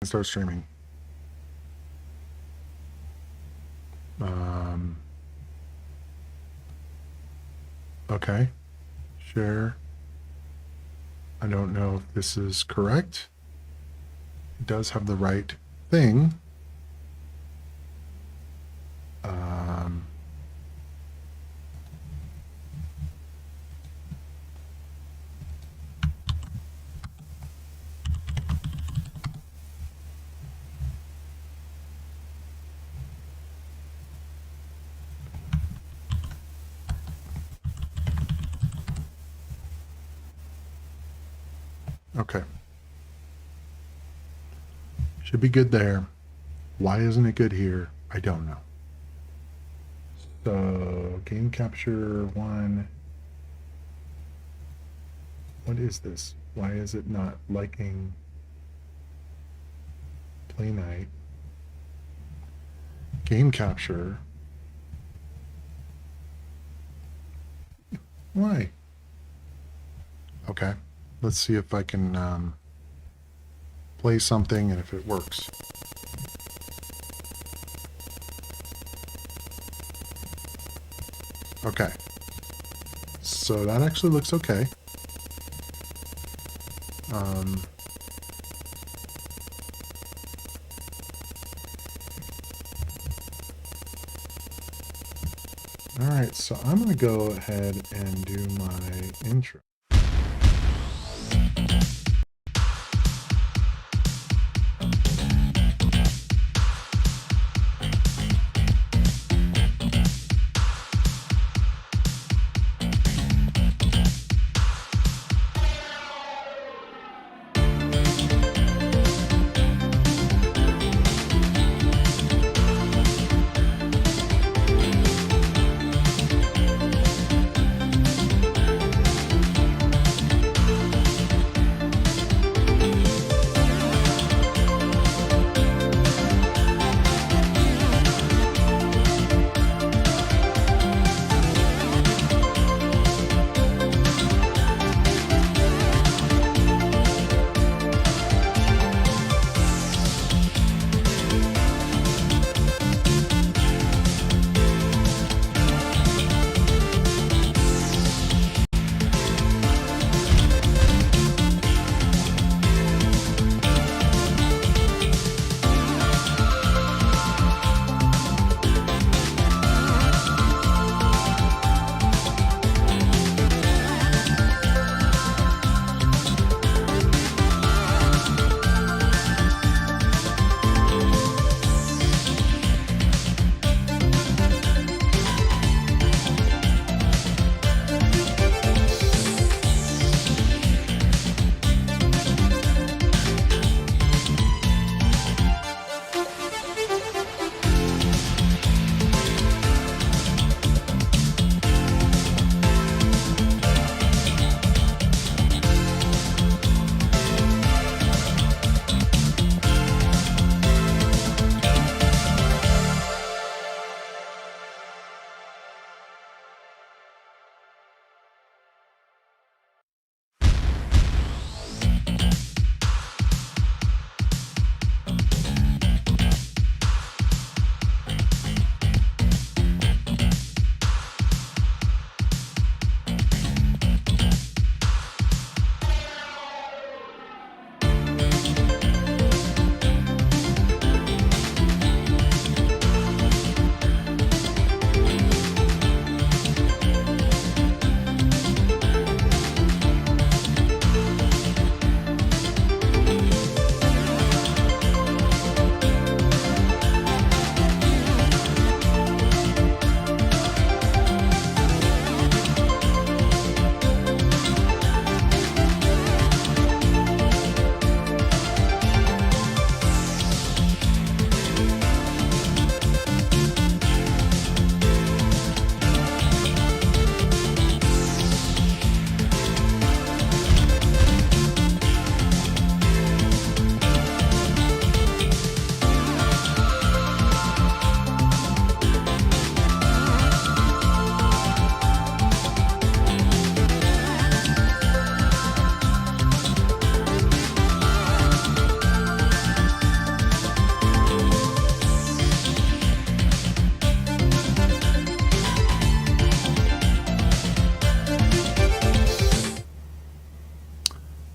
and start streaming. Okay. Share. I don't know if this is correct. It does have the right thing. Okay. Should be good there. Why isn't it good here? I don't know. So, game capture 1. What is this? Why is it not liking play night? Game capture. Why? Okay. Let's see if I can play something and if it works. Okay. So that actually looks okay. All right, so I'm going to go ahead and do my intro.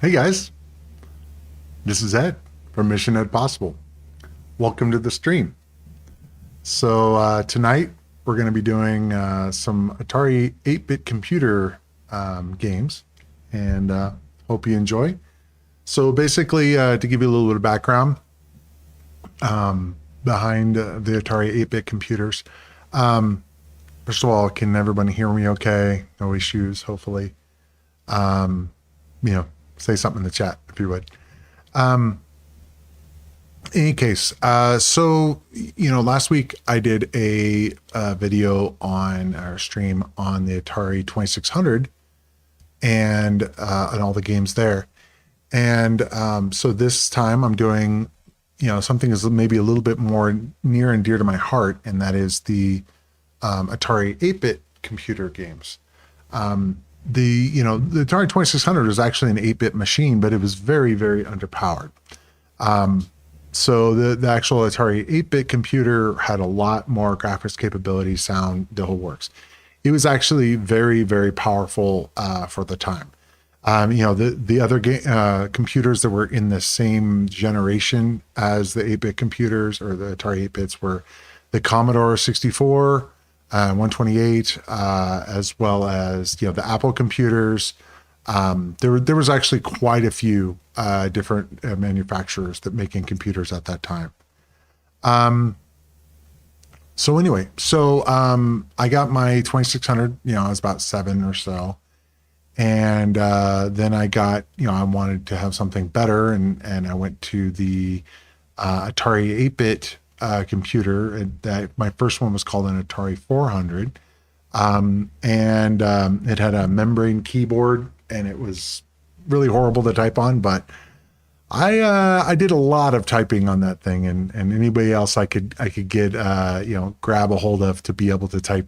Hey guys, this is Ed from Mission Ed Possible. Welcome to the stream. So tonight we're going to be doing some Atari 8-bit computer games, and hope you enjoy. So basically, to give you a little bit of background behind the Atari 8-bit computers. First of all, can everybody hear me okay? No issues, hopefully. Say something in the chat if you would. In any case, last week I did a video on our stream on the Atari 2600 and all the games there. And so this time I'm doing, something is maybe a little bit more near and dear to my heart, and that is the Atari 8-bit computer games. The Atari 2600 was actually an 8-bit machine, but it was very, very underpowered. So the actual Atari 8-bit computer had a lot more graphics capability, sound, the whole works. It was actually very, very powerful for the time. The other computers that were in the same generation as the 8-bit computers, or the Atari 8-bits, were the Commodore 64, 128, as well as the Apple computers. There was actually quite a few different manufacturers that making computers at that time. I got my 2600. I was about 7 or so, and then I got I wanted to have something better, and I went to the Atari 8-bit computer. That my first one was called an Atari 400, and it had a membrane keyboard, and it was really horrible to type on, but I did a lot of typing on that thing, and anybody else I could get grab a hold of to be able to type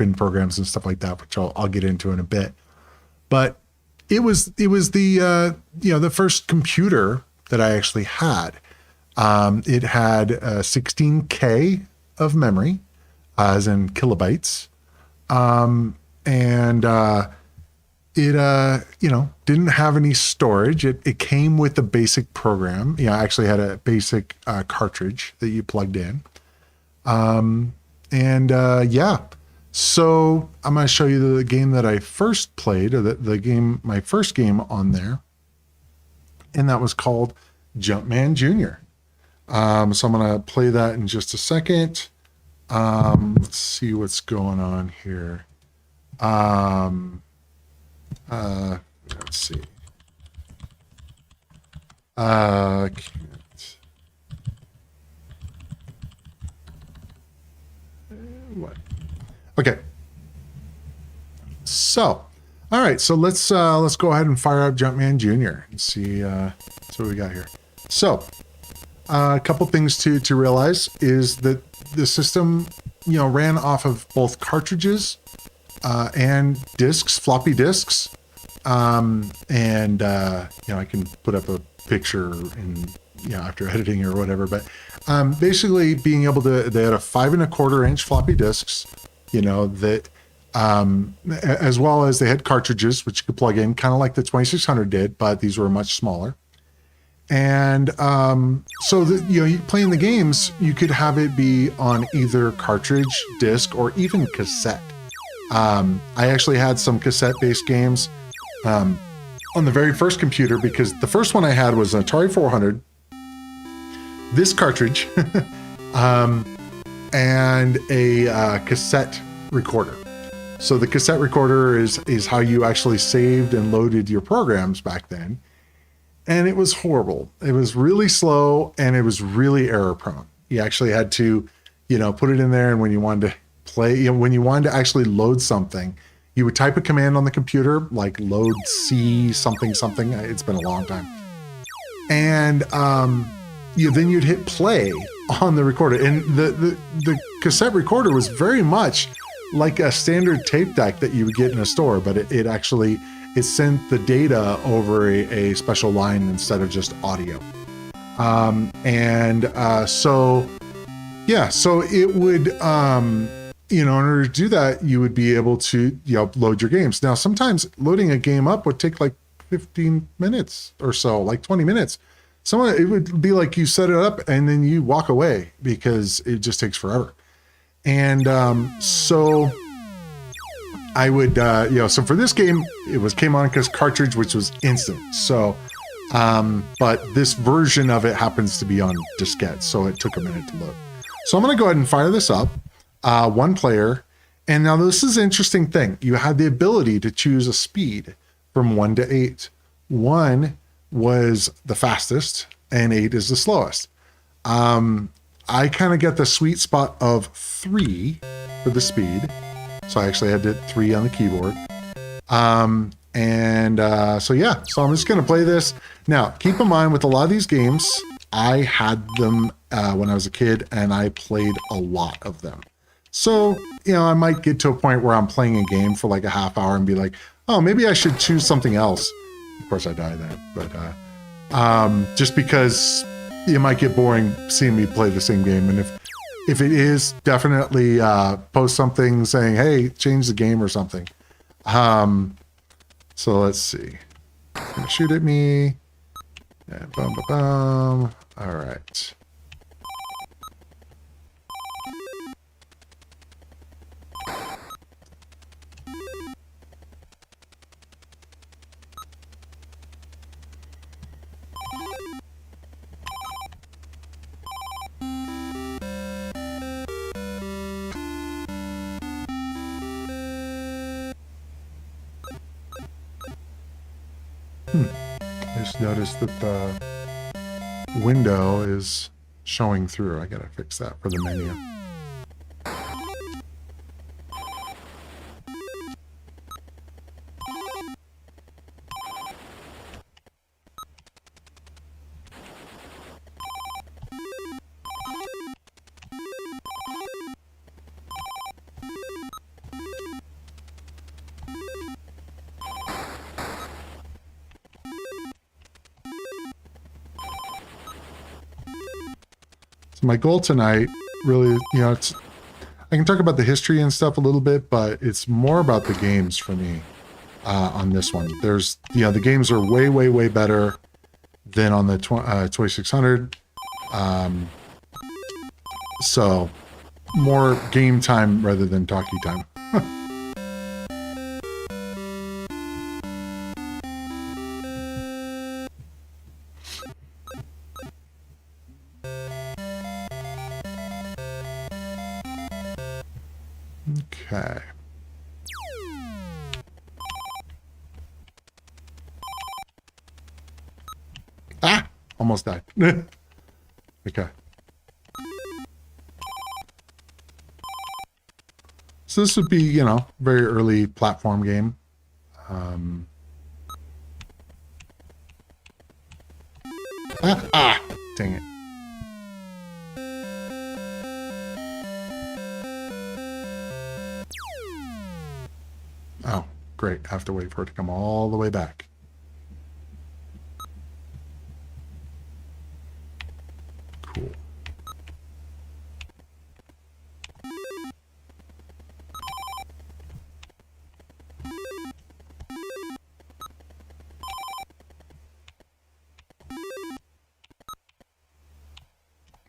in programs and stuff like that, which I'll get into in a bit. But it was the the first computer that I actually had. It had 16K of memory, as in kilobytes. It didn't have any storage. It came with a basic program. I actually had a basic cartridge that you plugged in. So I'm going to show you the game that I first played, or my first game on there. And that was called Jumpman Junior. So I'm going to play that in just a second. Let's see what's going on here. Let's see. What? Okay. So, all right. So let's go ahead and fire up Jumpman Junior and see what we got here. So, a couple things to realize is that the system, ran off of both cartridges and discs, floppy disks. I can put up a picture after editing or whatever, but basically being able to, they had a 5 1/4 inch floppy disks, that as well as they had cartridges, which you could plug in kind of like the 2600 did, but these were much smaller. And playing the games, you could have it be on either cartridge, disc, or even cassette. I actually had some cassette-based games on the very first computer, because the first one I had was an Atari 400, this cartridge, and a cassette recorder. So the cassette recorder is how you actually saved and loaded your programs back then. And it was horrible. It was really slow, and it was really error prone. You actually had to, put it in there, and when you wanted to play, when you wanted to actually load something, you would type a command on the computer, like load C something something. It's been a long time. And then you'd hit play on the recorder. And the cassette recorder was very much like a standard tape deck that you would get in a store, but it actually sent the data over a special line instead of just audio. So it would, in order to do that, you would be able to, load your games. Now, sometimes loading a game up would take like 15 minutes or so, like 20 minutes. It would be like you set it up and then you walk away because it just takes forever. And so I would, so for this game, it came on because cartridge, which was instant. So, but this version of it happens to be on diskette, so it took a minute to load. So I'm going to go ahead and fire this up, one player. And now this is an interesting thing. You had the ability to choose a speed from 1 to 8. 1 was the fastest and 8 is the slowest. I kind of get the sweet spot of 3 for the speed. So I actually had to 3 on the keyboard. So I'm just going to play this. Now, keep in mind with a lot of these games, I had them when I was a kid and I played a lot of them. So, I might get to a point where I'm playing a game for like a half hour and be like, oh, maybe I should choose something else. Of course I die then, but just because it might get boring seeing me play the same game. And if it is, definitely post something saying, hey, change the game or something. So let's see. Shoot at me. And boom, boom, boom. All right. I just noticed that the window is showing through. I gotta fix that for the menu. My goal tonight really, I can talk about the history and stuff a little bit, but it's more about the games for me on this one. There's, the games are way, way, way better than on the 2600. So more game time rather than talkie time. Okay. Ah! Almost died. Okay. So this would be, very early platform game. Dang it. Oh, great. I have to wait for it to come all the way back. Cool.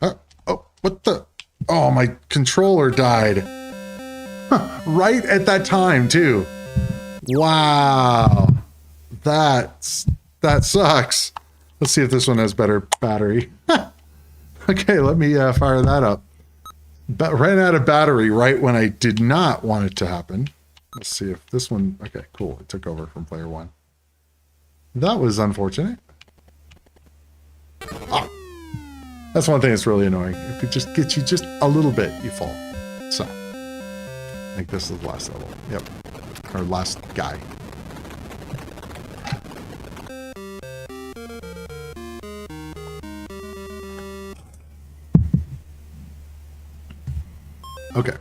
Oh, what the? Oh, my controller died. Right at that time, too. Wow. That sucks. Let's see if this one has better battery. Okay, let me fire that up. Ran out of battery right when I did not want it to happen. Let's see if this one... Okay, cool. It took over from player one. That was unfortunate. Ah, that's one thing that's really annoying. If it just gets you just a little bit, you fall. So, I think this is the last level. Yep. Or last guy. Okay.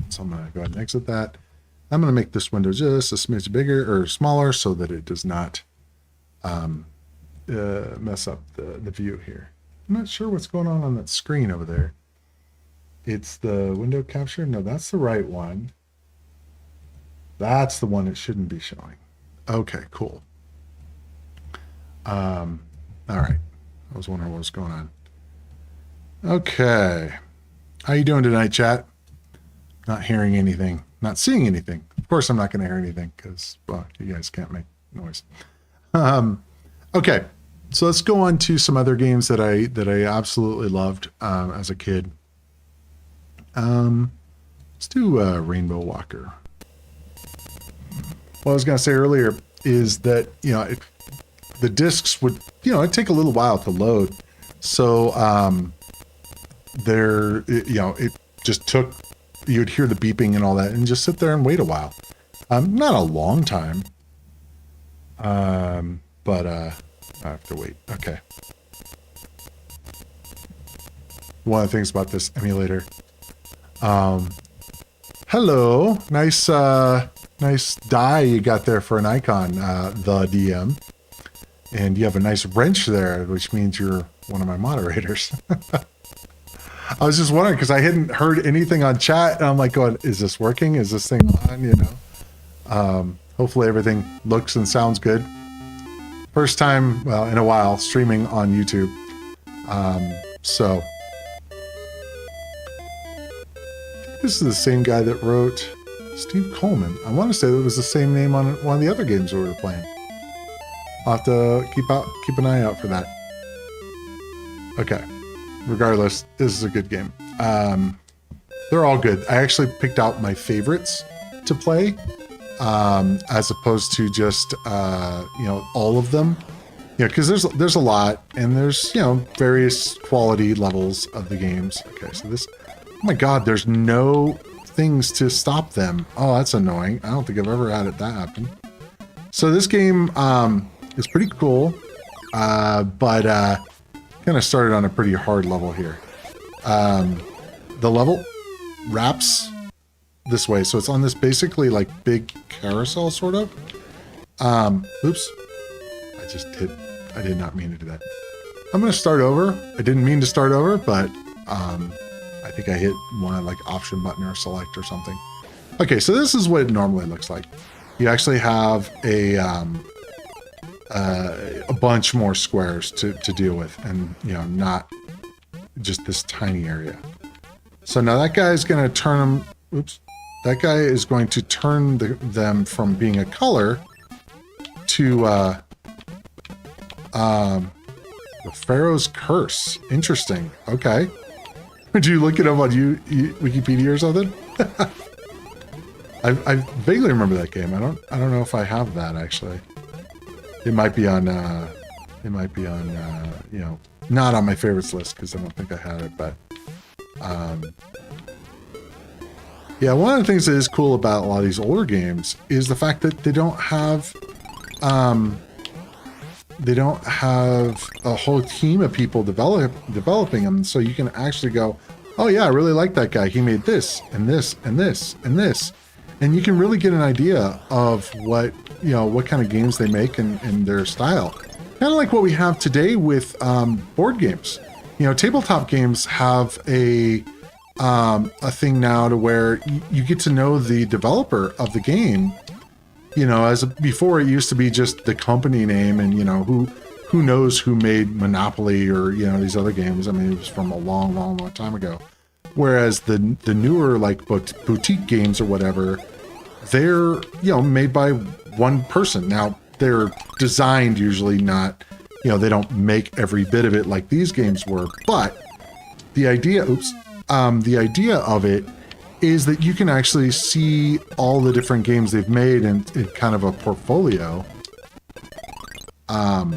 So I'm going to go ahead and exit that. I'm going to make this window just a smidge bigger or smaller so that it does not mess up the view here. I'm not sure what's going on that screen over there. It's the window capture. No, that's the right one. That's the one it shouldn't be showing. Okay, cool. All right. I was wondering what was going on. Okay. How you doing tonight, chat? Not hearing anything. Not seeing anything. Of course, I'm not going to hear anything because, well, you guys can't make noise. Okay. So let's go on to some other games that I absolutely loved as a kid. Let's do Rainbow Walker. What I was going to say earlier is that, you know, the discs would, you know, it'd take a little while to load. So it just took, you'd hear the beeping and all that and just sit there and wait a while. Not a long time. But I have to wait. Okay. One of the things about this emulator. Hello. Nice die you got there for an icon, the DM. And you have a nice wrench there, which means you're one of my moderators. I was just wondering because I hadn't heard anything on chat, and I'm like going, is this working? Is this thing on? You know? Hopefully everything looks and sounds good. First time, well, in a while, streaming on YouTube. So this is the same guy that wrote Steve Coleman. I want to say that was the same name on one of the other games we were playing. I'll have to keep an eye out for that. Okay. Regardless, this is a good game. They're all good. I actually picked out my favorites to play, as opposed to just you know, all of them. You know, because there's a lot, and there's, you know, various quality levels of the games. Okay, so this, oh my God, there's no things to stop them. Oh, that's annoying. I don't think I've ever had that happen. So this game is pretty cool, but kind of started on a pretty hard level here. The level wraps this way, so it's on this basically like big carousel sort of. Oops, I did not mean to do that. I'm gonna start over. I didn't mean to start over, but I think I hit one like option button or select or something. Okay, so this is what it normally looks like. You actually have a bunch more squares to deal with, and, you know, not just this tiny area. So now that guy is going to turn them. Oops. That guy is going to turn them from being a color to the Pharaoh's Curse. Interesting. Okay. Did you look it up on Wikipedia or something? I vaguely remember that game. I don't know if I have that actually. It might be on you know, not on my favorites list because I don't think I had it, but yeah, one of the things that is cool about a lot of these older games is the fact that they don't have a whole team of people developing them, so you can actually go, oh yeah, I really like that guy. He made this and this and this and this. And you can really get an idea of what, you know, what kind of games they make and their style. Kind of like what we have today with board games. You know, tabletop games have a thing now to where you get to know the developer of the game. You know, before it used to be just the company name and, you know, who knows who made Monopoly or, you know, these other games. I mean, it was from a long, long, long time ago. Whereas the newer, like, boutique games or whatever, they're, you know, made by one person. Now, they're designed usually not, you know, they don't make every bit of it like these games were, but the idea of it is that you can actually see all the different games they've made in kind of a portfolio. So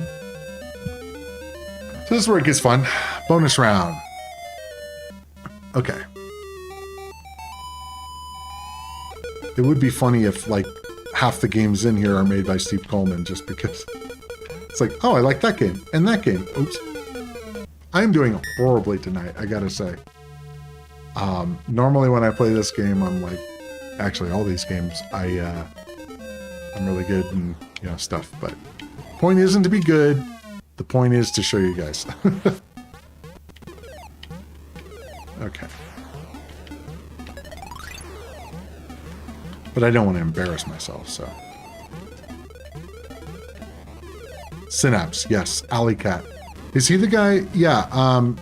this is where it gets fun. Bonus round. Okay. It would be funny if, like, half the games in here are made by Steve Coleman, just because it's like, oh, I like that game and that game. Oops. I'm doing horribly tonight, I gotta say. Normally when I play this game, I'm like, actually all these games, I'm really good and, you know, stuff, but the point isn't to be good. The point is to show you guys. Okay. But I don't want to embarrass myself, so. Synapse, yes, Alleycat. Is he the guy? Yeah,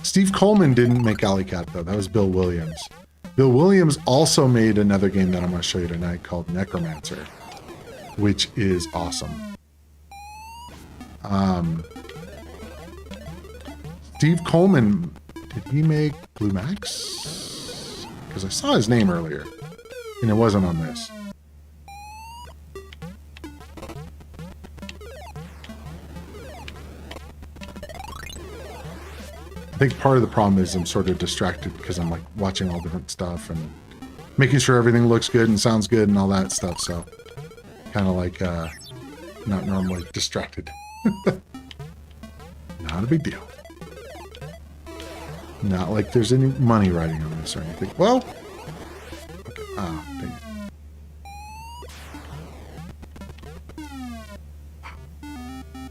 Steve Coleman didn't make Alleycat, though. That was Bill Williams. Bill Williams also made another game that I'm going to show you tonight called Necromancer, which is awesome. Steve Coleman, did he make Blue Max? Because I saw his name earlier, and it wasn't on this. I think part of the problem is I'm sort of distracted because I'm like watching all different stuff and making sure everything looks good and sounds good and all that stuff. So kind of like not normally distracted. Not a big deal. Not like there's any money riding on this or anything. Well, okay. Oh, dang it.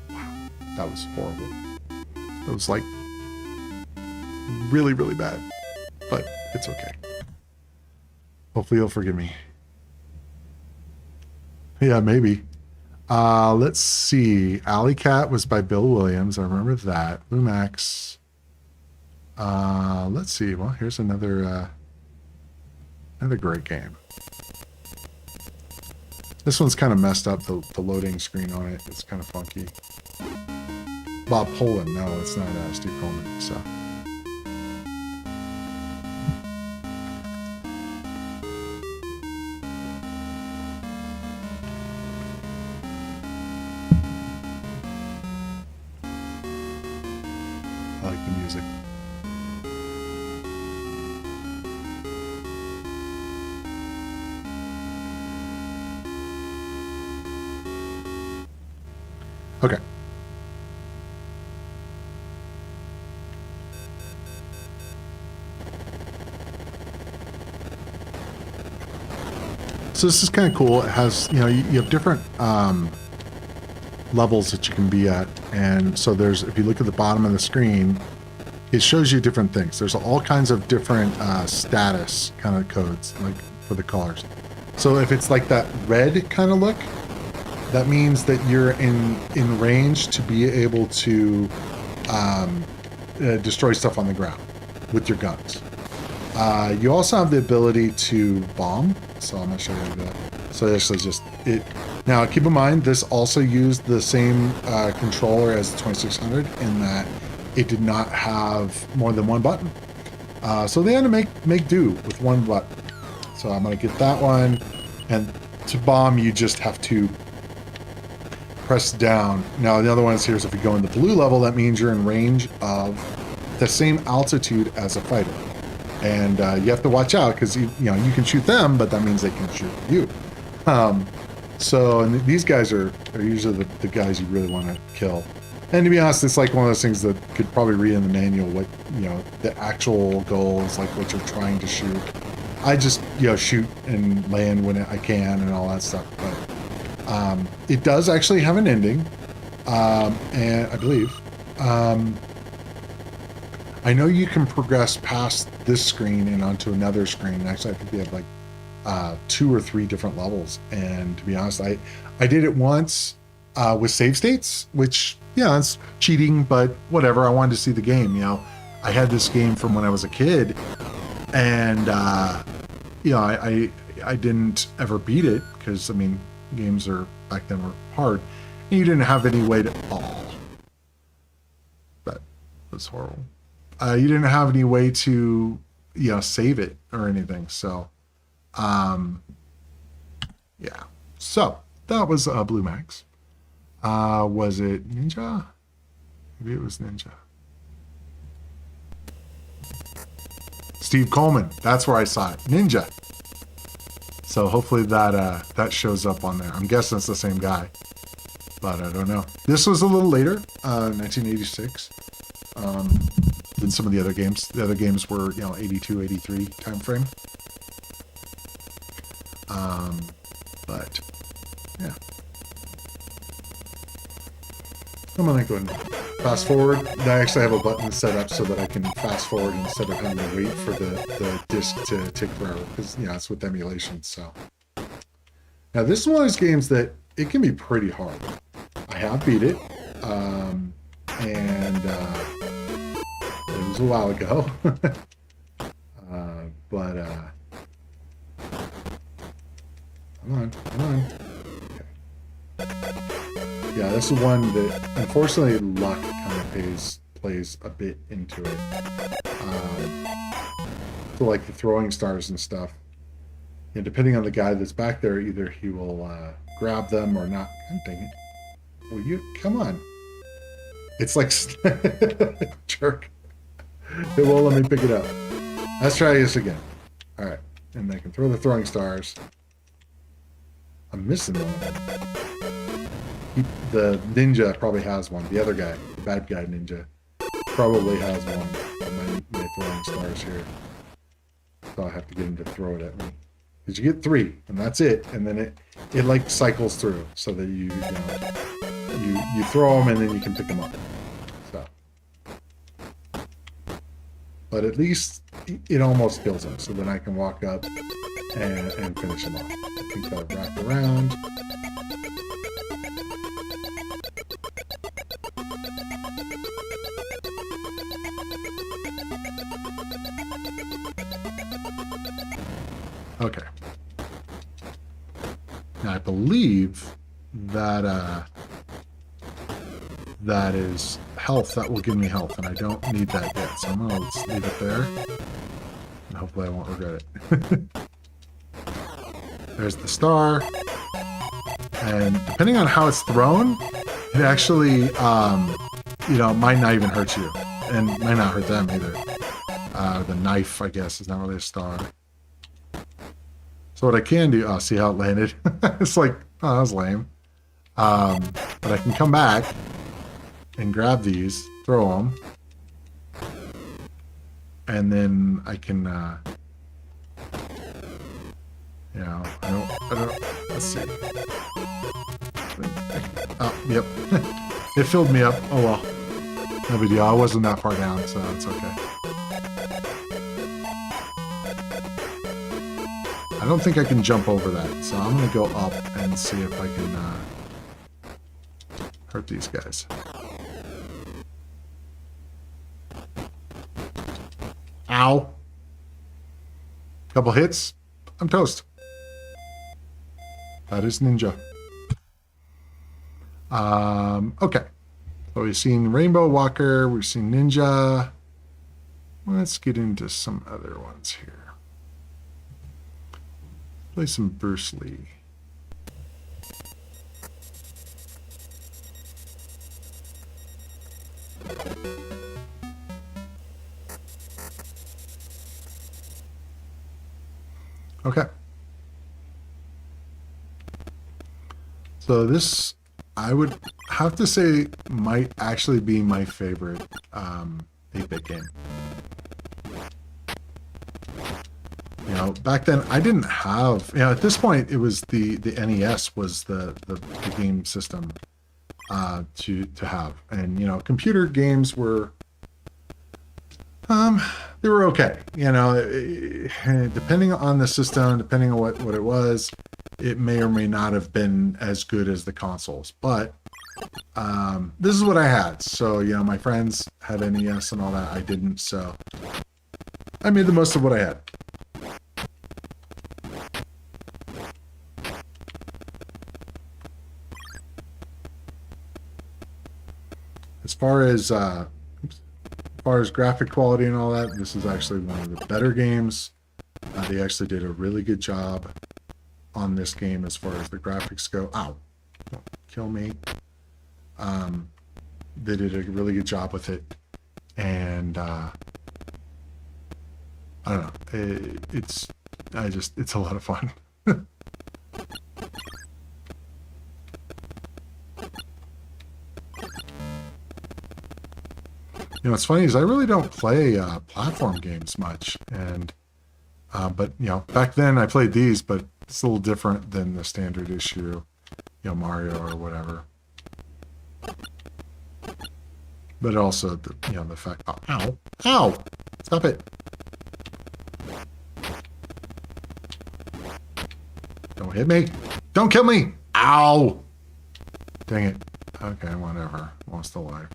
Wow. That was horrible. That was like really, really bad, but it's okay. Hopefully you'll forgive me. Yeah, maybe. Let's see. Alleycat was by Bill Williams. I remember that. Blue Max. Let's see. Well, here's another great game. This one's kind of messed up. The loading screen on it. It's kind of funky. Bob Poland. No, it's not Steve Coleman. So. I like the music. Okay. So this is kind of cool. It has, you have different levels that you can be at. And so there's, if you look at the bottom of the screen, it shows you different things. There's all kinds of different status kind of codes, like for the colors. So if it's like that red kind of look, that means that you're in range to be able to destroy stuff on the ground with your guns. You also have the ability to bomb. So I'm going to show you that. So actually just it. Now keep in mind, this also used the same controller as the 2600 in that it did not have more than one button. So they had to make do with one button. So I'm going to get that one. And to bomb, you just have to press down. Now the other one is here is if you go in the blue level, that means you're in range of the same altitude as a fighter. And you have to watch out because you can shoot them, but that means they can shoot you. So and these guys are usually the guys you really want to kill. And to be honest, it's like one of those things that could probably read in the manual what the actual goal is, like what you're trying to shoot. I just shoot and land when I can and all that stuff. But it does actually have an ending, and I believe. I know you can progress past this screen and onto another screen. Actually, I think we have like 2 or 3 different levels. And to be honest, I did it once with save states, which, yeah, it's cheating, but whatever. I wanted to see the game. I had this game from when I was a kid, and I didn't ever beat it because, I mean, games back then were hard, and you didn't have any way to. Oh, that was horrible. You didn't have any way to, save it or anything. So, yeah. So that was Blue Max. Was it Ninja? Maybe it was Ninja. Steve Coleman. That's where I saw it. Ninja. So hopefully that shows up on there. I'm guessing it's the same guy, but I don't know. This was a little later, 1986. Than some of the other games. The other games were, 82, 83 time frame. But yeah. I'm gonna go ahead and fast forward. I actually have a button set up so that I can fast forward instead of having to wait for the disc to take forever, because it's with emulation. So now this is one of those games that it can be pretty hard. I have beat it. And it was a while ago. But come on, come on. Okay. Yeah, this is one that unfortunately luck kind of plays a bit into it. So like the throwing stars and stuff. And depending on the guy that's back there, either he will grab them or not. I'm thinking, will you come on? It's like jerk. It won't let me pick it up. Let's try this again. All right, and I can throw the throwing stars. I'm missing one. The ninja probably has one. The other guy, the bad guy ninja, probably has one of my throwing stars here. So I have to get him to throw it at me. Because you get 3, and that's it. And then it like cycles through so that you throw them and then you can pick them up. So, but at least it almost kills him. So then I can walk up and finish him off. I think I'll wrap around. Okay. Now I believe that that is health. That will give me health, and I don't need that yet. So I'm gonna just leave it there, and hopefully I won't regret it. There's the star, and depending on how it's thrown, it actually, might not even hurt you, and might not hurt them either. The knife, I guess, is not really a star. So what I can do, see how it landed? It's like, oh, that was lame. But I can come back and grab these, throw them, and then I can, I don't, let's see. Oh, yep. It filled me up. Oh well. No big deal. I wasn't that far down, so it's okay. I don't think I can jump over that, so I'm going to go up and see if I can hurt these guys. Ow. Couple hits. I'm toast. That is ninja. Okay. So we've seen Rainbow Walker. We've seen Ninja. Let's get into some other ones here. Play some Bruce Lee. Okay. So this, I would have to say, might actually be my favorite 8-bit game. Back then I didn't have, at this point it was the NES was the game system to have. And, computer games were, they were okay. Depending on the system, depending on what it was, it may or may not have been as good as the consoles. But this is what I had. So, my friends had NES and all that. I didn't, so I made the most of what I had. As far as graphic quality and all that, this is actually one of the better games. They actually did a really good job on this game as far as the graphics go. Ow! Don't kill me. They did a really good job with it, and I don't know. It's a lot of fun. What's funny is I really don't play platform games much, and but back then I played these, but it's a little different than the standard issue, Mario or whatever. But also the fact, ow, stop it! Don't hit me! Don't kill me! Ow! Dang it! Okay, whatever. Almost alive.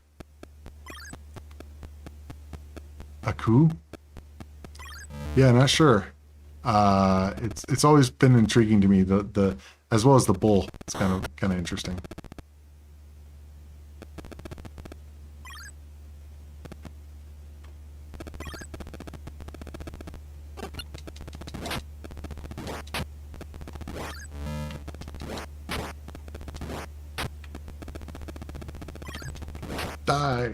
A coup? Yeah, not sure. It's always been intriguing to me. The as well as the bull. It's kind of interesting. Die.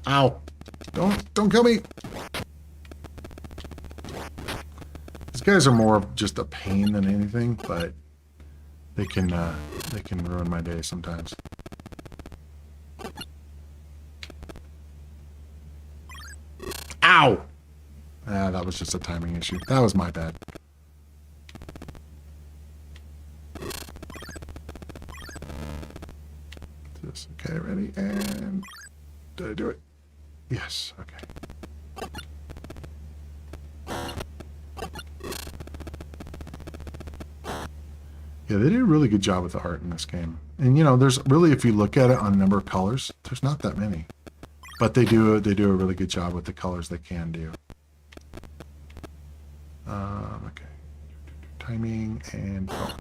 Ow. Don't kill me. These guys are more of just a pain than anything, but they can ruin my day sometimes. Ow. Ah, that was just a timing issue. That was my bad. Okay, ready, and did I do it? Yes, okay. Yeah, they did a really good job with the art in this game. And, you know, there's really, if you look at it on number of colors, there's not that many. But they do a really good job with the colors they can do. Okay. Timing and... Oh.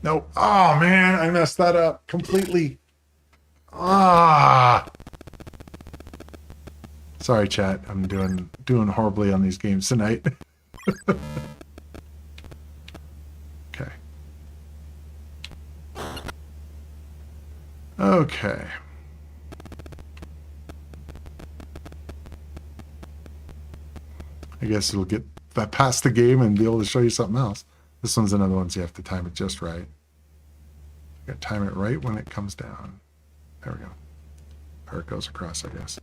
No. Oh, man, I messed that up completely. Ah. Sorry, chat. I'm doing horribly on these games tonight. Okay. Okay. I guess it'll get past the game and be able to show you something else. This one's another one, so you have to time it just right. You got to time it right when it comes down. There we go. Or it goes across, I guess.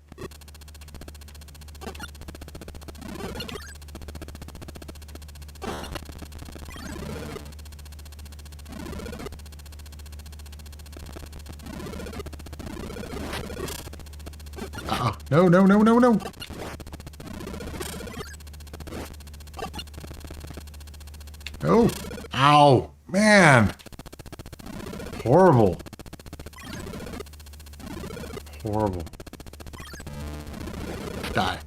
Uh-oh. No, no, no, no, no! Oh! Ow! Man! Horrible. Horrible. Die.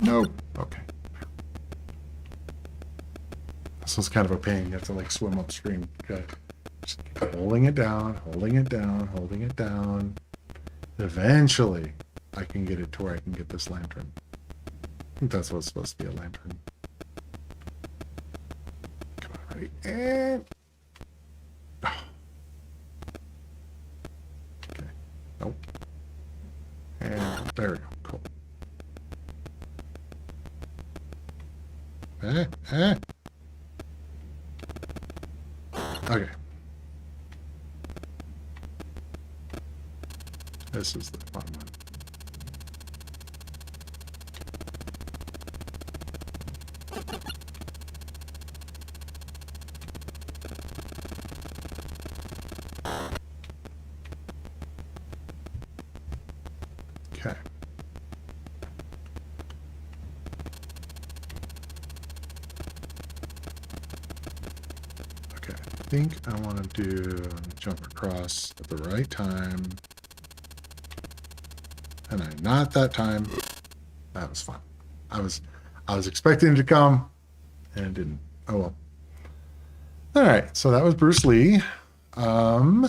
Nope. Okay. This one's kind of a pain. You have to like swim upstream. Okay. Just keep holding it down, holding it down, holding it down. Eventually, I can get it to where I can get this lantern. I think that's what's supposed to be a lantern. Come on, ready? And... Oh. Okay. Nope. And there we go. Cool. Okay. This is the fun one. Okay. I think I want to do jump across at the right time. And not that time. That was fun. I was expecting it to come and it didn't. Oh well. All right, so that was Bruce Lee. Okay,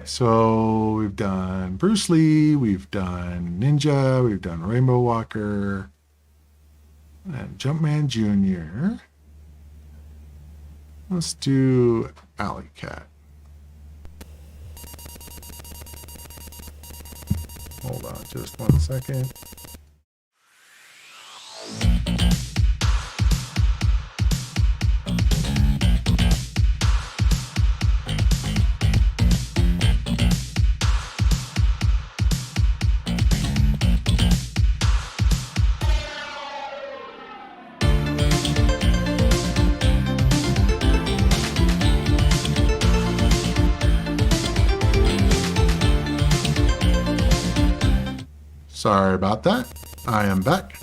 so we've done Bruce Lee, we've done Ninja, we've done Rainbow Walker, and Jumpman Junior. Let's do Alleycat. Hold on just 1 second. Sorry about that. I am back.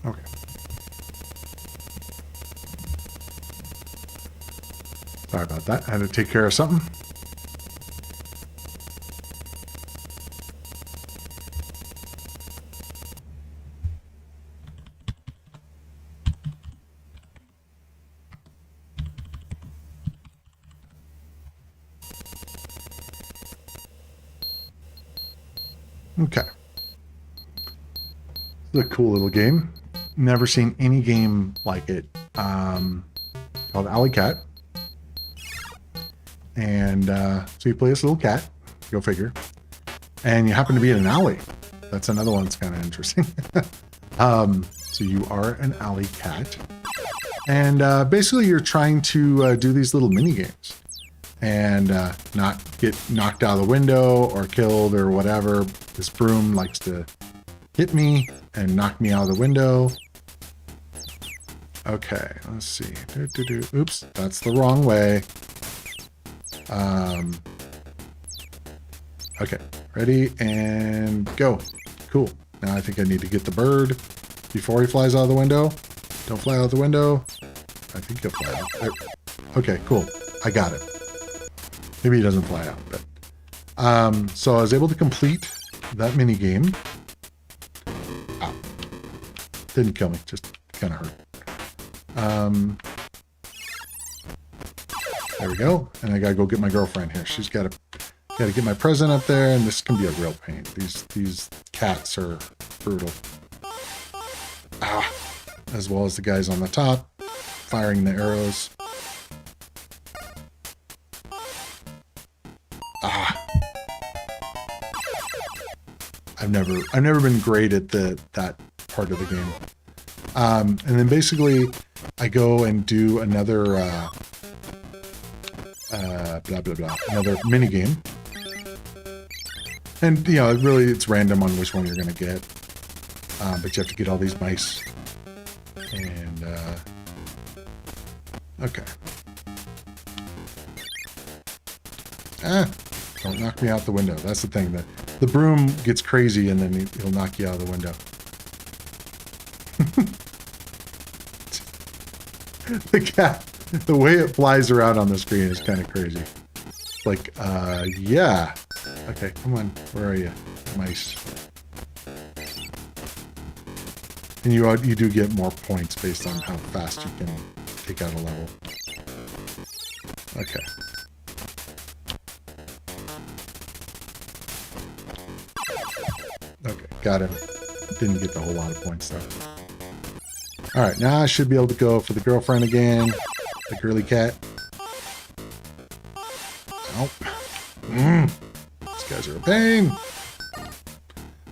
Okay. Sorry about that. I had to take care of something. Okay. It's a cool little game. Never seen any game like it. Called Alleycat. And so you play this little cat, go figure, and you happen to be in an alley. That's another one that's kind of interesting. So you are an alley cat, and basically you're trying to do these little mini games and not get knocked out of the window or killed or whatever. This broom likes to hit me and knock me out of the window. Okay, let's see. Oops, that's the wrong way. Okay, ready and go. Cool. Now I think I need to get the bird before he flies out of the window. Don't fly out the window. I think he'll fly out. There. Okay, cool. I got it. Maybe he doesn't fly out, but so I was able to complete that mini game. Ow. Didn't kill me, just kind of hurt. There we go. And I gotta go get my girlfriend here. She's gotta get my present up there, and this can be a real pain. These cats are brutal. Ah, as well as the guys on the top firing the arrows. Ah. I've never been great at that part of the game. And then basically I go and do another another mini game, and you know, it's random on which one you're gonna get, but you have to get all these mice, and okay. Don't knock me out the window. That's the thing, that the broom gets crazy and then he'll knock you out of the window. The cat, the way it flies around on the screen is kind of crazy. Like, yeah. Okay, come on. Where are you? Mice. And you do get more points based on how fast you can take out a level. Okay. Okay, got him. Didn't get the whole lot of points though. Alright, now I should be able to go for the girlfriend again. The girly cat. Nope. These guys are a pain.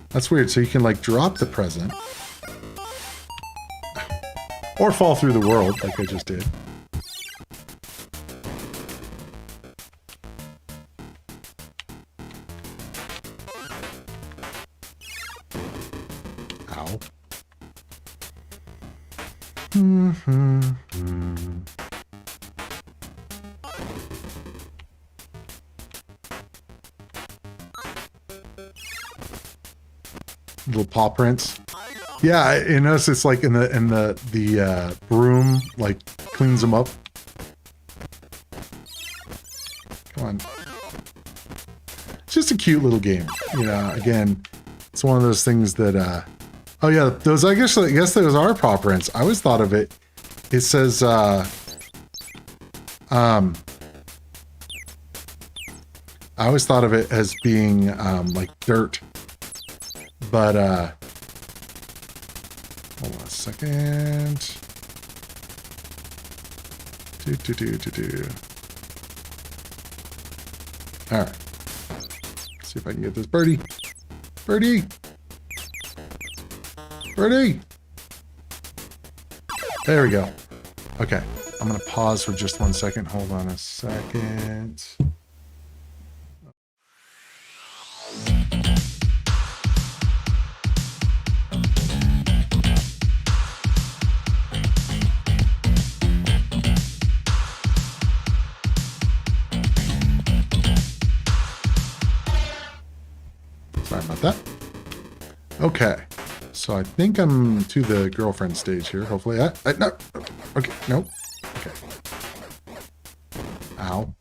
That's weird. So you can like drop the present. Or fall through the world like I just did. Ow. Little paw prints. Yeah, you notice it's like in the broom like cleans them up. Come on. It's just a cute little game. You know, again, it's one of those things that oh yeah, those I guess those are paw prints. I always thought of it. It says I always thought of it as being like dirt. But hold on a second. All right. Let's see if I can get this birdie. Birdie. Birdie. There we go. Okay. I'm going to pause for just 1 second. Hold on a second. Sorry about that. Okay. So I think I'm to the girlfriend stage here. Hopefully, no. Okay, no. Okay. Ow.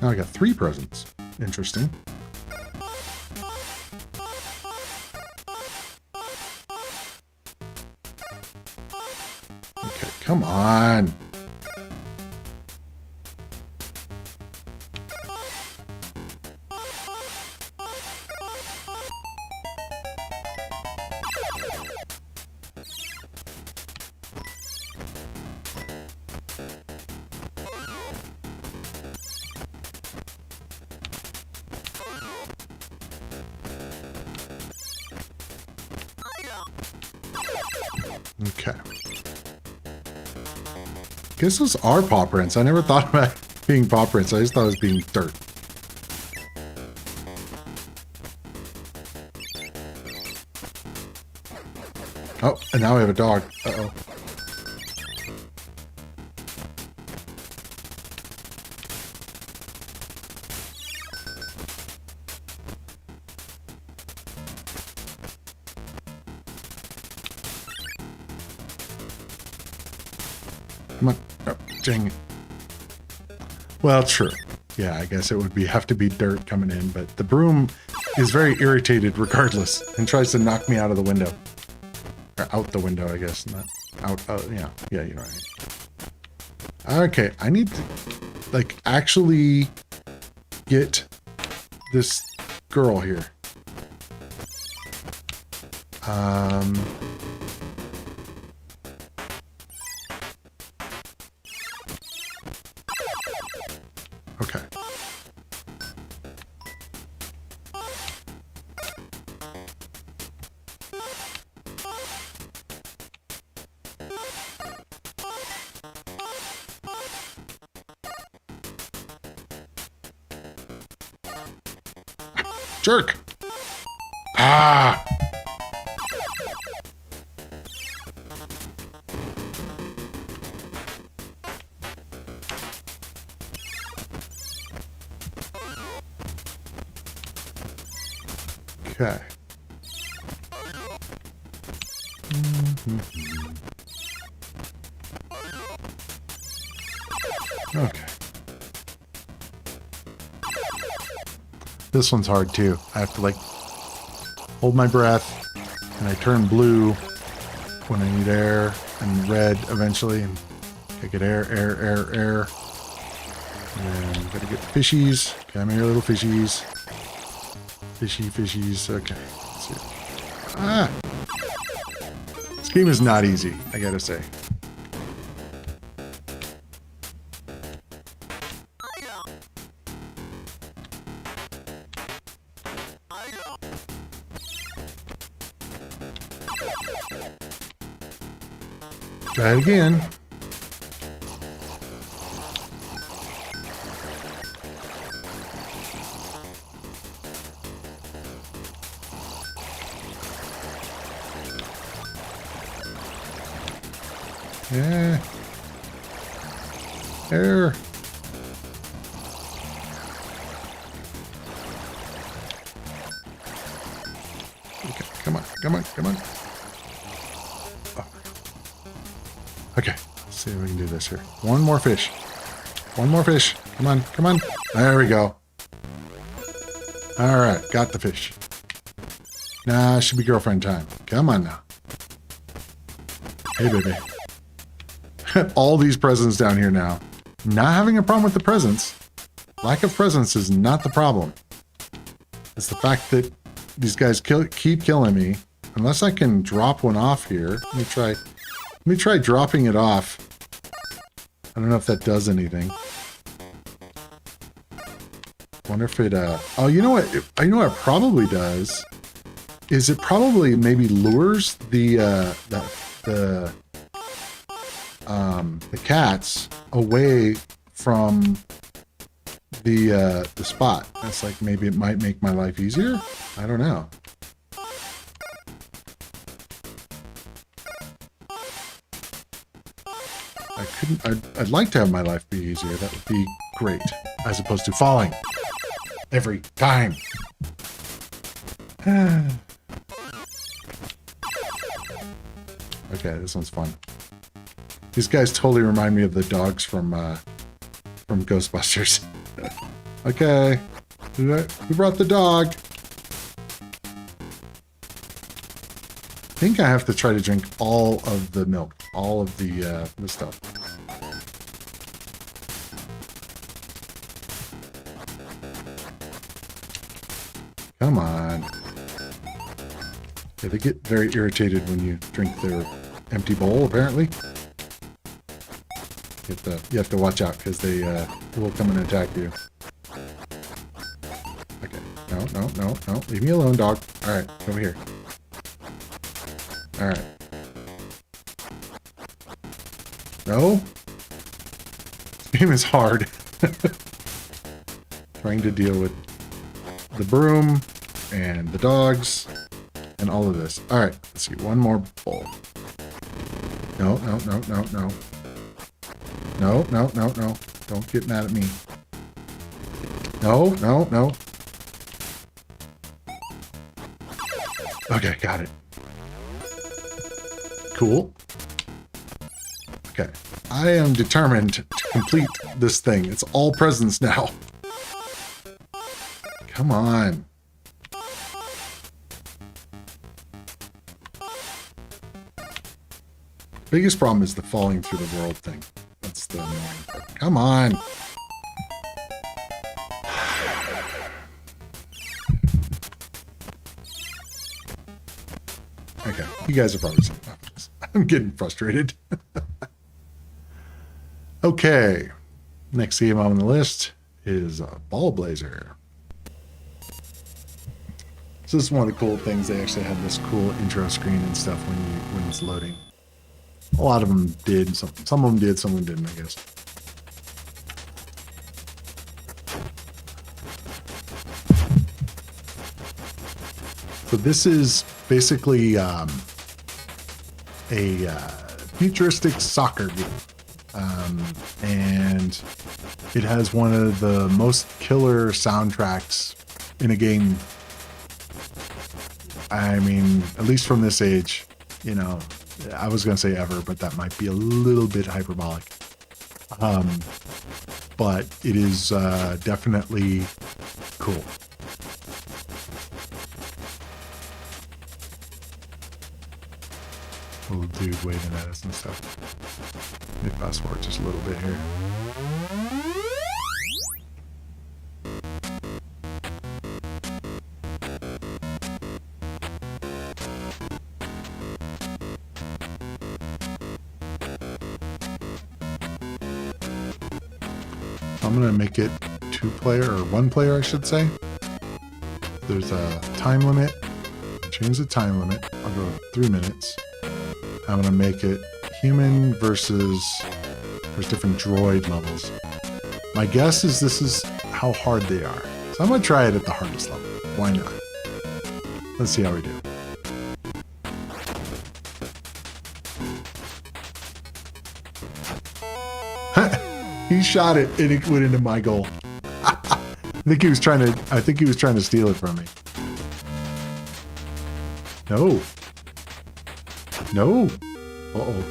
Now I got 3 presents. Interesting. Okay, come on. Okay. Guess those are paw prints. I never thought about being paw prints. I just thought it was being dirt. Oh, and now we have a dog. Uh-oh. Come on. Oh, dang it. Well, true. Yeah, I guess it would have to be dirt coming in, but the broom is very irritated regardless and tries to knock me out of the window. Or out the window, I guess. Not out. Yeah. Yeah, you know what I mean. Okay, I need to, like, actually get this girl here. Okay. Jerk! Ah! Okay. Okay. This one's hard too. I have to like hold my breath and I turn blue when I need air and red eventually and I get air. And gotta get the fishies. Come here, little fishies. Fishies. Okay. Let's see. Ah! This game is not easy, I gotta say. Try it again. Yeah. There. Okay, come on, come on, come on. Oh. Okay, let's see if we can do this here. One more fish. One more fish. Come on, come on. There we go. All right, got the fish. Nah, should be girlfriend time. Come on now. Hey, baby. All these presents down here now. Not having a problem with the presents. Lack of presents is not the problem. It's the fact that these guys keep killing me. Unless I can drop one off here. Let me try dropping it off. I don't know if that does anything. Wonder if it, oh, you know what? I know what it probably does. Is it probably maybe lures the cats away from the spot. That's like, maybe it might make my life easier. I don't know. I'd like to have my life be easier. That would be great, as opposed to falling every time. Okay, this one's fun. These guys totally remind me of the dogs from Ghostbusters. Okay, who brought the dog? I think I have to try to drink all of the milk, all of the stuff. Come on. Yeah, they get very irritated when you drink their empty bowl, apparently. You have to watch out, because they will come and attack you. Okay. No. Leave me alone, dog. Alright, over here. Alright. No? This game is hard. Trying to deal with the broom and the dogs and all of this. Alright, let's see. One more bowl. No. No. Don't get mad at me. No. Okay, got it. Cool. Okay. I am determined to complete this thing. It's all presents now. Come on. Biggest problem is the falling through the world thing. That's the annoying part. Come on. Okay, you guys are probably saying this. I'm getting frustrated. Okay, next game on the list is Ballblazer. So this is one of the cool things. They actually had this cool intro screen and stuff when it's loading. A lot of them did. Some of them did, some of them didn't, I guess. So this is basically a futuristic soccer game. And it has one of the most killer soundtracks in a game. I mean, at least from this age, you know, I was going to say ever, but that might be a little bit hyperbolic. But it is definitely cool. Little dude waving at us and stuff. Let me fast forward just a little bit here. I'm going to make it 2-player, or 1-player, I should say. There's a time limit. Change the time limit. I'll go 3 minutes. I'm gonna make it human versus there's different droid levels. My guess is this is how hard they are. So I'm gonna try it at the hardest level. Why not? Let's see how we do. He shot it and it went into my goal. I think he was trying to steal it from me. No. No. Uh-oh.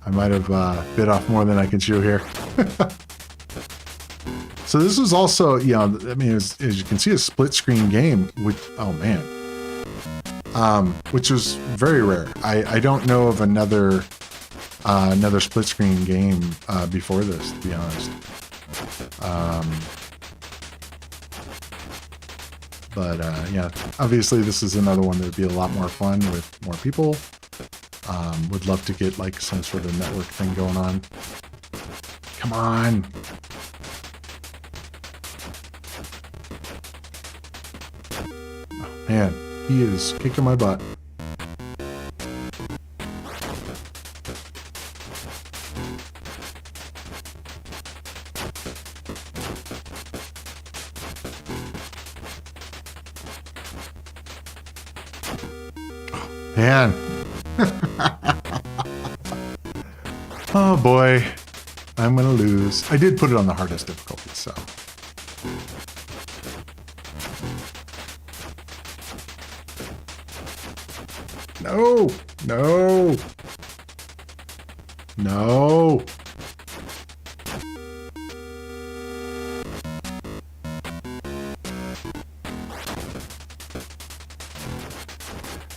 I might have bit off more than I can chew here. So this was also, you know, I mean, as you can see, a split screen game, which, oh man. Which was very rare. I don't know of another split screen game before this, to be honest. But yeah, obviously this is another one that would be a lot more fun with more people. Would love to get like some sort of network thing going on. Come on. Oh, man, he is kicking my butt. Man. Oh boy. I'm gonna lose. I did put it on the hardest difficulty, so. No! No! No!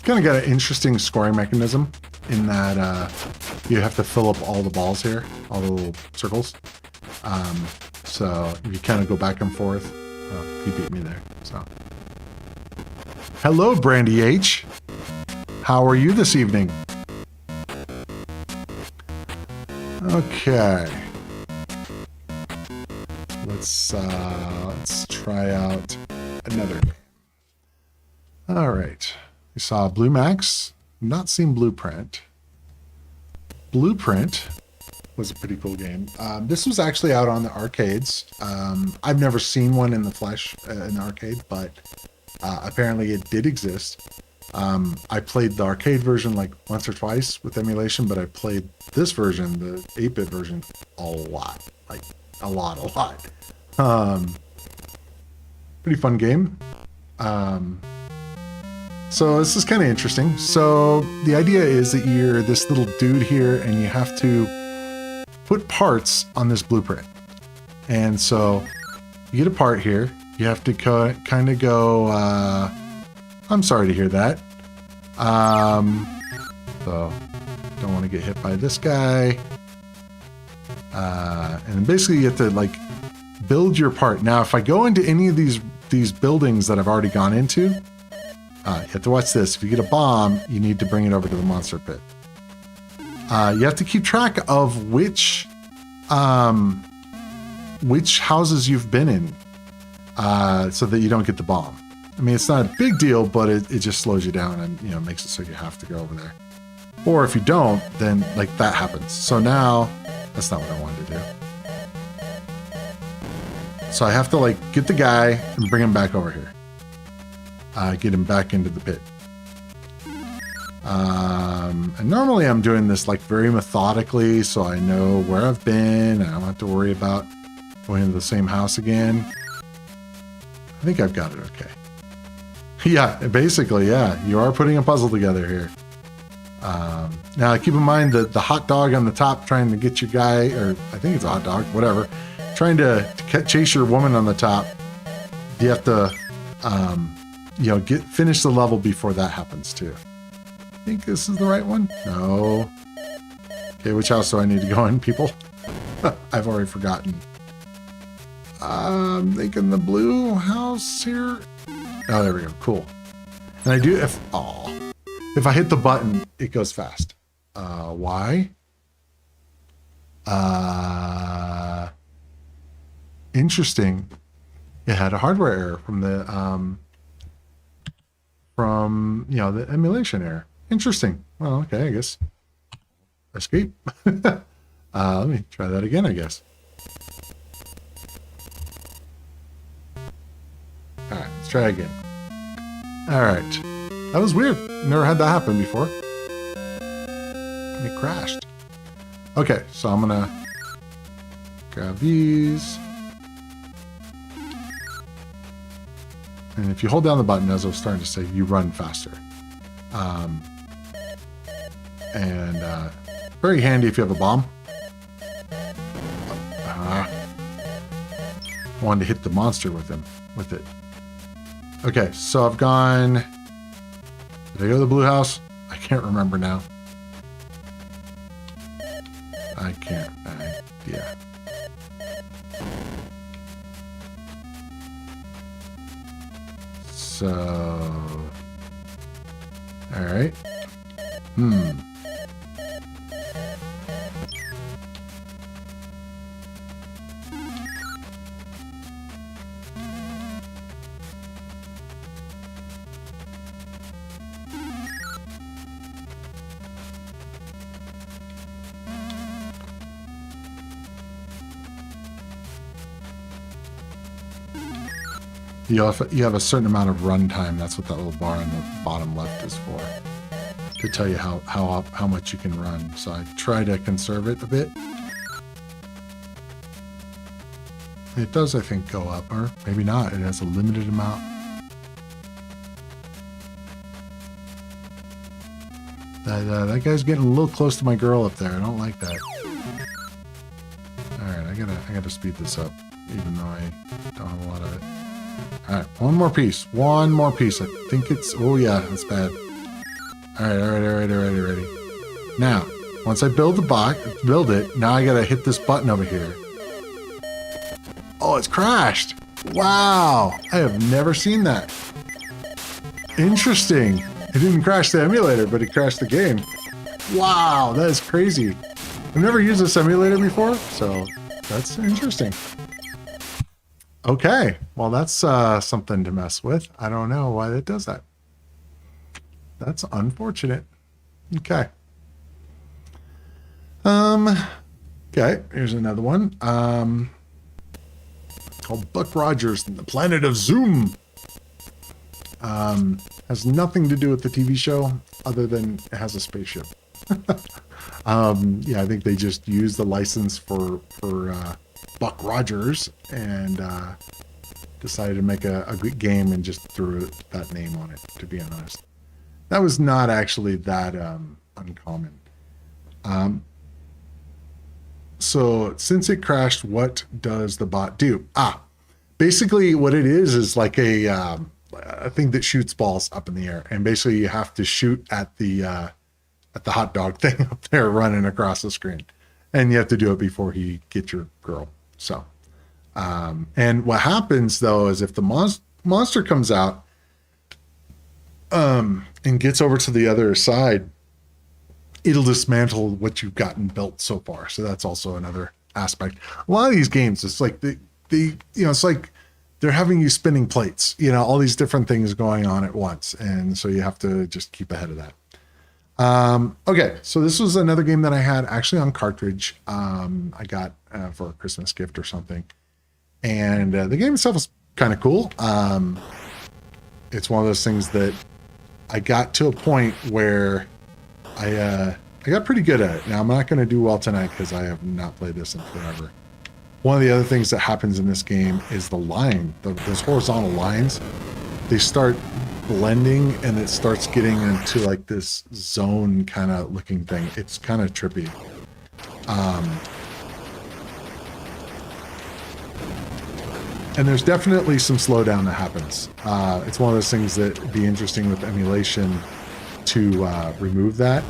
Kind of got an interesting scoring mechanism in that you have to fill up all the balls here, all the little circles. So you kind of go back and forth. Oh, he beat me there. So, hello, Brandy H. How are you this evening? Okay. Let's try out another. All right. We saw Blue Max. Not seen Blueprint. Blueprint was a pretty cool game. This was actually out on the arcades. I've never seen one in the flesh in the arcade, but apparently it did exist. I played the arcade version like once or twice with emulation, but I played this version, the 8-bit version, a lot. Like a lot. Pretty fun game. So this is kind of interesting. So the idea is that you're this little dude here and you have to put parts on this blueprint. And so you get a part here. You have to kind of go, I'm sorry to hear that. So don't want to get hit by this guy. And basically you have to like build your part. Now, if I go into any of these buildings that I've already gone into, you have to watch this. If you get a bomb, you need to bring it over to the monster pit. You have to keep track of which houses you've been in, so that you don't get the bomb. I mean, it's not a big deal, but it just slows you down and, you know, makes it so you have to go over there. Or if you don't, then like that happens. So now that's not what I wanted to do. So I have to like get the guy and bring him back over here. Get him back into the pit. And normally I'm doing this like very methodically, so I know where I've been and I don't have to worry about going to the same house again. I think I've got it okay. Yeah, basically, yeah, you are putting a puzzle together here. Now keep in mind that the hot dog on the top trying to get your guy, or I think it's a hot dog, whatever, trying to chase your woman on the top, you have to you know, finish the level before that happens too. I think this is the right one. No. Okay, which house do I need to go in, people? I've already forgotten. I'm thinking the blue house here. Oh, there we go. Cool. And I do if I hit the button, it goes fast. Why? Interesting. It had a hardware error from the you know, the emulation error. Interesting. Well, okay, I guess. Escape. Let me try that again, I guess. All right, let's try again. All right. That was weird. Never had that happen before. It crashed. Okay, so I'm gonna grab these. And if you hold down the button, as I was starting to say, you run faster. Very handy if you have a bomb. Wanted to hit the monster with it. Okay, so I've gone. Did I go to the blue house? I can't remember now. I can't. Yeah. So, all right. You have a certain amount of runtime. That's what that little bar on the bottom left is for, to tell you how much you can run. So I try to conserve it a bit. It does, I think, go up, or maybe not. It has a limited amount. That guy's getting a little close to my girl up there. I don't like that. All right, I gotta speed this up, even though I don't have a lot of it. All right, one more piece. I think it's, oh yeah, that's bad. All right. Now, once I build it, now I gotta hit this button over here. Oh, it's crashed. Wow, I have never seen that. Interesting. It didn't crash the emulator, but it crashed the game. Wow, that is crazy. I've never used this emulator before, so that's interesting. Okay, well, that's something to mess with. I don't know why it does that. That's unfortunate. Okay. Okay, here's another one. Called Buck Rogers and the Planet of Zoom. Has nothing to do with the TV show other than it has a spaceship. Yeah, I think they just used the license for Buck Rogers and decided to make a good game and just threw that name on it, to be honest. That was not actually that uncommon. So since it crashed, what does the bot do? Basically what it is like a thing that shoots balls up in the air, and basically you have to shoot at the hot dog thing up there running across the screen, and you have to do it before he gets your girl. So, and what happens though is if the monster comes out and gets over to the other side, it'll dismantle what you've gotten built so far. So that's also another aspect. A lot of these games, it's like it's like they're having you spinning plates, all these different things going on at once. And so you have to just keep ahead of that. Okay, so this was another game that I had actually on cartridge. I got for a Christmas gift or something. And the game itself is kind of cool. It's one of those things that I got to a point where I got pretty good at it. Now, I'm not going to do well tonight because I have not played this in forever. One of the other things that happens in this game is the line. Those horizontal lines, they start blending and it starts getting into like this zone kind of looking thing. It's kind of trippy. And there's definitely some slowdown that happens. It's one of those things that would be interesting with emulation to remove that.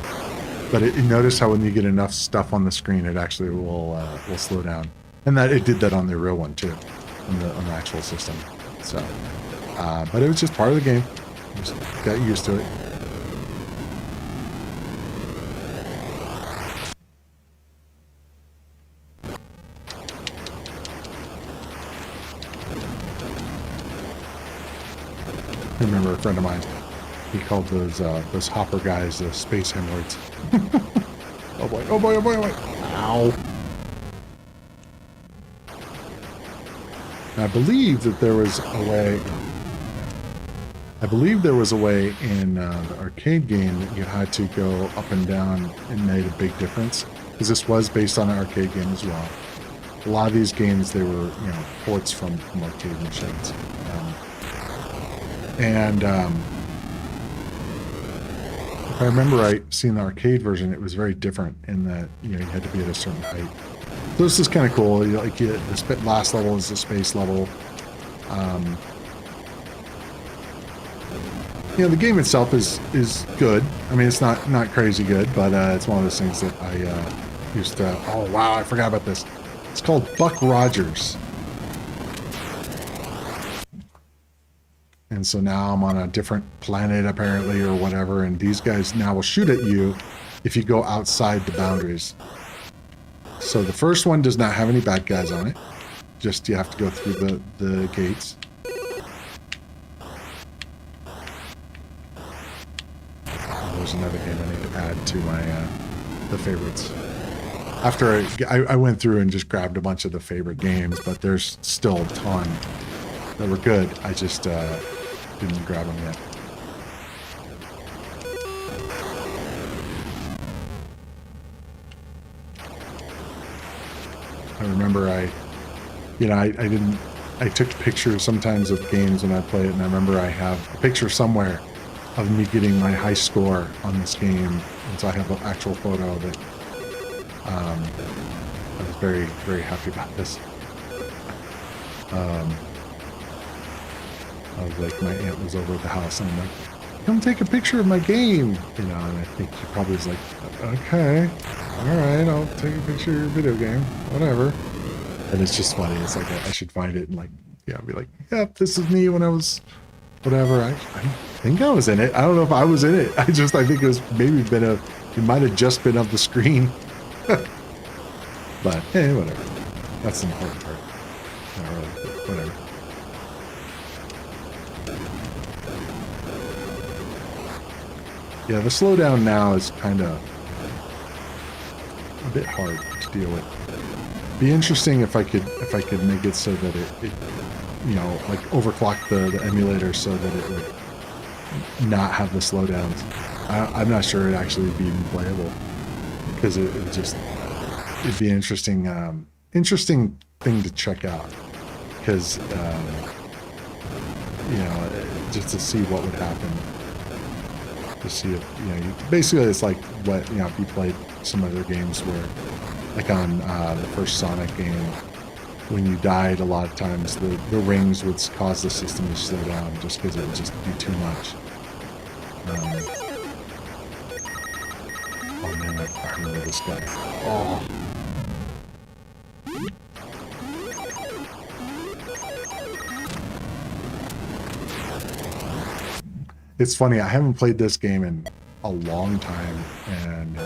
But notice how when you get enough stuff on the screen, it actually will slow down. And that it did that on the real one too, on the actual system. So, but it was just part of the game. Just got used to it. I remember a friend of mine He called those hopper guys space hemorrhoids. Oh boy, oh boy, oh boy, oh boy. Ow. I believe that there was a way... I believe there was a way in the arcade game that you had to go up and down and made a big difference. Because this was based on an arcade game as well. A lot of these games, they were, you know, ports from arcade machines. If I remember right, seeing the arcade version, it was very different in that, you know, you had to be at a certain height. So this is kind of cool. You know, like the last level is the space level. You know, the game itself is good. I mean, it's not crazy good, but it's one of those things that I used to... Oh, wow, I forgot about this. It's called Buck Rogers. And so now I'm on a different planet, apparently, or whatever, and these guys now will shoot at you if you go outside the boundaries. So the first one does not have any bad guys on it. Just you have to go through the gates. There's another game I need to add to my the favorites. After I went through and just grabbed a bunch of the favorite games, but there's still a ton that were good. I just didn't grab them yet. I remember I took pictures sometimes of games when I play it, and I remember I have a picture somewhere of me getting my high score on this game, and so I have an actual photo that I was very, very happy about this. I was like, my aunt was over at the house, and I'm like, come take a picture of my game, you know, and I think she probably was like, okay, all right, I'll take a picture of your video game, whatever. And it's just funny. It's like I should find it and like, yeah, be like, yeah, this is me when I was whatever. I think I was in it. I don't know if I was in it. I think it was maybe it might have just been up the screen. But hey, whatever. That's the important part. Not really, but whatever. Yeah, the slowdown now is kind of a bit hard to deal with. Be interesting if I could make it so that it you know, like overclock the emulator so that it would not have the slowdowns. I'm not sure it'd actually be even playable, because it'd be an interesting interesting thing to check out, because you know, just to see what would happen, to see if, you know, basically it's like what, you know, if you played some other games where, like on the first Sonic game, when you died, a lot of times the rings would cause the system to slow down just because it would just be too much. Oh man, I remember this guy. Oh. It's funny, I haven't played this game in a long time, and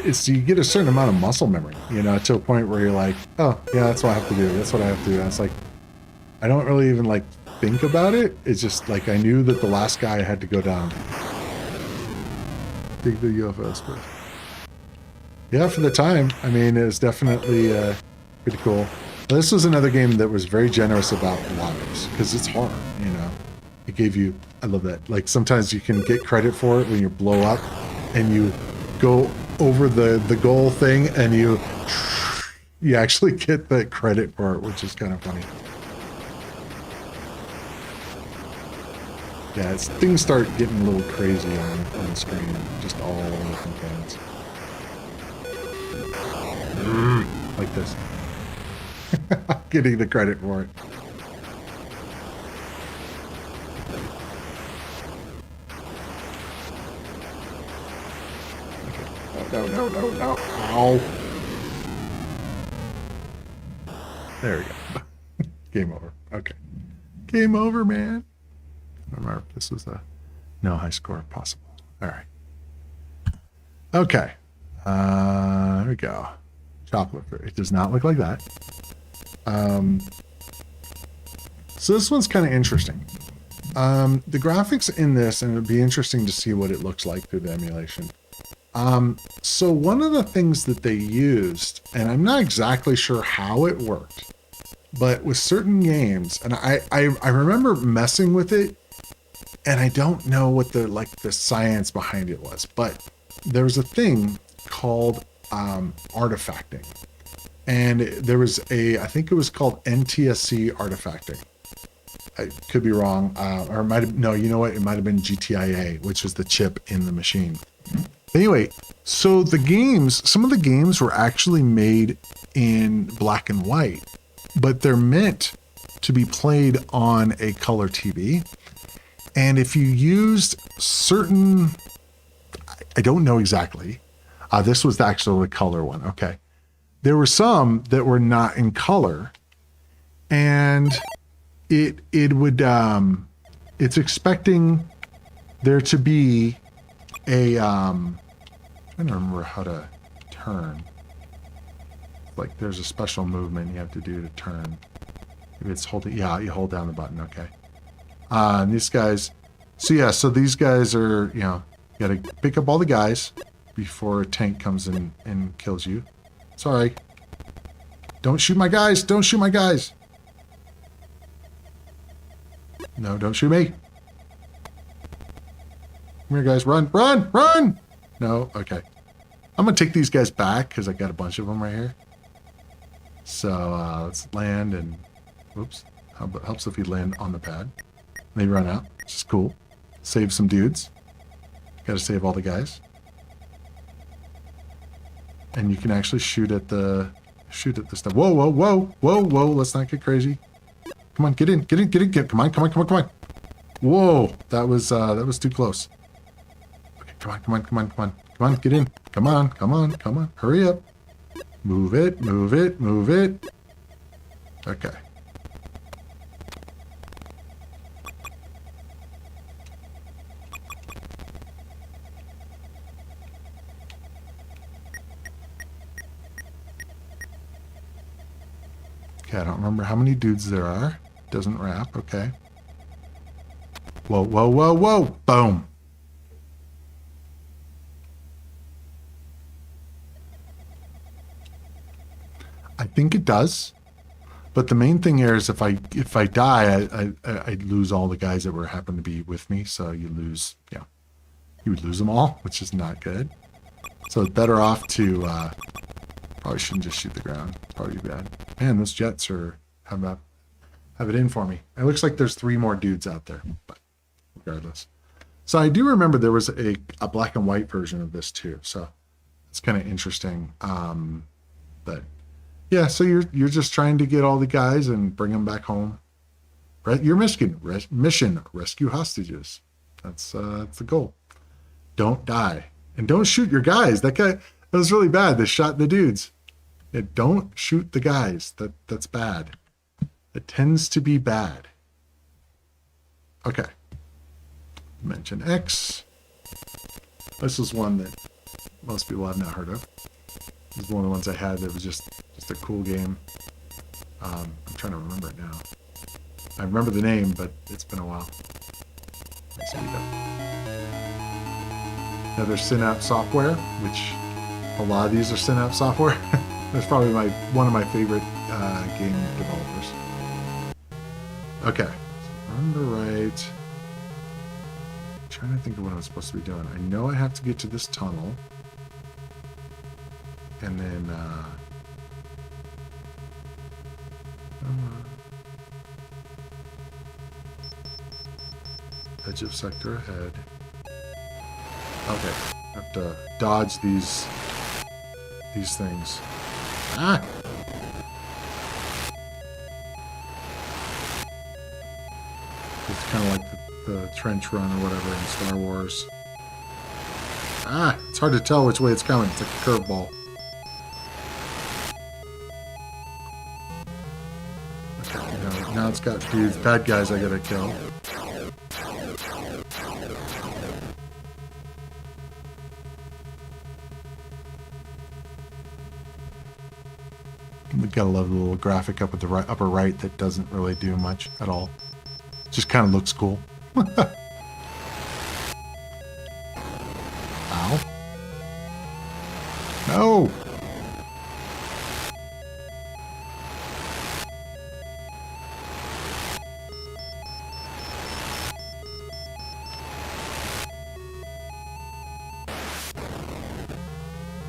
you get a certain amount of muscle memory, you know, to a point where you're like, oh, yeah, that's what I have to do. That's what I have to do. And it's like, I don't really even, like, think about it. It's just, like, I knew that the last guy had to go down. Dig the UFOs first. Yeah, for the time, I mean, it was definitely pretty cool. This was another game that was very generous about lives, because it's hard, you know. It gave you, I love that. Like, sometimes you can get credit for it when you blow up, and you go over the goal thing, and you actually get the credit for it, which is kind of funny. Yeah, things start getting a little crazy on the screen, just all different things. Like this. Getting the credit for it. No. Ow. There we go. Game over. Okay. Game over, man. I don't remember if this was no high score possible. All right. Okay. There we go. Chocolate. It does not look like that. So this one's kind of interesting. The graphics in this, and it would be interesting to see what it looks like through the emulation. So one of the things that they used, and I'm not exactly sure how it worked, but with certain games, and I remember messing with it, and I don't know what the science behind it was, but there was a thing called artifacting, and there was I think it was called Ntsc Artifacting. I could be wrong, or it might have, no, you know what? It might have been GTIA, which is the chip in the machine. Anyway, so the games, some of the games were actually made in black and white, but they're meant to be played on a color TV. And if you used certain, I don't know exactly, this was actually the color one. Okay. There were some that were not in color, and it would, it's expecting there to be a, I'm trying to remember how to turn. Like there's a special movement you have to do to turn. Maybe it's holding, yeah, you hold down the button, okay. And these guys, so yeah, so these guys are, you know, you gotta pick up all the guys before a tank comes in and kills you. Sorry. Don't shoot my guys, don't shoot my guys. No, don't shoot me. Come here, guys. Run, run, run! No, okay. I'm going to take these guys back because I got a bunch of them right here. So let's land and... Whoops. Helps if you land on the pad. They run out, which is cool. Save some dudes. Got to save all the guys. And you can actually shoot at the stuff. Whoa, whoa, whoa, whoa, whoa. Let's not get crazy. Come on, get in, get in, get in, get in. Come on, come on, come on, come on. Whoa, that was too close. Okay, come on, come on, come on, come on. Come on, get in. Come on, come on, come on. Hurry up. Move it, move it, move it. Okay. Okay, I don't remember how many dudes there are. Doesn't wrap, okay. Whoa, whoa, whoa, whoa! Boom! I think it does. But the main thing here is if I die, I lose all the guys that were happen to be with me. So you lose, yeah. You would lose them all, which is not good. So it's better off to probably shouldn't just shoot the ground. Probably bad. Man, those jets have it in for me. It looks like there's 3 more dudes out there, but regardless. So I do remember there was a black and white version of this too. So it's kind of interesting. But yeah, so you're just trying to get all the guys and bring them back home. Your mission, rescue hostages. That's the goal. Don't die. And don't shoot your guys. That was really bad. They shot the dudes. Yeah, don't shoot the guys. That's bad. It tends to be bad. Okay. Dimension X. This is one that most people have not heard of. This is one of the ones I had that was just a cool game. I'm trying to remember it now. I remember the name, but it's been a while. Let's speed up. Another Synapse software, which a lot of these are Synapse software. That's probably one of my favorite game developers. Okay, remember right. I'm trying to think of what I'm supposed to be doing. I know I have to get to this tunnel. And then edge of sector ahead. Okay, I have to dodge these things. Ah! It's kind of like the trench run or whatever in Star Wars. Ah! It's hard to tell which way it's coming. It's like a curveball. Okay, now it's got these bad guys I gotta kill. We gotta love the little graphic up at the upper right that doesn't really do much at all. Just kind of looks cool. Ow. No!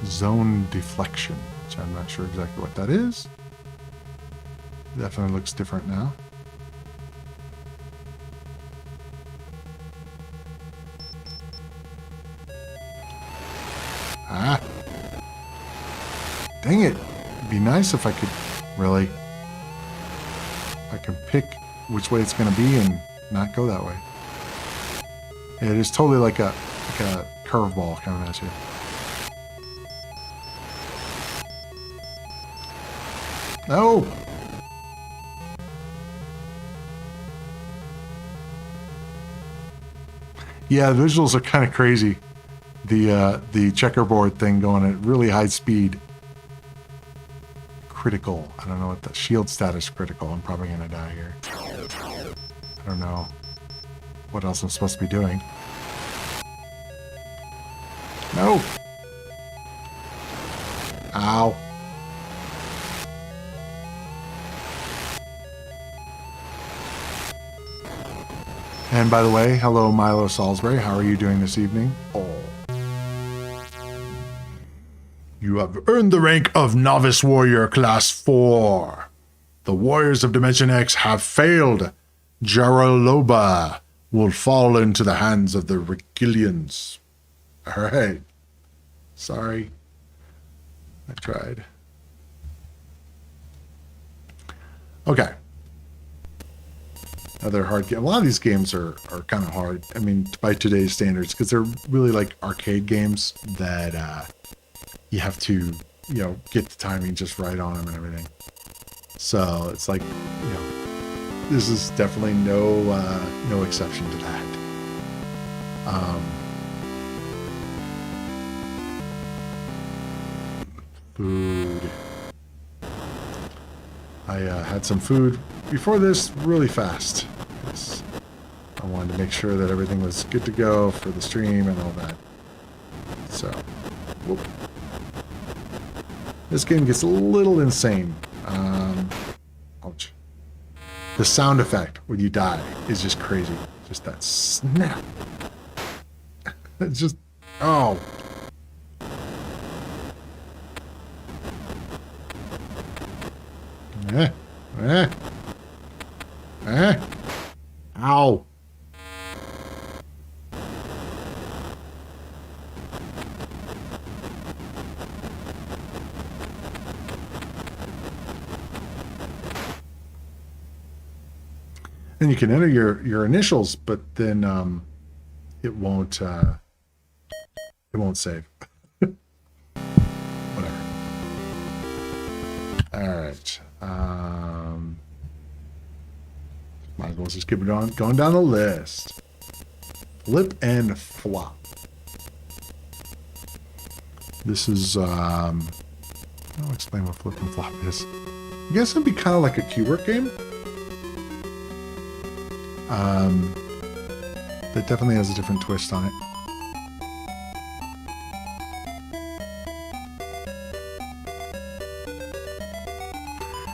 Zone deflection, which I'm not sure exactly what that is. Definitely looks different now. Ah. Dang it. It'd be nice if I could really... I can pick which way it's going to be and not go that way. It is totally like a curveball coming at you. No! Yeah, the visuals are kind of crazy. The checkerboard thing going at really high speed. Critical. I don't know what the shield status critical. I'm probably gonna die here. I don't know what else I'm supposed to be doing. No! Ow. And by the way, hello Milo Salisbury, how are you doing this evening? Oh. You have earned the rank of Novice Warrior Class 4. The Warriors of Dimension X have failed. Jaraloba will fall into the hands of the Regillians. Alright. Sorry. I tried. Okay. Another hard game. A lot of these games are kind of hard. I mean, by today's standards, because they're really like arcade games that you have to, you know, get the timing just right on them and everything. So it's like, you know, this is definitely no exception to that. Food. I had some food before this really fast. I wanted to make sure that everything was good to go for the stream and all that. So, whoop. This game gets a little insane. Ouch. The sound effect when you die is just crazy. Just that snap. It's just, oh. Ow. And you can enter your initials, but then it won't save. Whatever. All right. Might as well just keep it on going down the list. Flip and flop. This is I'll explain what flip and flop is. I guess it'd be kind of like a keyword game. That definitely has a different twist on it.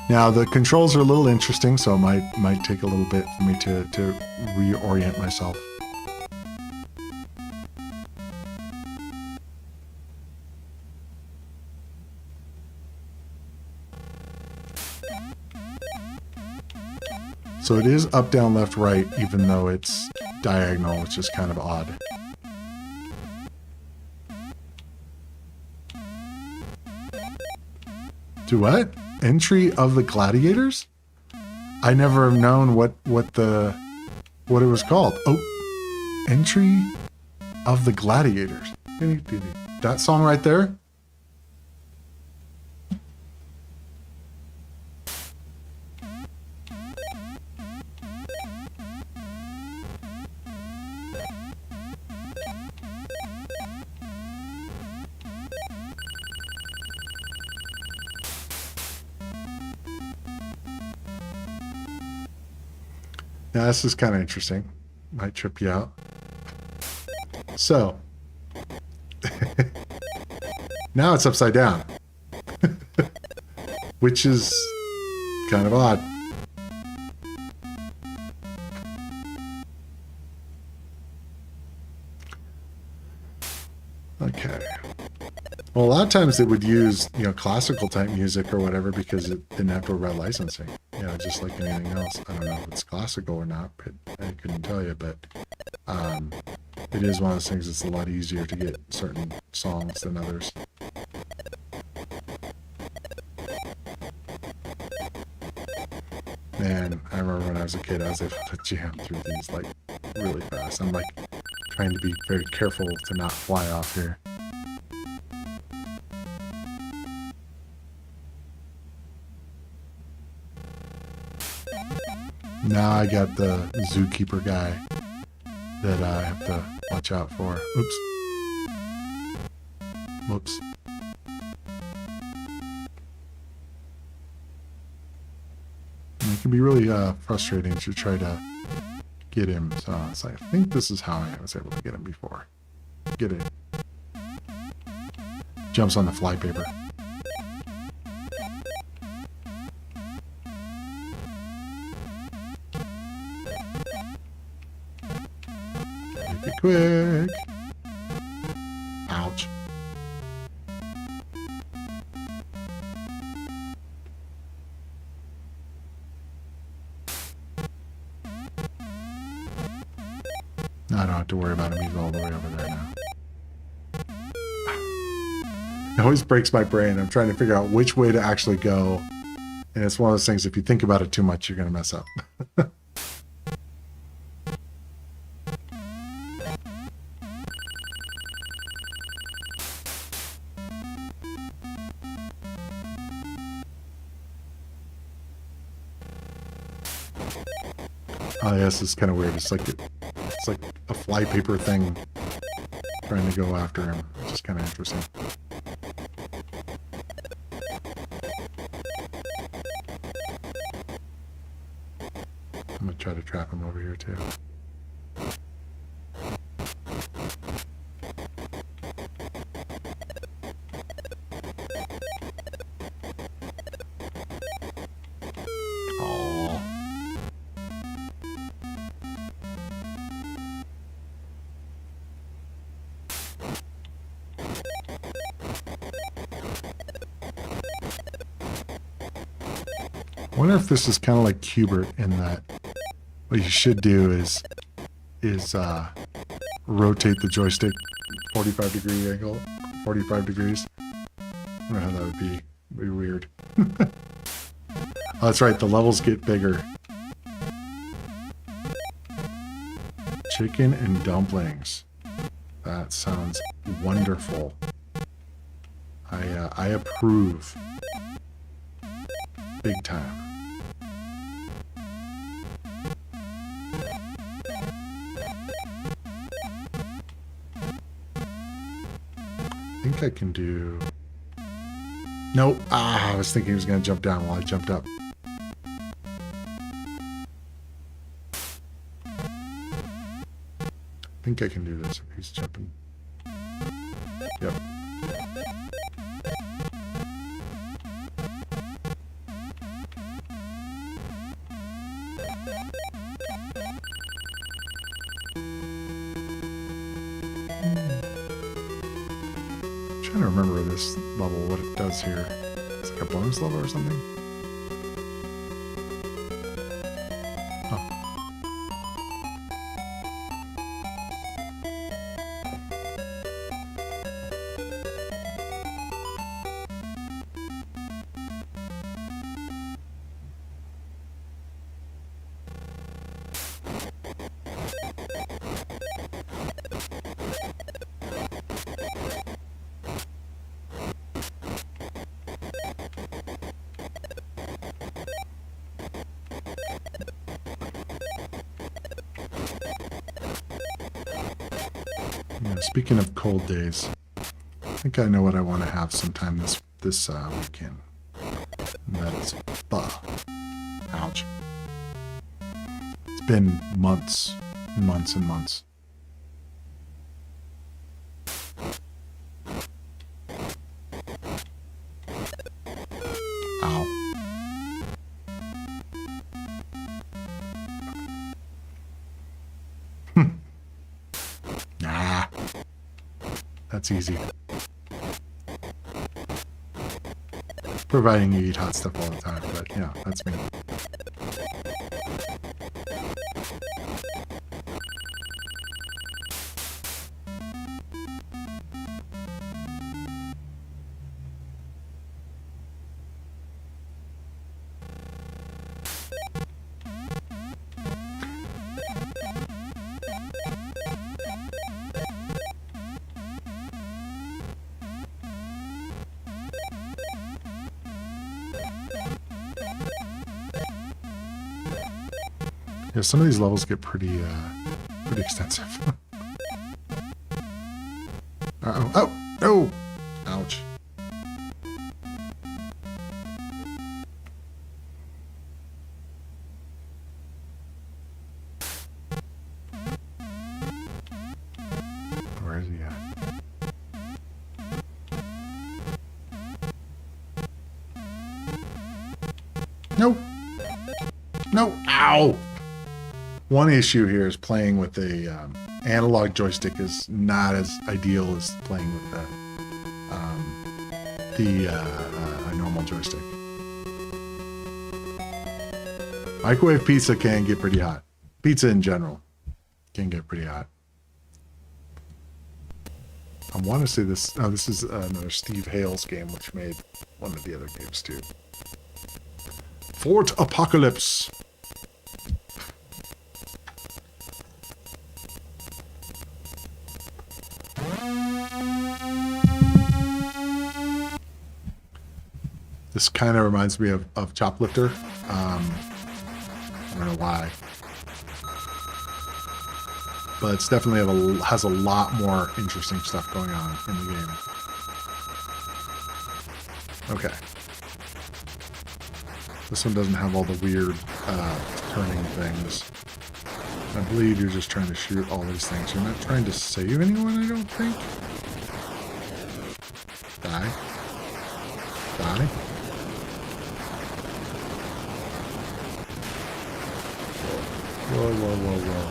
Now the controls are a little interesting, so it might take a little bit for me to reorient myself. So it is up, down, left, right, even though it's diagonal, which is kind of odd. Do what? Entry of the Gladiators? I never have known what it was called. Oh, Entry of the Gladiators. That song right there? Now, this is kind of interesting. might trip you out. So, now it's upside down, which is kind of odd. Okay. Well, a lot of times they would use, you know, classical type music or whatever because it didn't have to worry about licensing. You know, just like anything else. I don't know if it's classical or not, but I couldn't tell you. But it is one of those things that's a lot easier to get certain songs than others. Man, I remember when I was a kid, I was able to jam through these like really fast. I'm like trying to be very careful to not fly off here. Now I got the zookeeper guy that I have to watch out for. Oops. Whoops. And it can be really frustrating to try to get him. So I think this is how I was able to get him before. Get it. Jumps on the flypaper. Make it quick. Ouch. I don't have to worry about him. He's all the way over there now. It always breaks my brain. I'm trying to figure out which way to actually go. And it's one of those things, if you think about it too much, you're going to mess up. Oh, yes, it's kind of weird. It's like a flypaper thing trying to go after him. It's just kind of interesting. I'm going to try to trap him over here, too. I wonder if this is kind of like Cubert in that what you should do is rotate the joystick 45 degree angle, 45 degrees. I don't know how that would be. It'd be weird. Oh, that's right. The levels get bigger. Chicken and dumplings. That sounds wonderful. I approve. Big time. I think I can do... Nope. I was thinking he was going to jump down while I jumped up. I think I can do this if he's jumping. Yep. I'm trying to remember this level, what it does here. It's like a bonus level or something. Oh. Speaking of cold days, I think I know what I want to have sometime this weekend. And that is pho. Ouch. It's been months Months and months. Ow. Nah. That's easy. Providing you eat hot stuff all the time, but yeah, that's me. Yeah, some of these levels get pretty extensive. Uh-oh. Oh, no! Ouch. Where is he at? Nope. No. Ow! One issue here is playing with a analog joystick is not as ideal as playing with a normal joystick. Microwave pizza can get pretty hot. Pizza in general can get pretty hot. I want to say this. Oh, this is another Steve Hale's game, which made one of the other games too. Fort Apocalypse. This kind of reminds me of Choplifter. I don't know why. But it's definitely has a lot more interesting stuff going on in the game. Okay. This one doesn't have all the weird turning things. I believe you're just trying to shoot all these things. You're not trying to save anyone, I don't think. Die. Die. Whoa, whoa, whoa, whoa.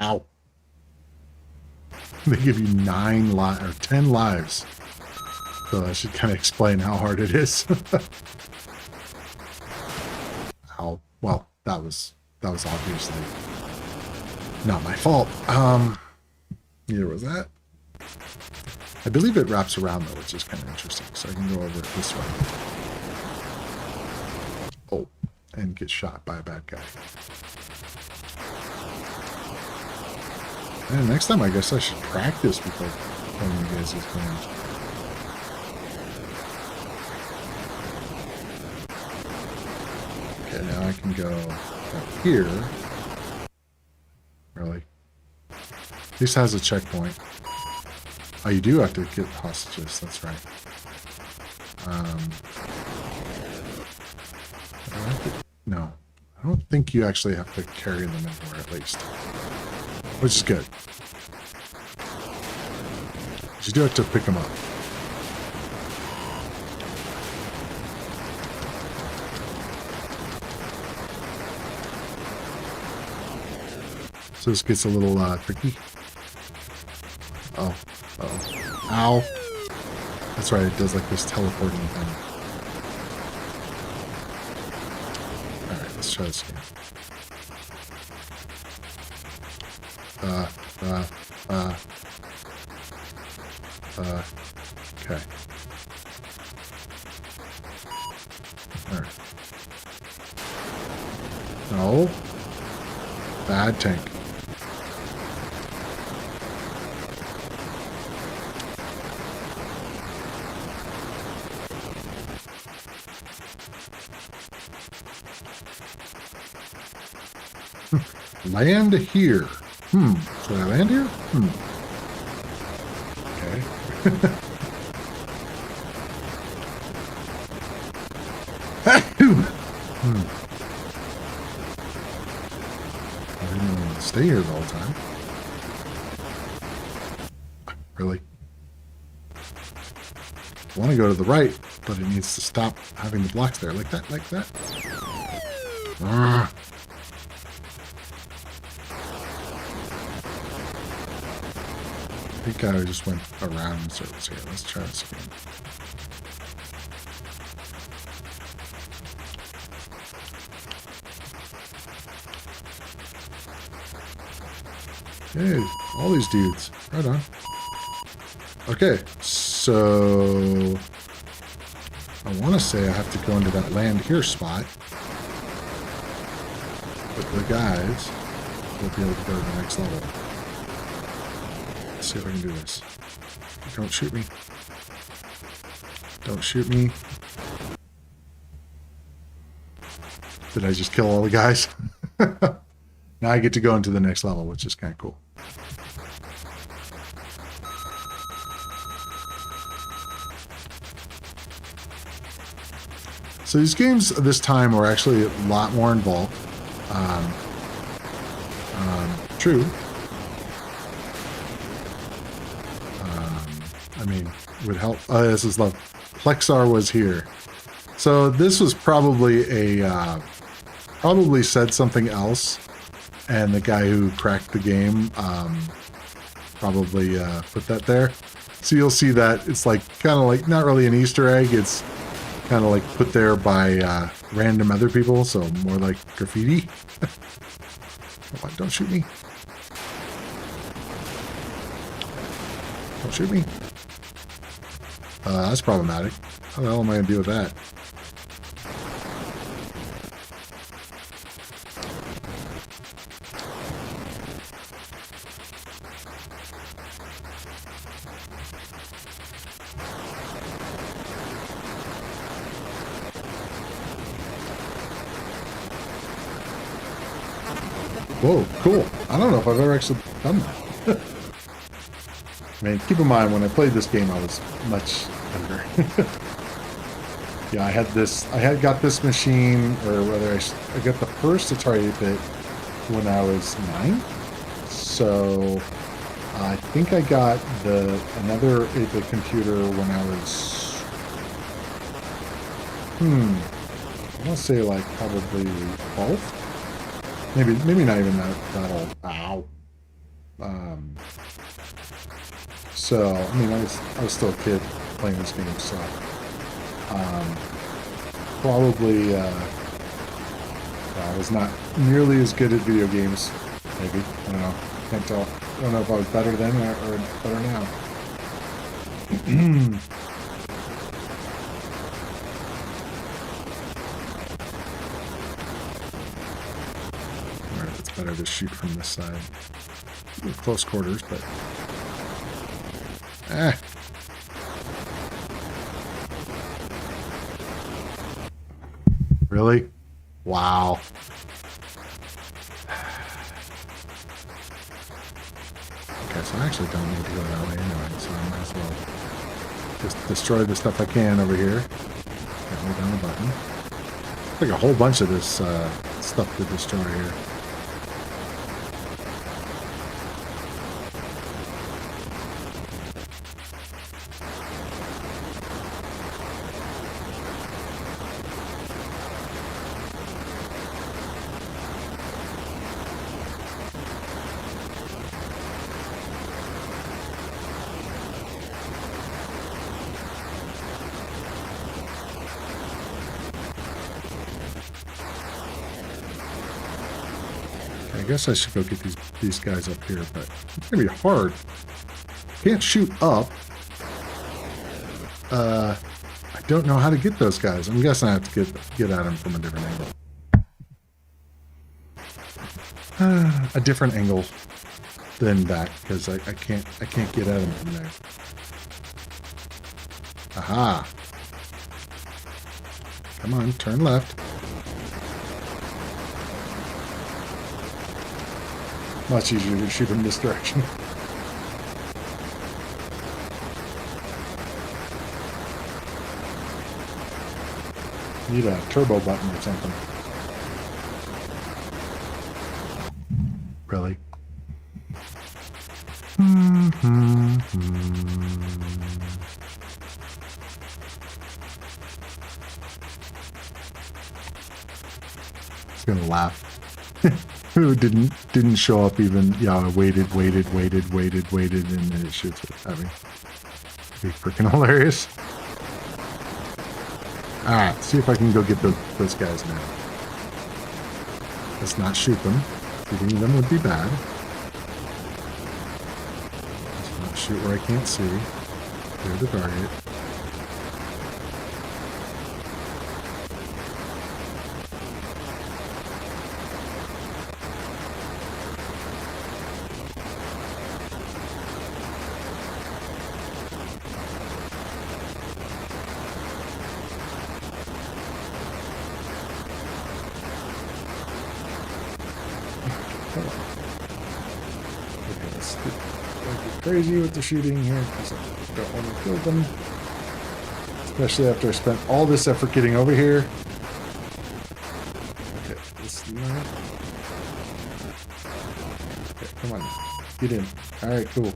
Ow. They give you 9 lives or 10 lives. So that should kind of explain how hard it is. Ow. Well, that was obviously not my fault. Neither was that. I believe it wraps around though, which is kind of interesting. So I can go over it this way. Oh, and get shot by a bad guy. And next time I guess I should practice before playing you guys these games. Okay, now I can go up here. Really? At least has a checkpoint. Oh, you do have to get hostages, that's right. No. I don't think you actually have to carry them anywhere, at least. Which is good. But you do have to pick them up. So this gets a little tricky. Oh. Uh-oh. Ow. That's right, it does like this teleporting thing. Alright, let's try this again. Okay. Alright. No. Bad tank. Land here. Should I land here? Okay. I didn't want to stay here the whole time. Really? I want to go to the right, but it needs to stop having the blocks there. Like that, like that. I think I just went around in circles here. Let's try this again. Hey, all these dudes. Right on. Okay, so I want to say I have to go into that land here spot. But the guys will be able to go to the next level. Let's see if I can do this. Don't shoot me. Don't shoot me. Did I just kill all the guys? Now I get to go into the next level, which is kind of cool. So these games this time were actually a lot more involved. True. I mean, would help. This is love. Plexar was here. So this was probably a probably said something else, and the guy who cracked the game probably put that there. So you'll see that it's like kind of like not really an Easter egg. It's kind of like put there by random other people, so more like graffiti. Oh, don't shoot me. Don't shoot me. That's problematic. How the hell am I going to deal with that? Whoa, cool. I don't know if I've ever actually done that. I mean, keep in mind, when I played this game, I was much younger. Yeah, I had got this machine, or rather, I got the first Atari 8-bit when I was 9. So, I think I got another 8-bit computer when I was, I want to say like probably 12. Maybe not even that old. Ow. So I mean, I was still a kid playing this game, so probably I was not nearly as good at video games. Maybe, I don't know. Can't tell. I don't know if I was better then or better now. Alright, it's better to shoot from this side. Close quarters, but Really? Wow. Okay, so I actually don't need to go that way anyway, so I might as well just destroy the stuff I can over here. Hold down the button. Like a whole bunch of this stuff to destroy here. I guess I should go get these guys up here, but it's gonna be hard. Can't shoot up. I don't know how to get those guys. I'm guessing I have to get at them from a different angle. A different angle than that, because I can't get at them from there. Aha! Come on, turn left. Much easier to shoot in this direction. Need a turbo button or something. Really? It's gonna laugh. Who didn't show up even? Yeah, I waited, and then it shoots it at me. It'd be freaking hilarious. Alright, see if I can go get those guys now. Let's not shoot them. Shooting them would be bad. Let's not shoot where I can't see. Clear the target. Crazy with the shooting here because I don't want to kill them, especially after I spent all this effort getting over here. Okay, this not. Okay, come on, get in. All right, cool.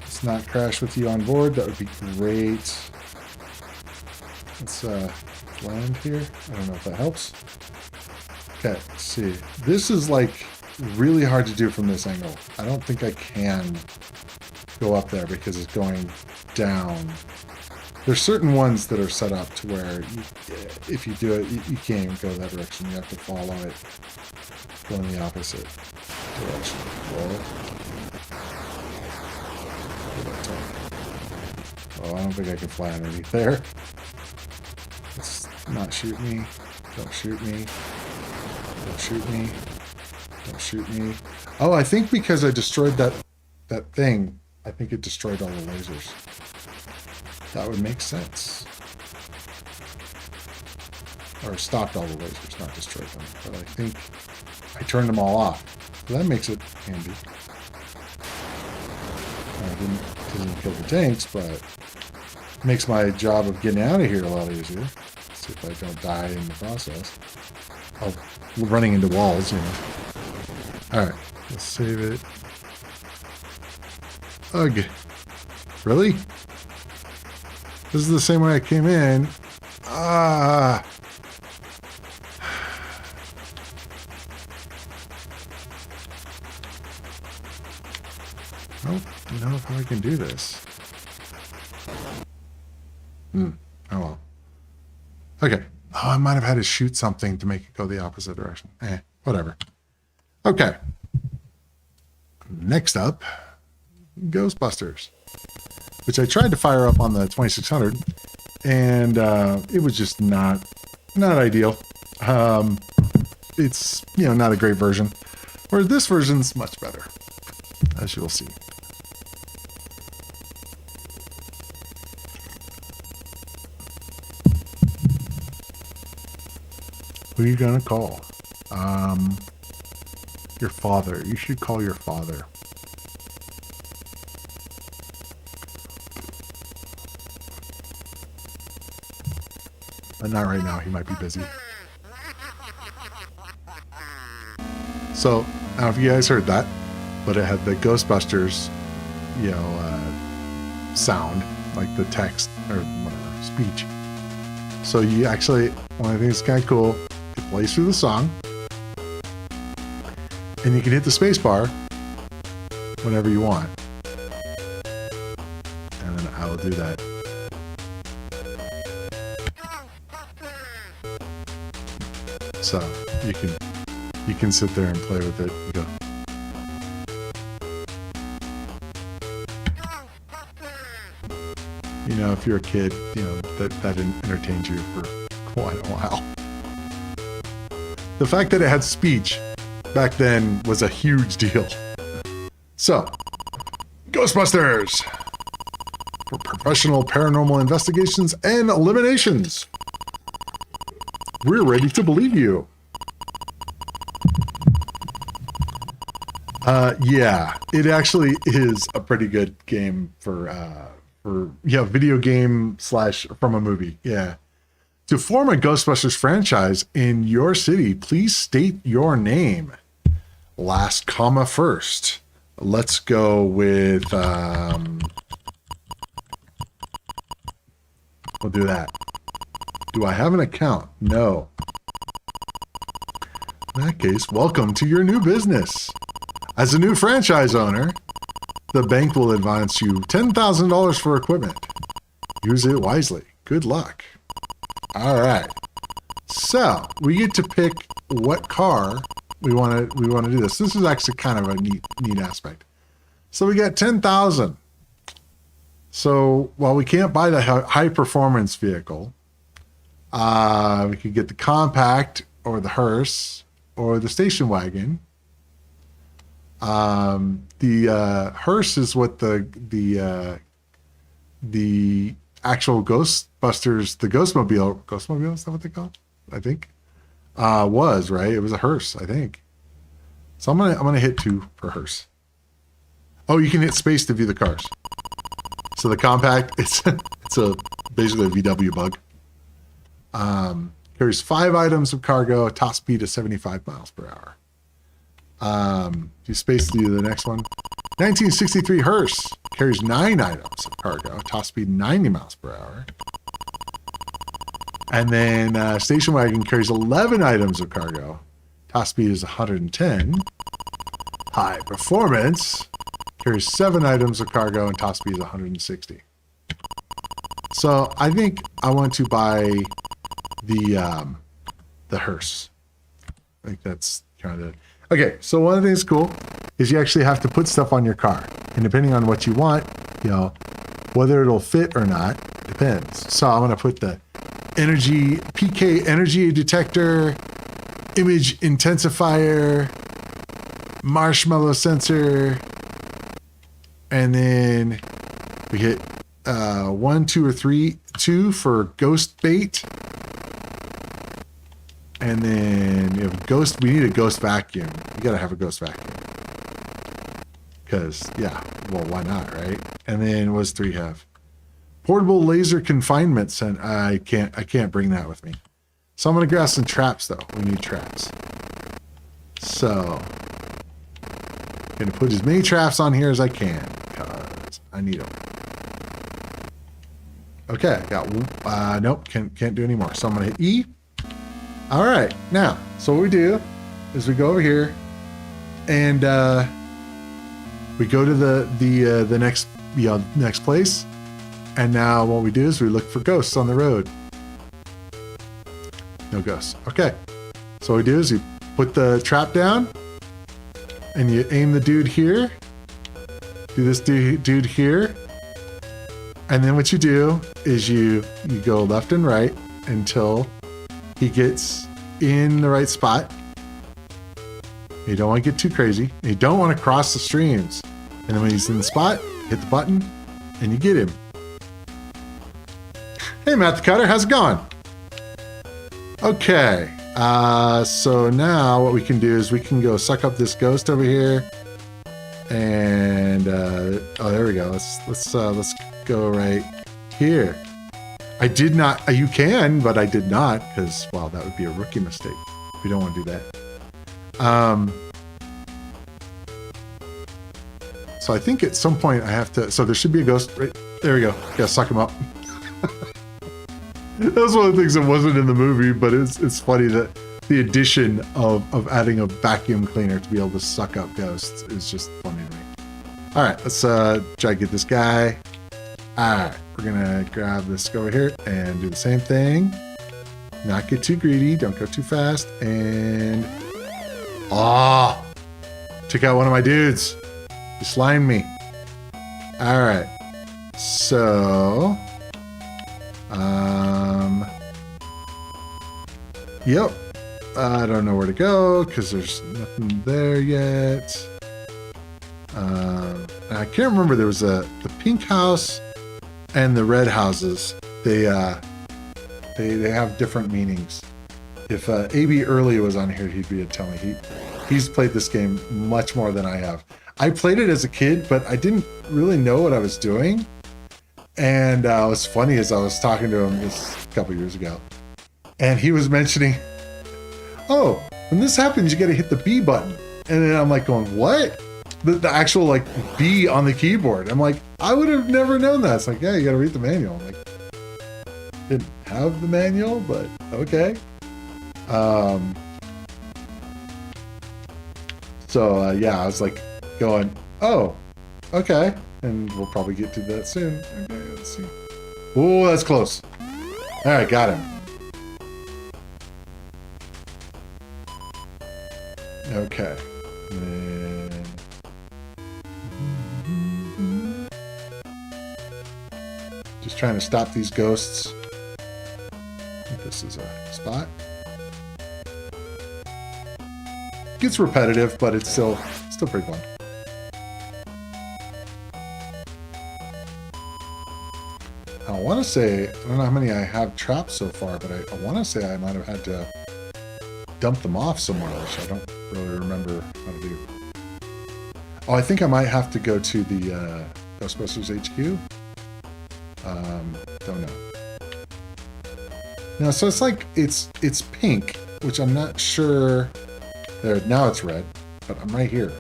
Let's not crash with you on board. That would be great. Let's land here. I don't know if that helps. Okay, let's see. This is like really hard to do from this angle. I don't think I can go up there because it's going down. There's certain ones that are set up to where if you do it, you can't even go that direction. You have to follow it, go in the opposite direction. Oh, I don't think I can fly underneath there. Let's not shoot me. Don't shoot me. Don't shoot me. Don't shoot me. Oh, I think because I destroyed that thing, I think it destroyed all the lasers. That would make sense. Or stopped all the lasers, not destroyed them. But I think I turned them all off. So that makes it handy. I didn't kill the tanks, but makes my job of getting out of here a lot easier. Let's see if I don't die in the process. Oh, running into walls, you know. Alright, let's save it. Ugh. Really? This is the same way I came in. Ah. I don't know if I can do this. Oh well. Okay. Oh, I might have had to shoot something to make it go the opposite direction. Whatever. Okay. Next up, Ghostbusters, which I tried to fire up on the 2600, and it was just not ideal. It's, you know, not a great version, where this version's much better, as you'll see. Who are you gonna call? Your father. You should call your father. But not right now. He might be busy. So, I don't know if you guys heard that, but it had the Ghostbusters, you know, sound, like the text or whatever, speech. So you actually, one of the things that's kind of cool, it plays through the song, and you can hit the space bar whenever you want. And then I will do that. So you can sit there and play with it and go. You know, if you're a kid, you know, that entertains you for quite a while. The fact that it had speech back then was a huge deal. So, Ghostbusters! For professional paranormal investigations and eliminations. We're ready to believe you. Yeah, it actually is a pretty good game for video game / from a movie. Yeah. To form a Ghostbusters franchise in your city, please state your name. Last comma first. Let's go with we'll do that. Do I have an account? No. In that case, welcome to your new business. As a new franchise owner, the bank will advance you $10,000 for equipment. Use it wisely. Good luck. All right. So we get to pick what car we want to do this. This is actually kind of a neat aspect. So we got 10,000. So while we can't buy the high performance vehicle, we could get the compact or the hearse or the station wagon. The hearse is what the actual Ghostbusters, the Ghostmobile, is that what they call it? I think was, right? It was a hearse, I think. So I'm gonna hit 2 for hearse. Oh, you can hit space to view the cars. So the compact, it's basically a VW bug. Carries 5 items of cargo, top speed of 75 miles per hour. Do space to do the next one. 1963 hearse carries 9 items of cargo, top speed 90 miles per hour. And then station wagon carries 11 items of cargo, top speed is 110. High performance carries 7 items of cargo and top speed is 160. So I think I want to buy the hearse. I think that's kind of okay. So one of the things cool is you actually have to put stuff on your car, and depending on what you want, whether it'll fit or not depends. So I'm gonna put the PK energy detector, image intensifier, marshmallow sensor, and then we hit 1, 2, or 3, 2 for ghost bait. And then you have ghost. We need a ghost vacuum. You gotta have a ghost vacuum. Because well, why not, right? And then what's 3 have? Portable laser confinement. And I can't bring that with me. So I'm gonna grab some traps though. We need traps. So I'm gonna put as many traps on here as I can because I need them. Okay, I got nope, can't do any more. So I'm gonna hit E. All right, now, so what we do is we go over here and we go to the next place, and now what we do is we look for ghosts on the road. No ghosts. Okay, so what we do is you put the trap down, and you aim the dude here. Do this dude here, and then what you do is you go left and right until he gets in the right spot. You don't want to get too crazy. You don't want to cross the streams. And then when he's in the spot, hit the button and you get him. Hey, Matt the Cutter, how's it going? Okay, so now what we can do is we can go suck up this ghost over here. And oh, there we go. Let's go right here. I did not, you can, but I did not, because, well, that would be a rookie mistake. We don't want to do that. So I think at some point I have to, so there should be a ghost, right? There we go. Gotta suck him up. That was one of the things that wasn't in the movie, but it's funny that the addition of adding a vacuum cleaner to be able to suck up ghosts is just funny to me. All right, let's try to get this guy. All right, we're gonna grab this over here and do the same thing. Not get too greedy, don't go too fast, and took out one of my dudes. He slimed me. All right, so yep. I don't know where to go because there's nothing there yet. I can't remember. There was the pink house and the red houses. They have different meanings. If AB Early was on here, he'd be telling me. He's played this game much more than I have. I played it as a kid, but I didn't really know what I was doing. And what's funny is I was talking to him this a couple years ago, and he was mentioning, oh, when this happens, you got to hit the B button. And then I'm like going, what? The actual like B on the keyboard. I'm like, I would have never known that. It's like, yeah, you got to read the manual. I'm like, didn't have the manual, but okay. So yeah, I was like going, oh, okay. And we'll probably get to that soon. Okay, let's see. Oh, that's close. All right, got him. Okay. And then... just trying to stop these ghosts. I think this is a spot. Gets repetitive, but it's still pretty fun. I want to say, I don't know how many I have trapped so far, but I want to say I might have had to dump them off somewhere, which I don't really remember how to do. Oh, I think I might have to go to the Ghostbusters HQ. Don't know. No, so it's like, it's pink, which I'm not sure. There, now it's red, but I'm right here.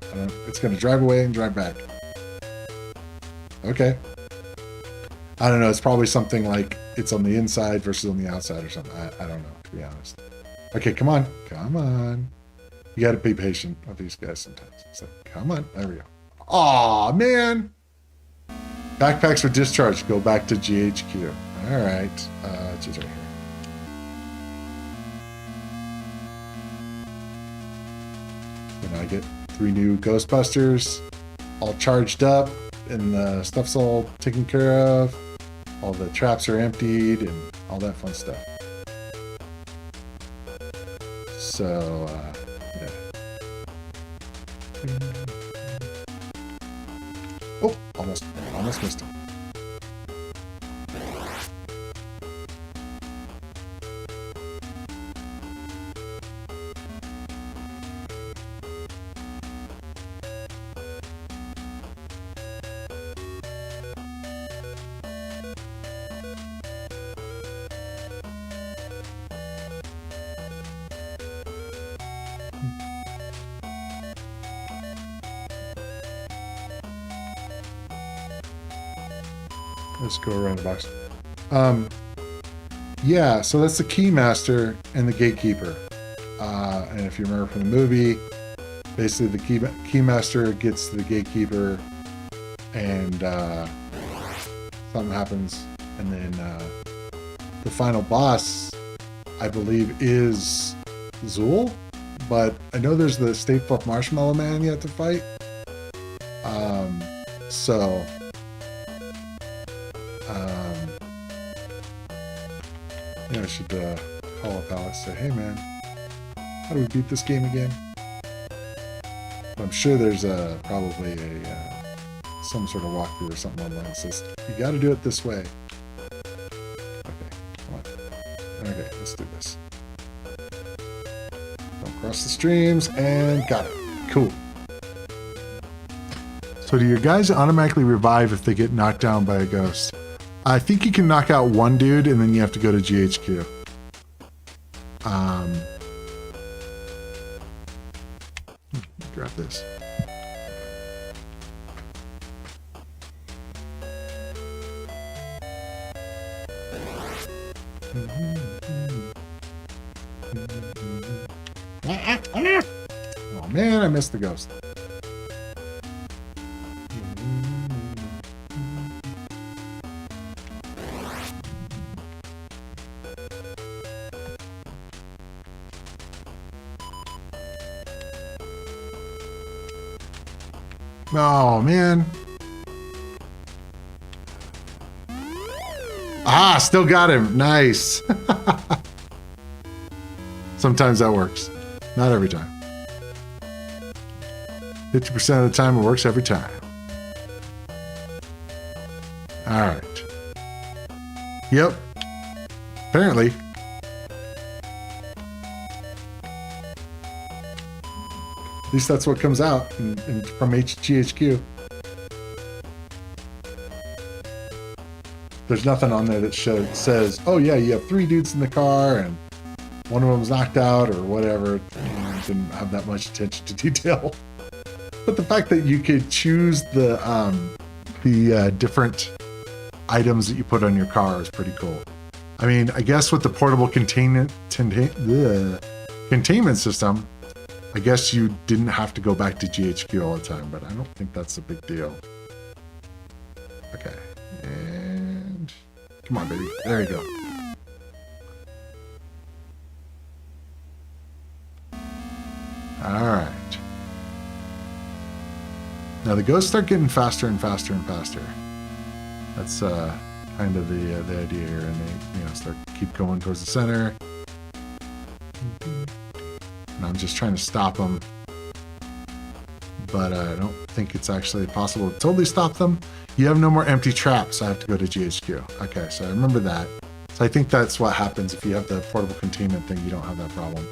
It's going to drive away and drive back. Okay. I don't know. It's probably something like it's on the inside versus on the outside or something. I don't know, to be honest. Okay, come on. Come on. You got to be patient with these guys sometimes. It's like, come on. There we go. Aw, man. Backpacks for discharge. Go back to GHQ. All right. It's just right here. And I get 3 new Ghostbusters, all charged up, and the stuff's all taken care of. All the traps are emptied, and all that fun stuff. So, yeah. Oh, almost missed him. Let's go around the box. Yeah, so that's the Keymaster and the Gatekeeper. And if you remember from the movie, basically the Keymaster gets to the Gatekeeper, and something happens, and then the final boss, I believe, is Zool, but I know there's the Stay Puft Marshmallow Man yet to fight. So yeah, I should call up Alex and say, hey man, how do we beat this game again? I'm sure there's probably a some sort of walkthrough or something online that says you got to do it this way. Okay, come on. Okay, let's do this. Don't cross the streams, and got it. Cool. So do your guys automatically revive if they get knocked down by a ghost? I think you can knock out one dude, and then you have to go to GHQ. Grab this. Oh man, I missed the ghost. Oh, man. Ah, still got him. Nice. Sometimes that works. Not every time. 50% of the time it works every time. All right. Yep. Apparently. least that's what comes out from GHQ. There's nothing on there that says, oh yeah, you have 3 dudes in the car and one of them's knocked out or whatever. Didn't have that much attention to detail. But the fact that you could choose the different items that you put on your car is pretty cool. I mean, I guess with the portable containment system, I guess you didn't have to go back to GHQ all the time, but I don't think that's a big deal. Okay, and come on, baby. There you go. All right. Now the ghosts start getting faster and faster and faster. That's kind of the idea here, and they keep going towards the center. And I'm just trying to stop them, but I don't think it's actually possible to totally stop them. You have no more empty traps. I have to go to GHQ. Okay, so I remember that. So I think that's what happens if you have the portable containment thing. You don't have that problem.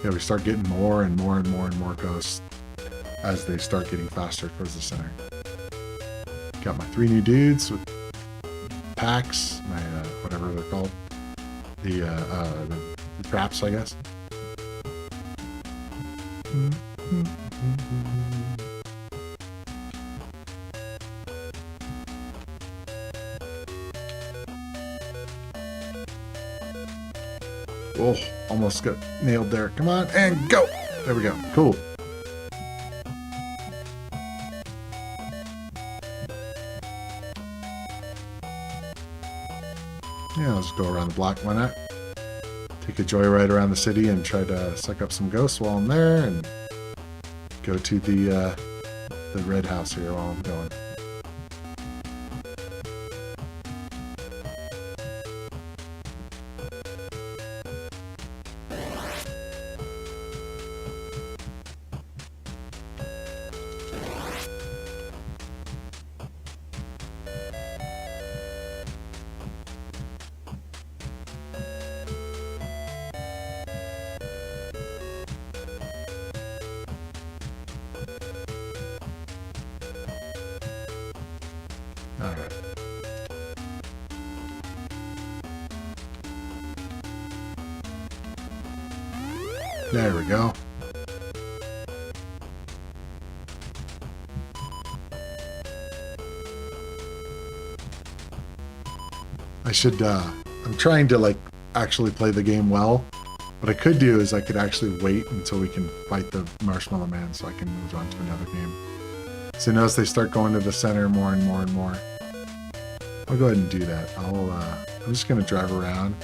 Yeah, we start getting more and more and more and more ghosts as they start getting faster towards the center. Got my 3 new dudes with packs, my whatever they're called, the traps, I guess. Oh, almost got nailed there. Come on, and go! There we go. Cool. Yeah, let's go around the block. Why not? Take a joyride around the city and try to suck up some ghosts while I'm there, and go to the red house here while I'm going. Alright. There we go. I should, I'm trying to actually play the game well. What I could do is I could actually wait until we can fight the Marshmallow Man so I can move on to another game. So notice they start going to the center more and more and more. I'll go ahead and do that. I'm just going to drive around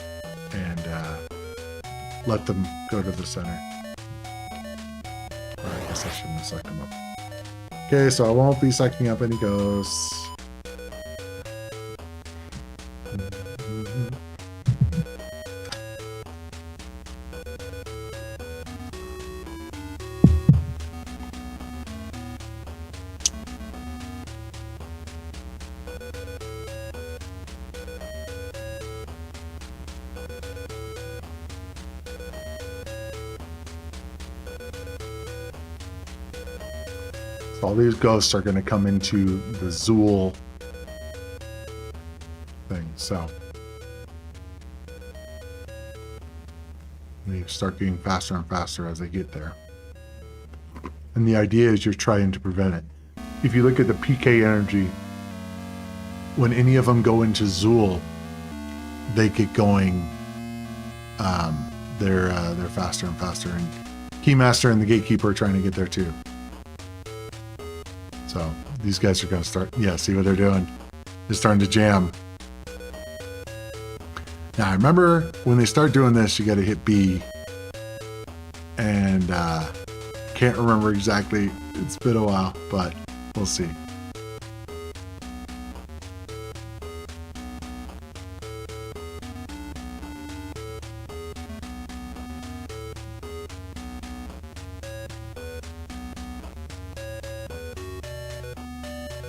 and let them go to the center. Or I guess I shouldn't have sucked them up. Okay, so I won't be sucking up any ghosts. All these ghosts are going to come into the Zool thing, so they start getting faster and faster as they get there. And the idea is you're trying to prevent it. If you look at the PK energy, when any of them go into Zool, they get going. They're faster and faster, and Keymaster and the Gatekeeper are trying to get there too. So these guys are going to start, yeah, see what they're doing. They're starting to jam. Now, I remember when they start doing this, you got to hit B. And can't remember exactly. It's been a while, but we'll see.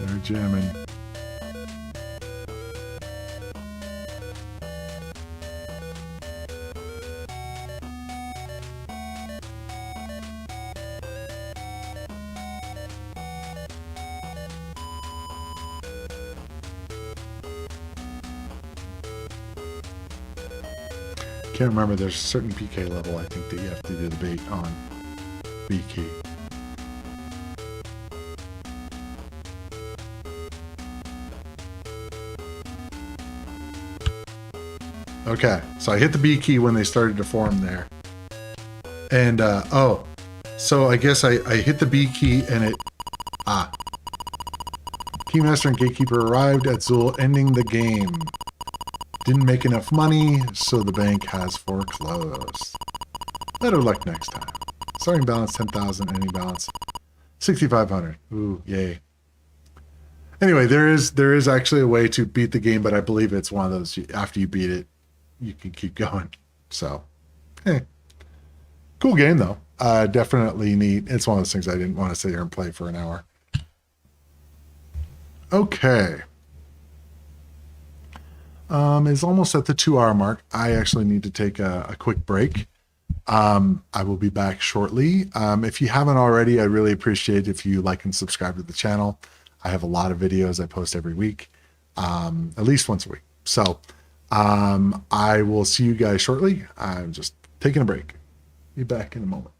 They're jamming. Can't remember. There's a certain PK level I think that you have to do the bait on. B key. Okay, so I hit the B key when they started to form there. And, oh, so I guess I hit the B key and it, Keymaster and Gatekeeper arrived at Zool, ending the game. Didn't make enough money, so the bank has foreclosed. Better luck next time. Starting balance 10,000, ending balance 6,500. Ooh, yay. Anyway, there is actually a way to beat the game, but I believe it's one of those, after you beat it, you can keep going. So, cool game though. Definitely neat. It's one of those things I didn't want to sit here and play for an hour. Okay. It's almost at the 2-hour mark. I actually need to take a quick break. I will be back shortly. If you haven't already, I really appreciate if you like and subscribe to the channel. I have a lot of videos I post every week, at least once a week. So I will see you guys shortly. I'm just taking a break. Be back in a moment.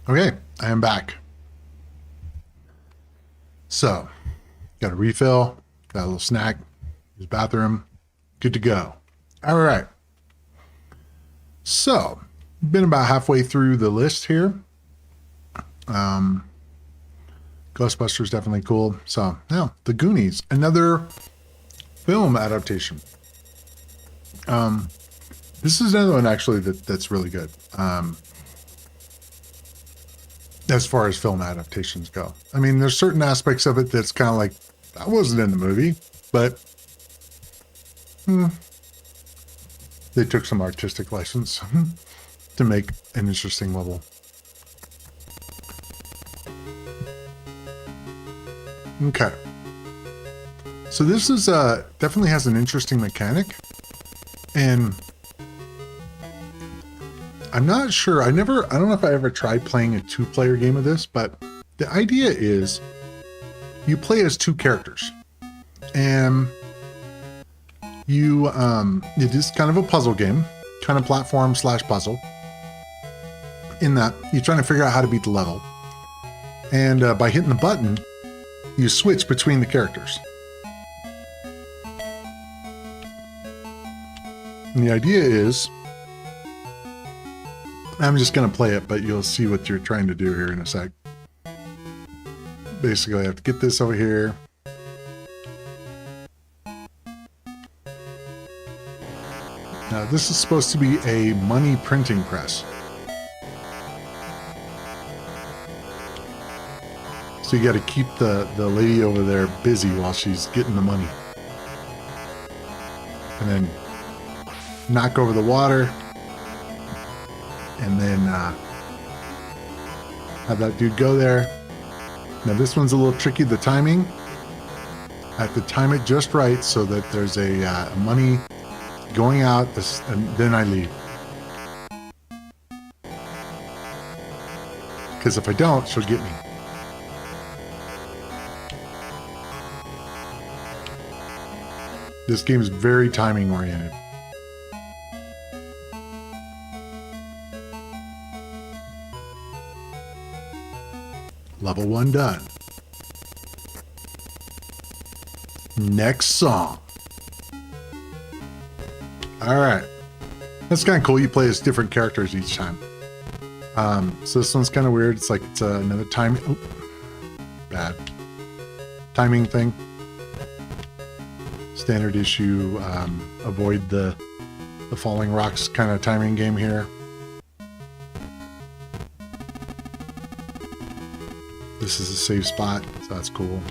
Okay, I am back. So, got a refill, got a little snack, use bathroom, good to go. All right. So, been about halfway through the list here. Ghostbusters definitely cool. So, now the Goonies, another film adaptation. This is another one actually that's really good. As far as film adaptations go. I mean, there's certain aspects of it that's kind of like, that wasn't in the movie, but they took some artistic license to make an interesting level. Okay. So this is definitely has an interesting mechanic, and I'm not sure. I don't know if I ever tried playing a 2-player game of this, but the idea is you play as 2 characters, and you it is kind of a puzzle game, kind of platform / puzzle, in that you're trying to figure out how to beat the level, and by hitting the button, you switch between the characters. And the idea is, I'm just going to play it, but you'll see what you're trying to do here in a sec. Basically, I have to get this over here. Now, this is supposed to be a money printing press. So you got to keep the lady over there busy while she's getting the money. And then knock over the water. And then have that dude go there. Now this one's a little tricky, the timing. I have to time it just right so that there's a money going out, and then I leave. Because if I don't, she'll get me. This game is very timing oriented. Level 1 done. Next song. Alright. That's kind of cool. You play as different characters each time. So this one's kind of weird. It's like it's another timing. Oh, bad. Timing thing. Standard issue. Avoid the falling rocks kind of timing game here. This is a safe spot, so that's cool.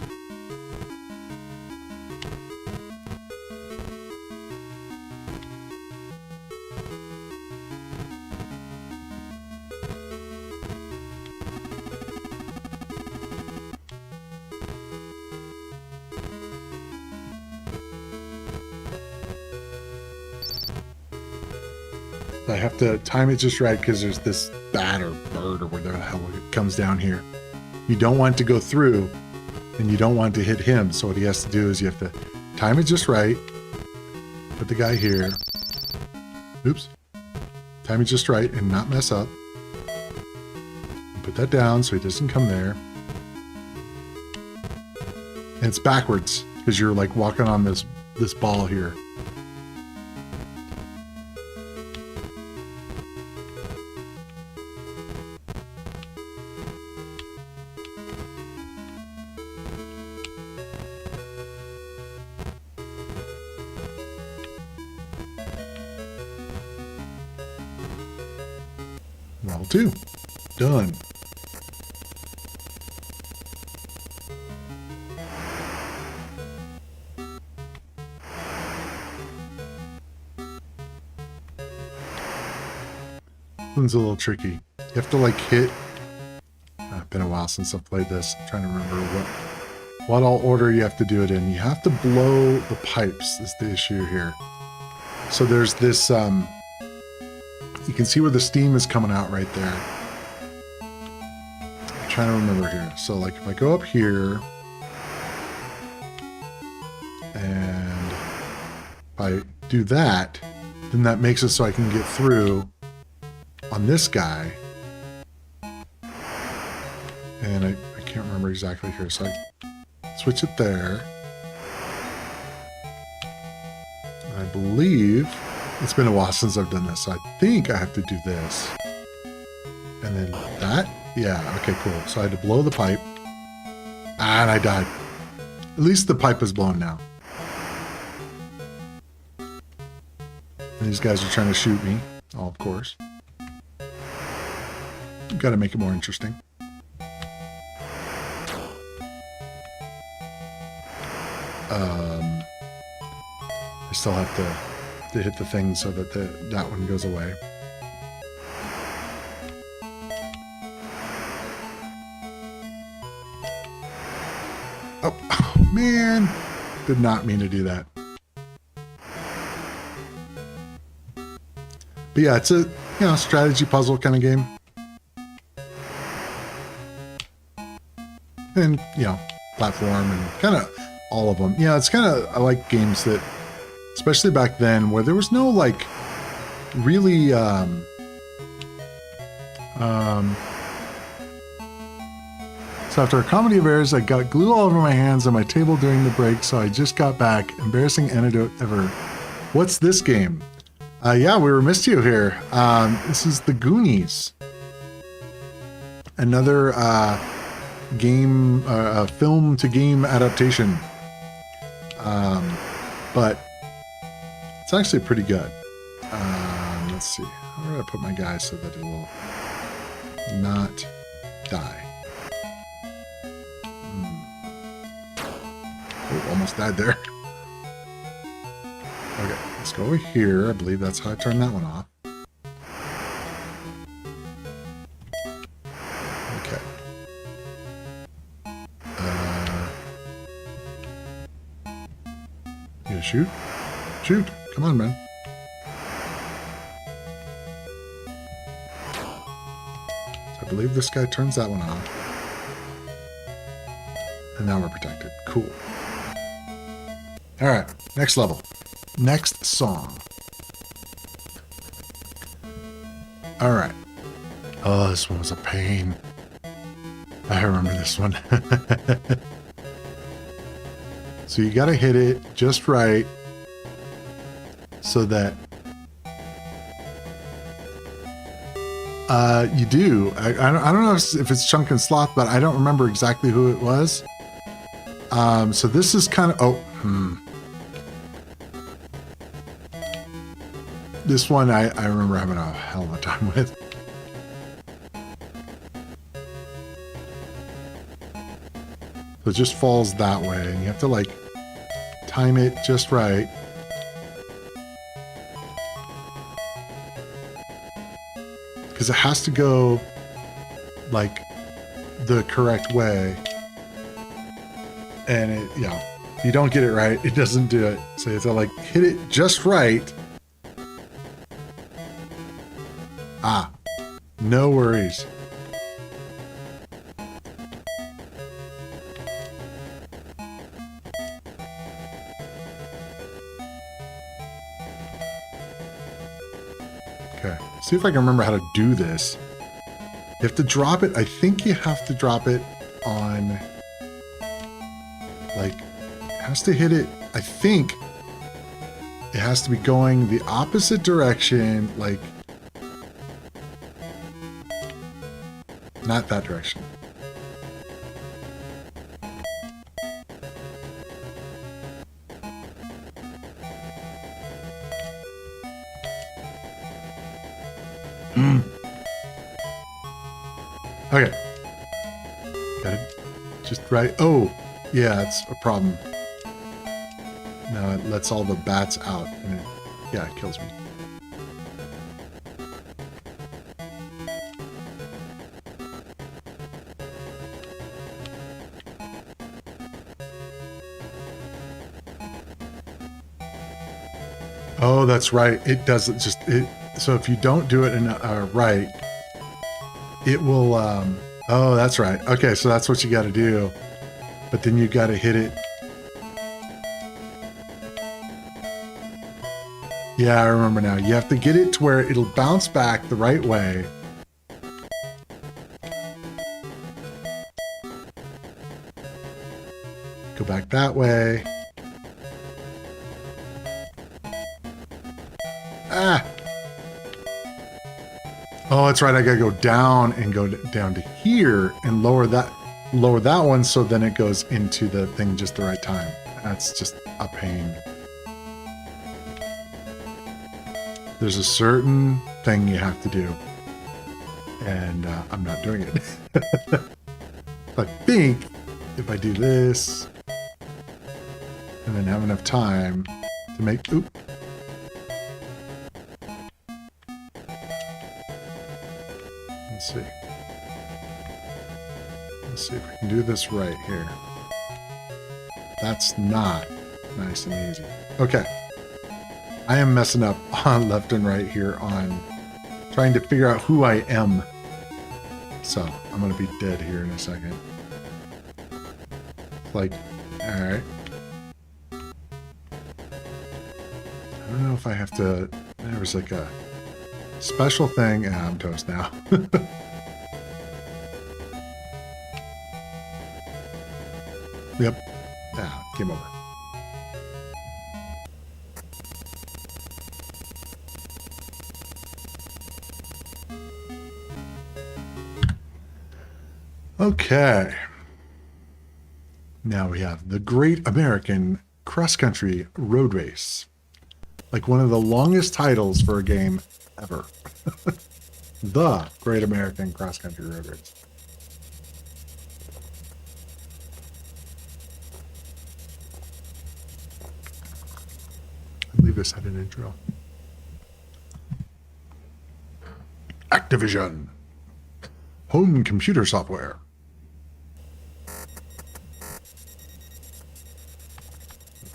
I have to time it just right because there's this bat or bird or whatever the hell it comes down here. You don't want to go through, and you don't want to hit him. So what he has to do is you have to time it just right. Put the guy here. Oops. Time it just right and not mess up. Put that down so he doesn't come there. And it's backwards because you're like walking on this ball here. Level 2. Done. This one's a little tricky. You have to like hit... It's been a while since I've played this. I'm trying to remember what all order you have to do it in. You have to blow the pipes is the issue here. So there's this... you can see where the steam is coming out right there. I'm trying to remember here. So like if I go up here and if I do that, then that makes it so I can get through on this guy. And I can't remember exactly here, so I switch it there. I believe it's been a while since I've done this, so I think I have to do this. And then that? Yeah, okay, cool. So I had to blow the pipe. And I died. At least the pipe is blown now. And these guys are trying to shoot me. Oh, of course. Got to make it more interesting. I still have to hit the thing so that that one goes away. Oh, man. Did not mean to do that. But yeah, it's a strategy puzzle kind of game. And, platform and kind of all of them. Yeah, it's kind of, I like games that, especially back then, where there was no, like, really, So after a comedy of errors, I got glue all over my hands on my table during the break, so I just got back. Embarrassing anecdote ever. What's this game? Yeah, we missed you here. This is the Goonies. Another game, film to game adaptation. But it's actually pretty good. Let's see. Where do I put my guy so that it will not die? Oh, almost died there. Okay, let's go over here. I believe that's how I turn that one off. Okay. You gonna shoot? Shoot! Come on, man. So I believe this guy turns that one off. And now we're protected. Cool. All right, next level. Next song. All right. Oh, this one was a pain. I remember this one. So you got to hit it just right so that you do. I don't know if it's Chunk and Sloth, but I don't remember exactly who it was. So this is kind of... This one I remember having a hell of a time with. So it just falls that way, and you have to, like, time it just right. Because it has to go, like, the correct way. And it, if you don't get it right, it doesn't do it. So you have to, like, hit it just right. Ah, no worries. Okay, see if I can remember how to do this. You have to drop it. I think you have to drop it on, like, it has to hit it. I think it has to be going the opposite direction, like, not that direction. Okay. Got it just right. Oh, yeah, that's a problem. No, it lets all the bats out, and it kills me. Oh, that's right. It doesn't just it. So if you don't do it in right, it will. Oh, that's right. Okay, so that's what you got to do. But then you got to hit it. Yeah, I remember now. You have to get it to where it'll bounce back the right way. Go back that way. Ah! Oh, that's right. I gotta go down and go down to here and lower that one so then it goes into the thing just the right time. That's just a pain. There's a certain thing you have to do, and I'm not doing it. I think if I do this and then have enough time to make... Oop. Let's see. Let's see if we can do this right here. That's not nice and easy. Okay. I am messing up on left and right here on trying to figure out who I am. So, I'm going to be dead here in a second. Like, alright. I don't know if I have to... There was like a special thing. Yeah, I'm toast now. Yep. Ah, game over. Okay. Now we have the Great American Cross-Country Road Race. Like one of the longest titles for a game ever. The Great American Cross-Country Road Race. I believe this had an intro. Activision. Home computer software.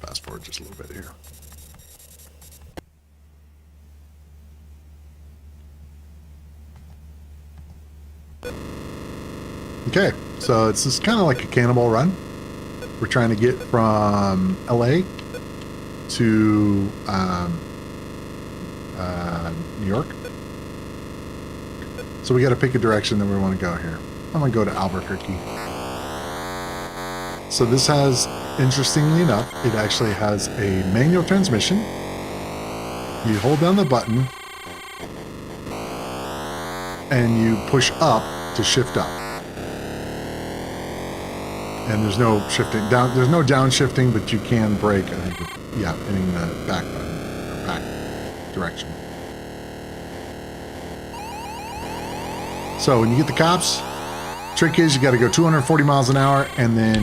Fast forward just a little bit here. Okay, so it's just kind of like a cannonball run. We're trying to get from LA to New York. So we got to pick a direction that we want to go here. I'm going to go to Albuquerque. So this has, interestingly enough, it actually has a manual transmission. You hold down the button and you push up to shift up. And there's no shifting down. There's no downshifting, but you can brake. I think, yeah, hitting the back button or back direction. So when you get the cops, trick is you got to go 240 miles an hour, and then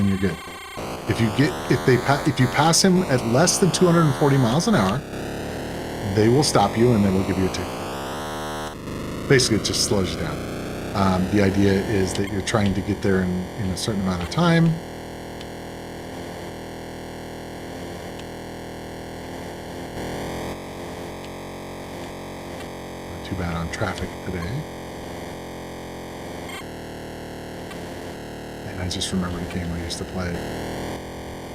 you're good. If you pass him at less than 240 miles an hour, they will stop you and they will give you a ticket. Basically, it just slows you down. The idea is that you're trying to get there in a certain amount of time. Not too bad on traffic today. And I just remembered a game I used to play.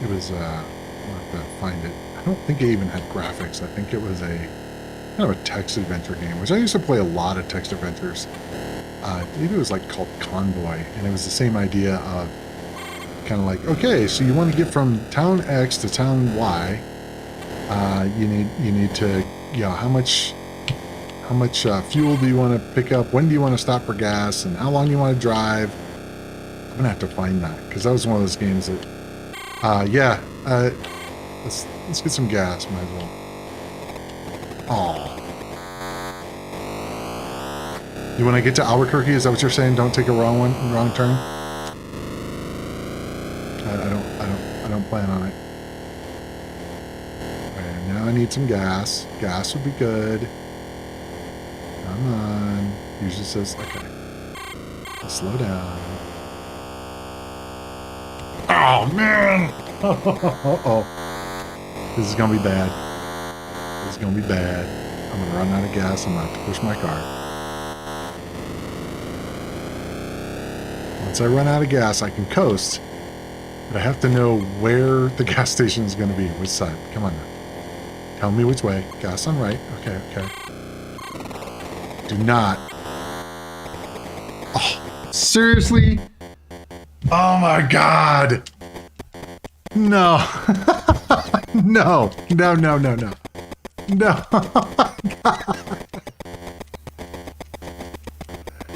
It was, I'll have to find it. I don't think it even had graphics. I think it was a kind of a text adventure game, which I used to play a lot of text adventures. I believe it was like called Convoy, and it was the same idea of kind of like, okay, so you want to get from town X to town Y. You need to, how much fuel do you want to pick up? When do you want to stop for gas? And how long do you want to drive? I'm gonna have to find that because that was one of those games that, let's get some gas, might as well. Oh. You want to get to Albuquerque? Is that what you're saying? Don't take a wrong turn. I don't plan on it. Okay, now I need some gas. Gas would be good. Come on. Usually says okay. Let's slow down. Oh man! Oh. This is gonna be bad. This is gonna be bad. I'm gonna run out of gas. I'm gonna have to push my car. Once I run out of gas, I can coast, but I have to know where the gas station is going to be, which side. Come on now. Tell me which way. Gas on right. Okay. Do not. Oh, seriously? Oh my God. No. No. No, no, no, no. No.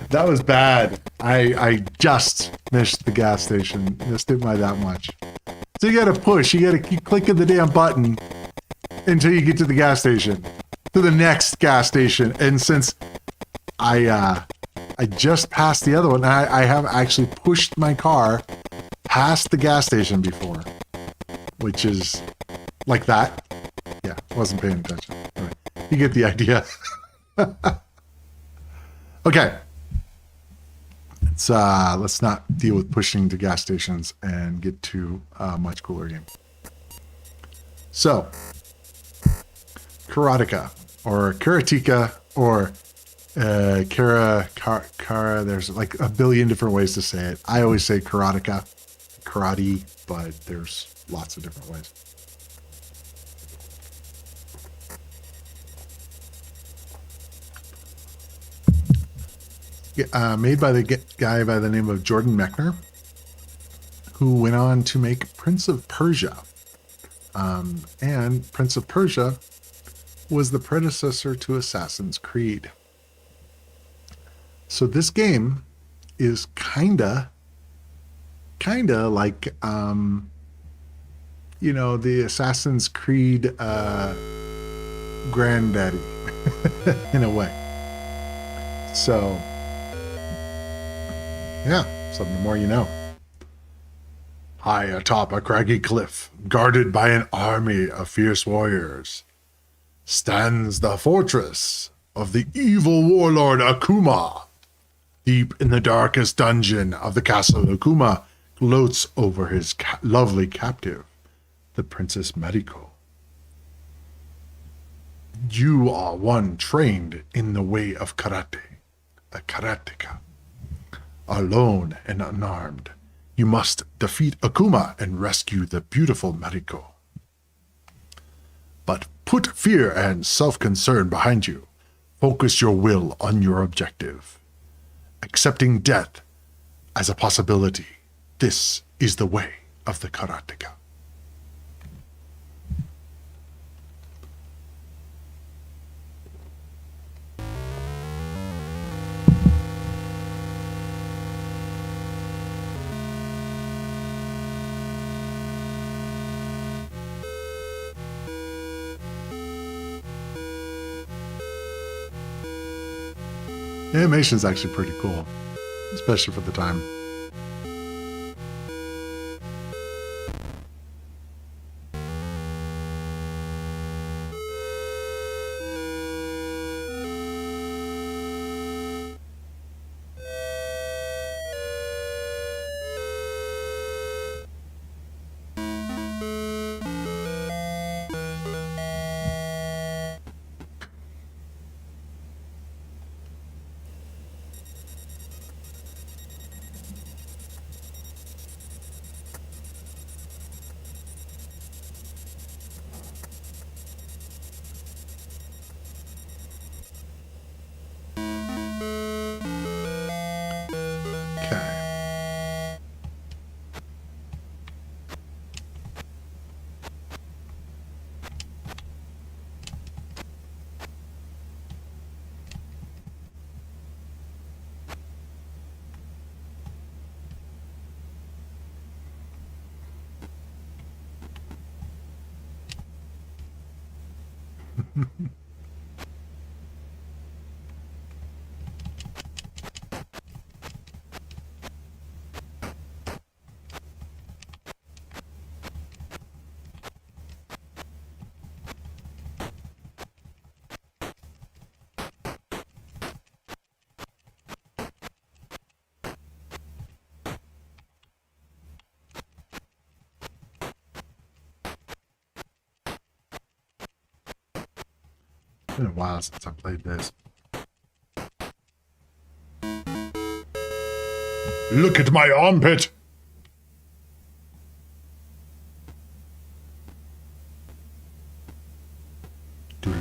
That was bad. I just missed the gas station. Missed it by that much. So you gotta push. You gotta keep clicking the damn button until you get to the gas station. To the next gas station. And since I just passed the other one, I have actually pushed my car past the gas station before. Which is like that. Yeah, wasn't paying attention. Anyway, you get the idea. Okay. Let's not deal with pushing to gas stations and get to a much cooler game. So, Karateka, or Karateka, or Kara, there's like a billion different ways to say it. I always say Karateka, karate, but there's lots of different ways. Made by the guy by the name of Jordan Mechner, who went on to make Prince of Persia. And Prince of Persia was the predecessor to Assassin's Creed. So this game is kinda like, you know, the Assassin's Creed granddaddy, in a way. So, yeah, something the more you know. High atop a craggy cliff, guarded by an army of fierce warriors, stands the fortress of the evil warlord Akuma. Deep in the darkest dungeon of the castle, Akuma gloats over his lovely captive, the Princess Mariko. You are one trained in the way of karate, a karateka. Alone and unarmed, you must defeat Akuma and rescue the beautiful Mariko. But put fear and self-concern behind you. Focus your will on your objective. Accepting death as a possibility. This is the way of the karateka. The animation is actually pretty cool, especially for the time. It's been a while since I played this. Look at my armpit! You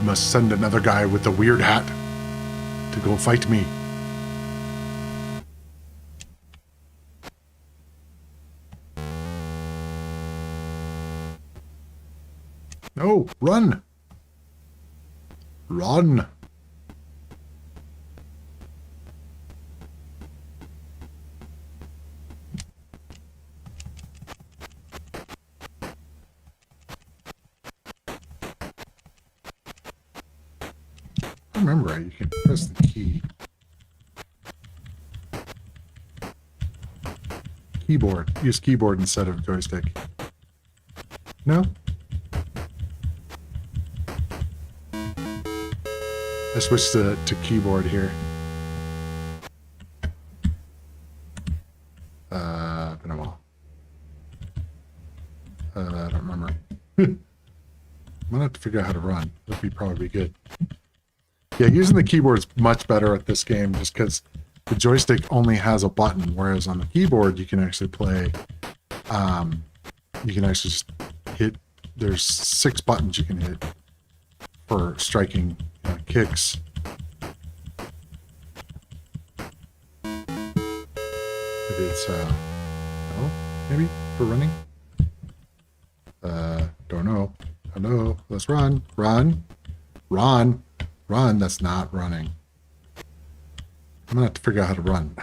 must send another guy with the weird hat to go fight me. No, run. Run. I remember right, you can press the key. Keyboard. Use keyboard instead of joystick. No? I switched to keyboard here. Been a while. I don't remember. I'm gonna have to figure out how to run. That'd be probably good. Yeah, using the keyboard is much better at this game just because the joystick only has a button, whereas on the keyboard you can actually play. You can actually just hit. There's 6 buttons you can hit for striking kicks. Maybe it's oh, maybe for running. Don't know. Hello, let's run, run, run, run. That's not running. I'm gonna have to figure out how to run.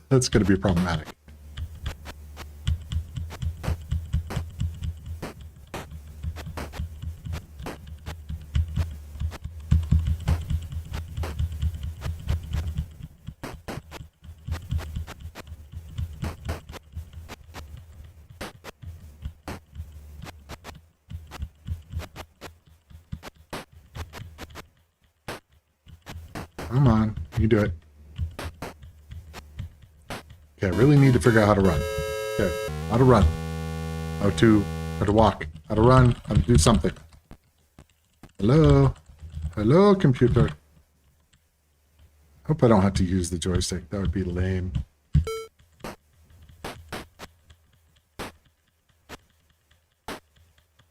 That's gonna be problematic. Come on, you can do it. Okay, I really need to figure out how to run. Okay, how to run. How to walk. How to run. How to do something. Hello? Hello, computer. Hope I don't have to use the joystick. That would be lame.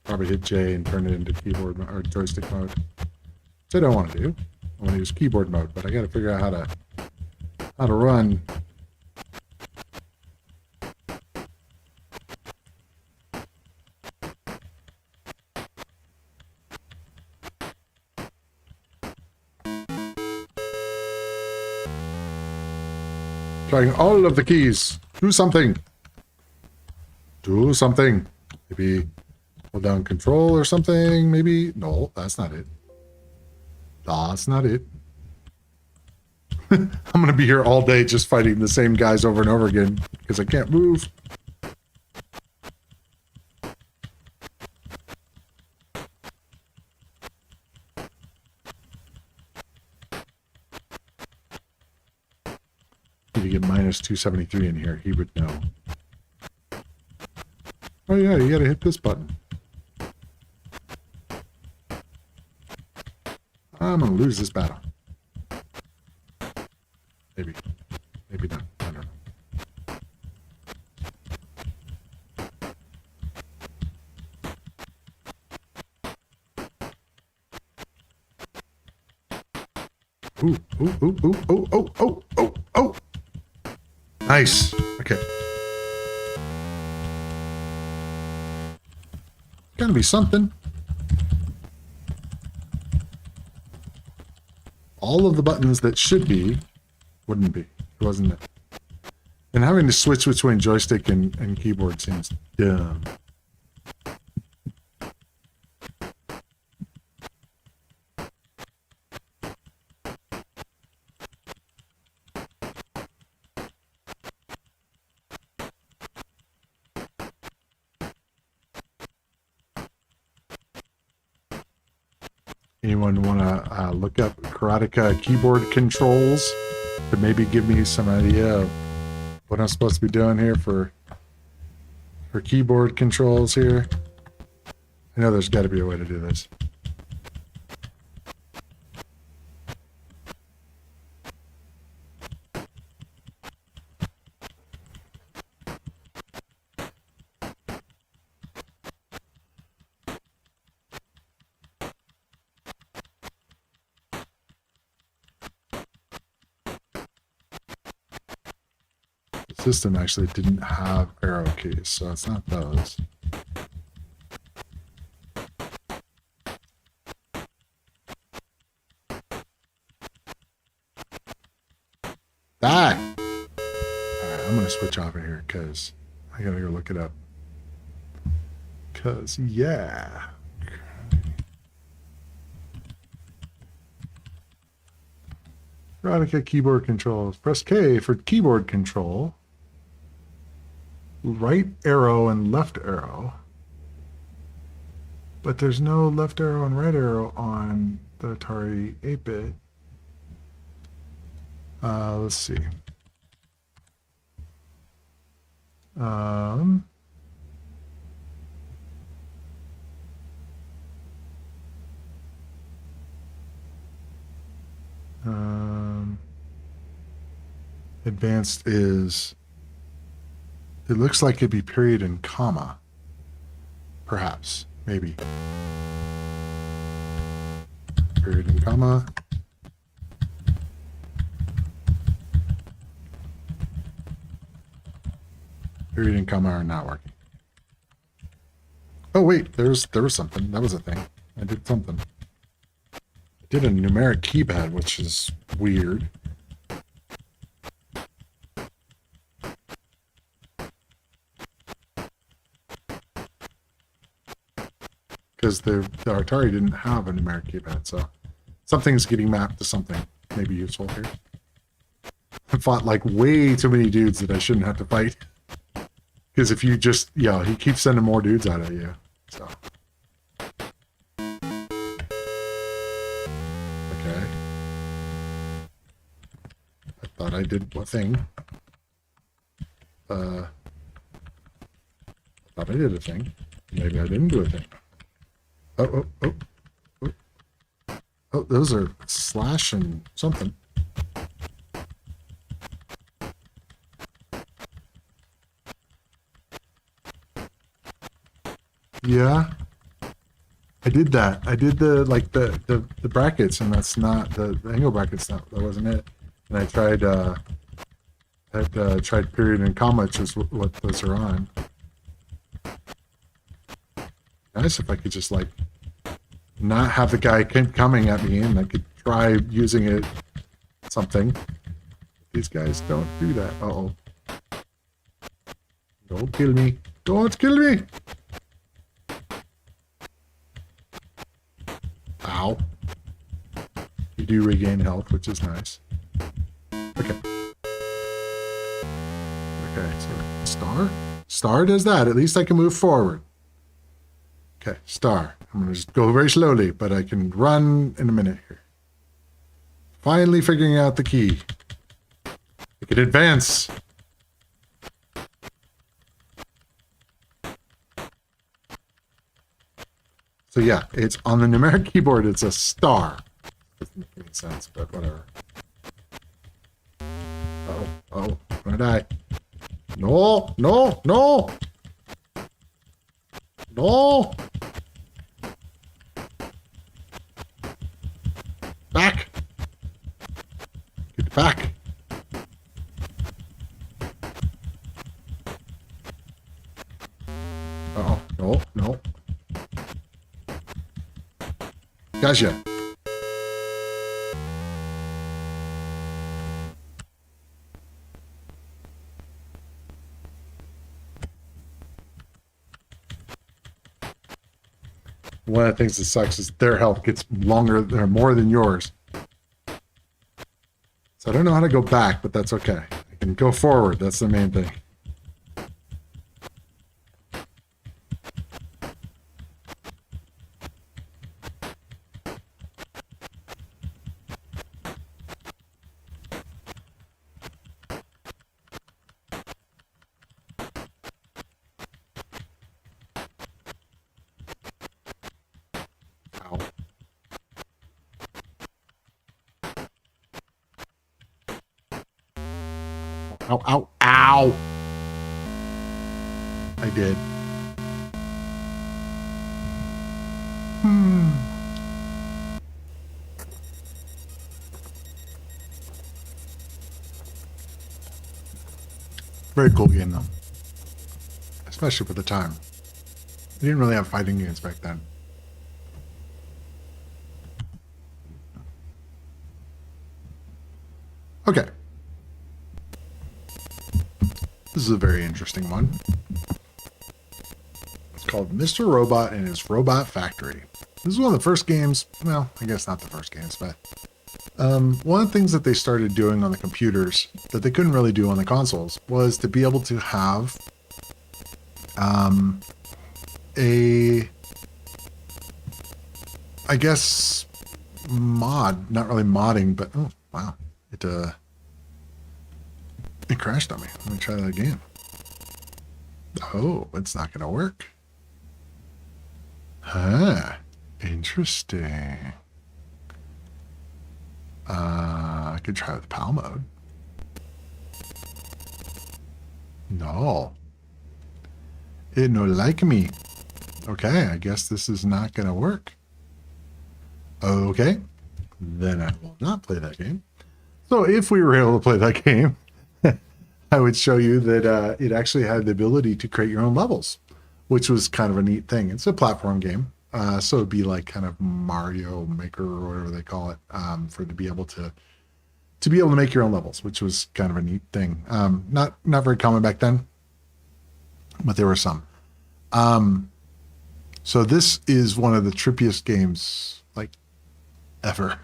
Probably hit J and turn it into keyboard or joystick mode. Which I don't want to do. I want to use keyboard mode, but I got to figure out how to run. Trying all of the keys. Do something. Do something. Maybe hold down control or something. Maybe. No, that's not it. That's not it. I'm going to be here all day just fighting the same guys over and over again because I can't move. Need to get minus 273 in here. He would know. Oh yeah, you got to hit this button. I'm going to lose this battle. Maybe. Maybe not. I don't know. Ooh, ooh, ooh, ooh, oh, oh, oh, oh, oh. Nice. Okay. Gotta be something. All of the buttons that should be wouldn't be. It wasn't it. And having to switch between joystick and keyboard seems dumb. Anyone want to look up Karateka keyboard controls to maybe give me some idea of what I'm supposed to be doing here for keyboard controls here? I know there's got to be a way to do this. System actually didn't have arrow keys, so it's not those. Die! Alright, I'm gonna switch off of here because I gotta go look it up. Because, yeah. Alicat keyboard controls. Press K for keyboard control. Right arrow and left arrow. But there's no left arrow and right arrow on the Atari 8-bit. Let's see. Advanced is, it looks like it'd be period and comma. Perhaps, maybe. Period and comma. Period and comma are not working. Oh wait, there was something. That was a thing. I did something. I did a numeric keypad, which is weird. Because the Atari didn't have a numeric keypad, so something's getting mapped to something maybe useful here. I fought like way too many dudes that I shouldn't have to fight. Because if you just, yeah, he keeps sending more dudes out at you. So. Okay. I thought I did a thing. I thought I did a thing. Maybe I didn't do a thing. Oh. Oh, those are slash and something. Yeah. I did that. I did the brackets, and that's not the angle brackets. That wasn't it. And I tried tried period and comma, which is what those are on. Nice if I could just like not have the guy coming at me, and I could try using it something. These guys don't do that. Uh-oh. Don't kill me. Don't kill me. Ow. You do regain health, which is nice. Okay. Okay, so star? Star does that. At least I can move forward. Okay, star. I'm going to just go very slowly, but I can run in a minute here. Finally figuring out the key. I can advance. So yeah, it's on the numeric keyboard, it's a star. Doesn't make any sense, but whatever. Oh, I'm gonna die. No. Back. Get back. Uh-oh, no. Gotcha. One of the things that sucks is their health gets longer or more than yours. So I don't know how to go back, but that's okay. I can go forward. That's the main thing. Ow. I did. Very cool game, though. Especially for the time. We didn't really have fighting games back then. Okay. This is a very interesting one. It's called Mr. Robot and His Robot Factory. This is one of the first games, well, I guess not the first games, but one of the things that they started doing on the computers that they couldn't really do on the consoles was to be able to have I guess, mod, not really modding, but, oh, wow, it crashed on me. Let me try that again. Oh, it's not going to work. Huh, interesting. I could try with PAL mode. No. It no like me. Okay, I guess this is not going to work. Okay, then I will not play that game. So if we were able to play that game, I would show you that it actually had the ability to create your own levels, which was kind of a neat thing. It's a platform game. So it'd be like kind of Mario Maker or whatever they call it, for to be able to make your own levels, which was kind of a neat thing. Not very common back then, but there were some. So this is one of the trippiest games like ever.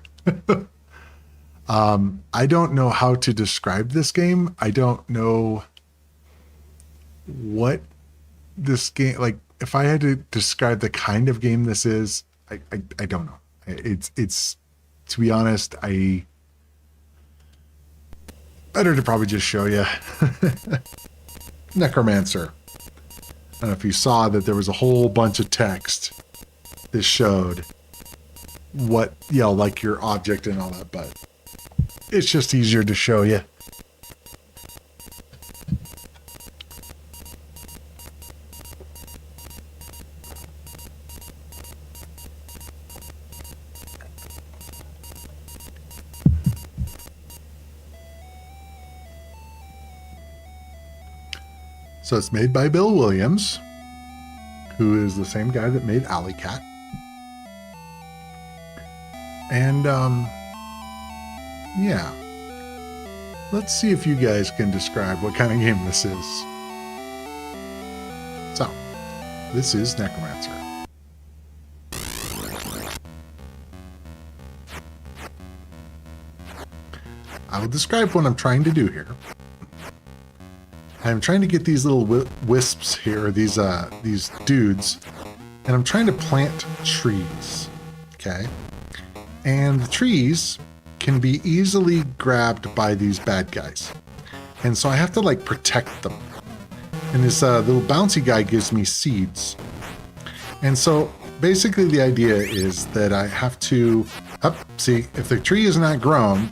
I don't know how to describe this game. I don't know what this game, like if I had to describe the kind of game this is, I don't know. It's to be honest, better to probably just show you. Necromancer. I don't know if you saw that there was a whole bunch of text that showed what, you know, like your object and all that, but it's just easier to show you. So it's made by Bill Williams, who is the same guy that made Alleycat. And, yeah. Let's see if you guys can describe what kind of game this is. So, this is Necromancer. I will describe what I'm trying to do here. I'm trying to get these little wisps here, these dudes, and I'm trying to plant trees, okay? And the trees can be easily grabbed by these bad guys. And so I have to, like, protect them. And this little bouncy guy gives me seeds. And so basically the idea is that I have to, see, if the tree is not grown,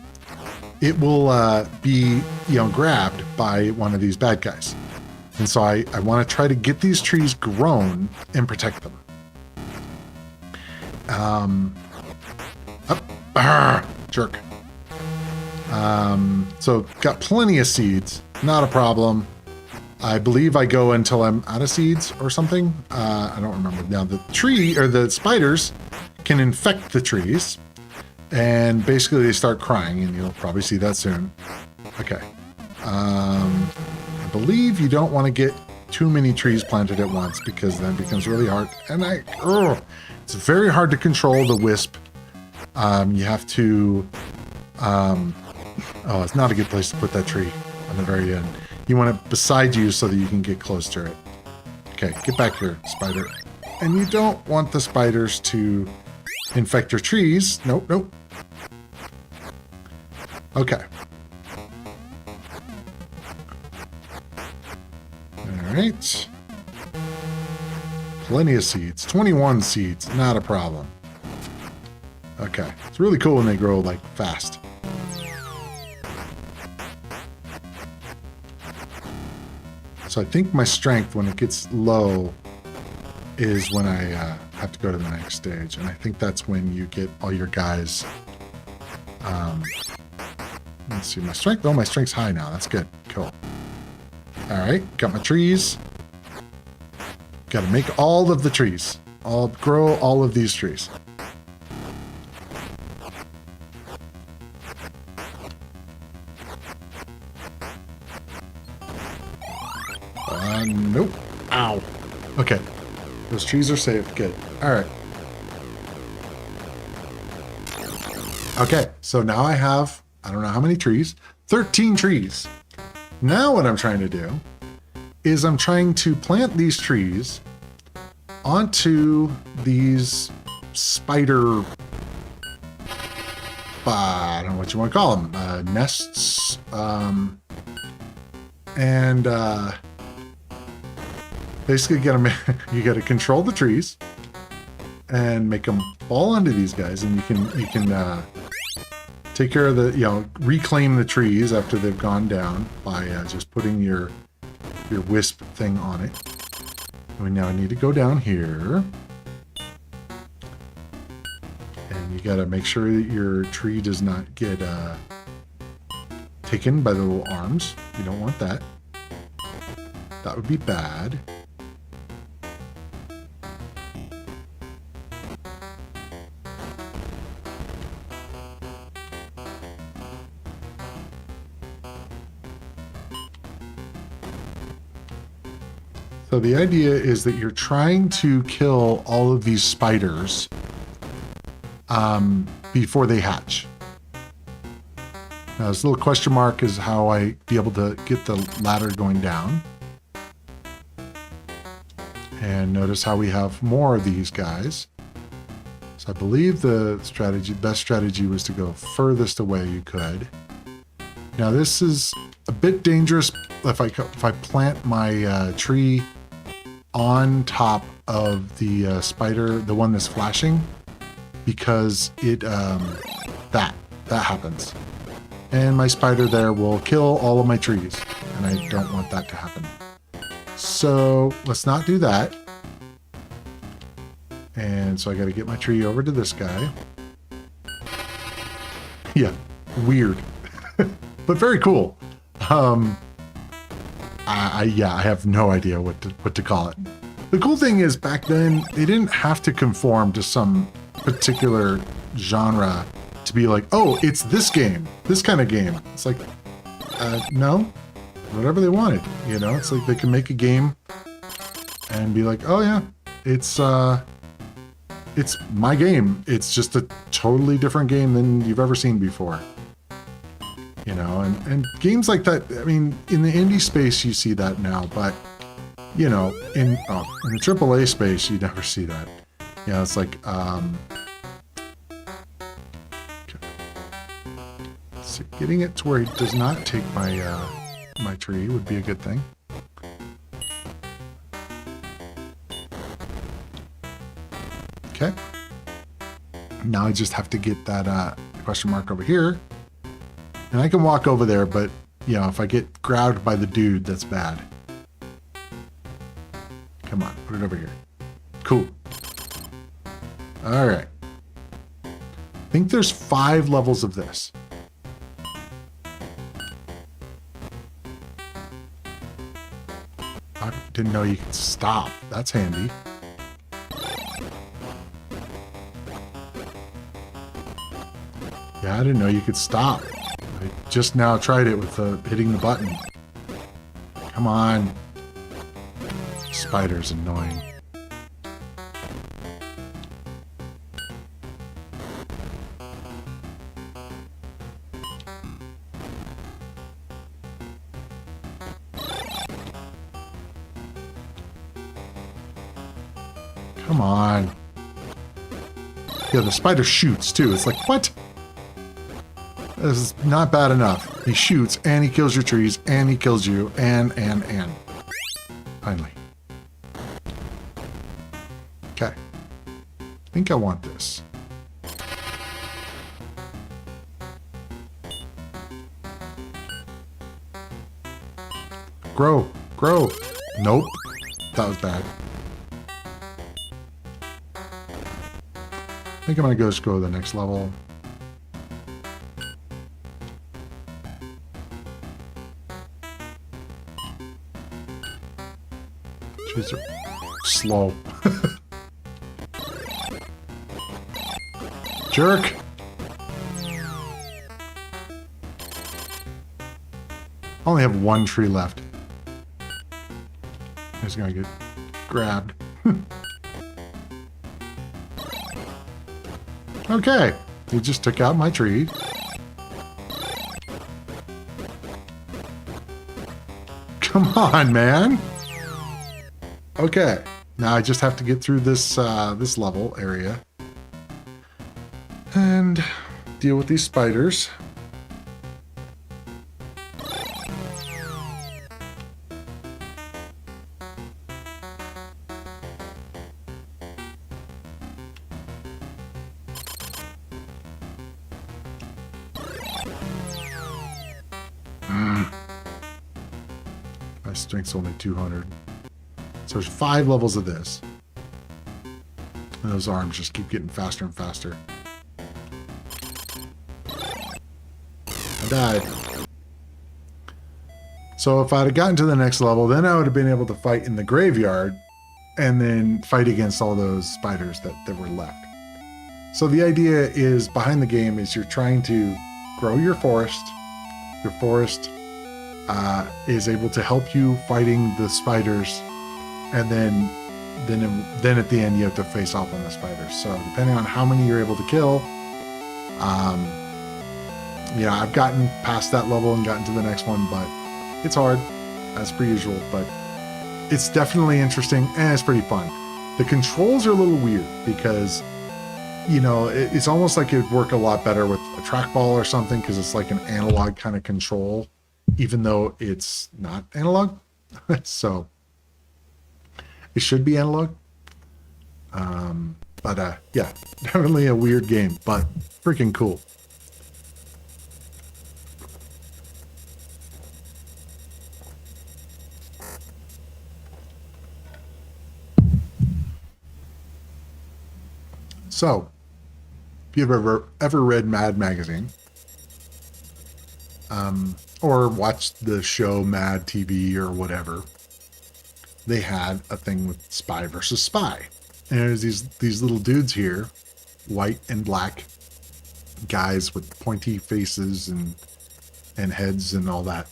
it will be, you know, grabbed by one of these bad guys. And so I want to try to get these trees grown and protect them. Jerk. So got plenty of seeds, not a problem. I believe I go until I'm out of seeds or something. I don't remember. Now the tree, or the spiders, can infect the trees. And basically they start crying, and you'll probably see that soon. Okay. I believe you don't want to get too many trees planted at once, because then it becomes really hard. And it's very hard to control the wisp. You have to, it's not a good place to put that tree on the very end. You want it beside you so that you can get close to it. Okay, get back here, spider. And you don't want the spiders to infect your trees. Nope. Okay. All right. Plenty of seeds. 21 seeds. Not a problem. Okay. It's really cool when they grow, like, fast. So I think my strength, when it gets low, is when I have to go to the next stage. And I think that's when you get all your guys. Let's see, my strength. Oh, my strength's high now. That's good. Cool. All right, got my trees. Got to make all of the trees. I'll grow all of these trees. Nope. Ow. Okay. Those trees are safe. Good. All right. Okay, so now I have, I don't know how many trees, 13 trees. Now what I'm trying to do is I'm trying to plant these trees onto these spider, I don't know what you want to call them, nests, and basically you gotta control the trees and make them fall onto these guys, and you can take care of the, reclaim the trees after they've gone down by just putting your wisp thing on it. We now need to go down here. And you gotta make sure that your tree does not get taken by the little arms. You don't want that. That would be bad. So the idea is that you're trying to kill all of these spiders before they hatch. Now this little question mark is how I be able to get the ladder going down. And notice how we have more of these guys. So I believe the best strategy was to go furthest away you could. Now this is a bit dangerous if I plant my tree on top of the spider, the one that's flashing, because it that happens, and my spider there will kill all of my trees, and I don't want that to happen. So let's not do that. And so I got to get my tree over to this guy. Yeah, weird, but very cool. I have no idea what to call it. The cool thing is back then they didn't have to conform to some particular genre to be like, oh, it's this game, this kind of game. It's like, no, whatever they wanted, It's like they can make a game and be like, oh yeah, it's my game. It's just a totally different game than you've ever seen before. And games like that, I mean, in the indie space, you see that now, but, in the AAA space, you never see that. It's like, let's see, getting it to where it does not take my tree would be a good thing. Okay. Now I just have to get that question mark over here. And I can walk over there, but, if I get grabbed by the dude, that's bad. Come on, put it over here. Cool. All right. I think there's 5 levels of this. I didn't know you could stop. That's handy. Yeah, I didn't know you could stop. I just now tried it with hitting the button. Come on. Spider's annoying. Come on. Yeah, the spider shoots too. It's like, what? This is not bad enough. He shoots, and he kills your trees, and he kills you, and. Finally. Okay. I think I want this. Grow. Nope. That was bad. I think I'm gonna just go to the next level. Trees are slow. Jerk! I only have 1 tree left. He's gonna get grabbed. Okay, he just took out my tree. Come on, man. Okay, now I just have to get through this this level area and deal with these spiders. My strength's only 200. So there's 5 levels of this. And those arms just keep getting faster and faster. I died. So if I'd have gotten to the next level, then I would have been able to fight in the graveyard and then fight against all those spiders that were left. So the idea is, behind the game, is you're trying to grow your forest. Your forest is able to help you fighting the spiders, and then at the end you have to face off on the spiders. So depending on how many you're able to kill, yeah, I've gotten past that level and gotten to the next one, but it's hard as per usual. But it's definitely interesting and it's pretty fun. The controls are a little weird because, you know, it's almost like it'd work a lot better with a trackball or something, because it's like an analog kind of control, even though it's not analog. So it should be analog. But yeah, definitely a weird game, but freaking cool. So, if you've ever read Mad Magazine, or watched the show Mad TV or whatever, they had a thing with spy versus spy. And there's these little dudes here, white and black guys with pointy faces and heads and all that.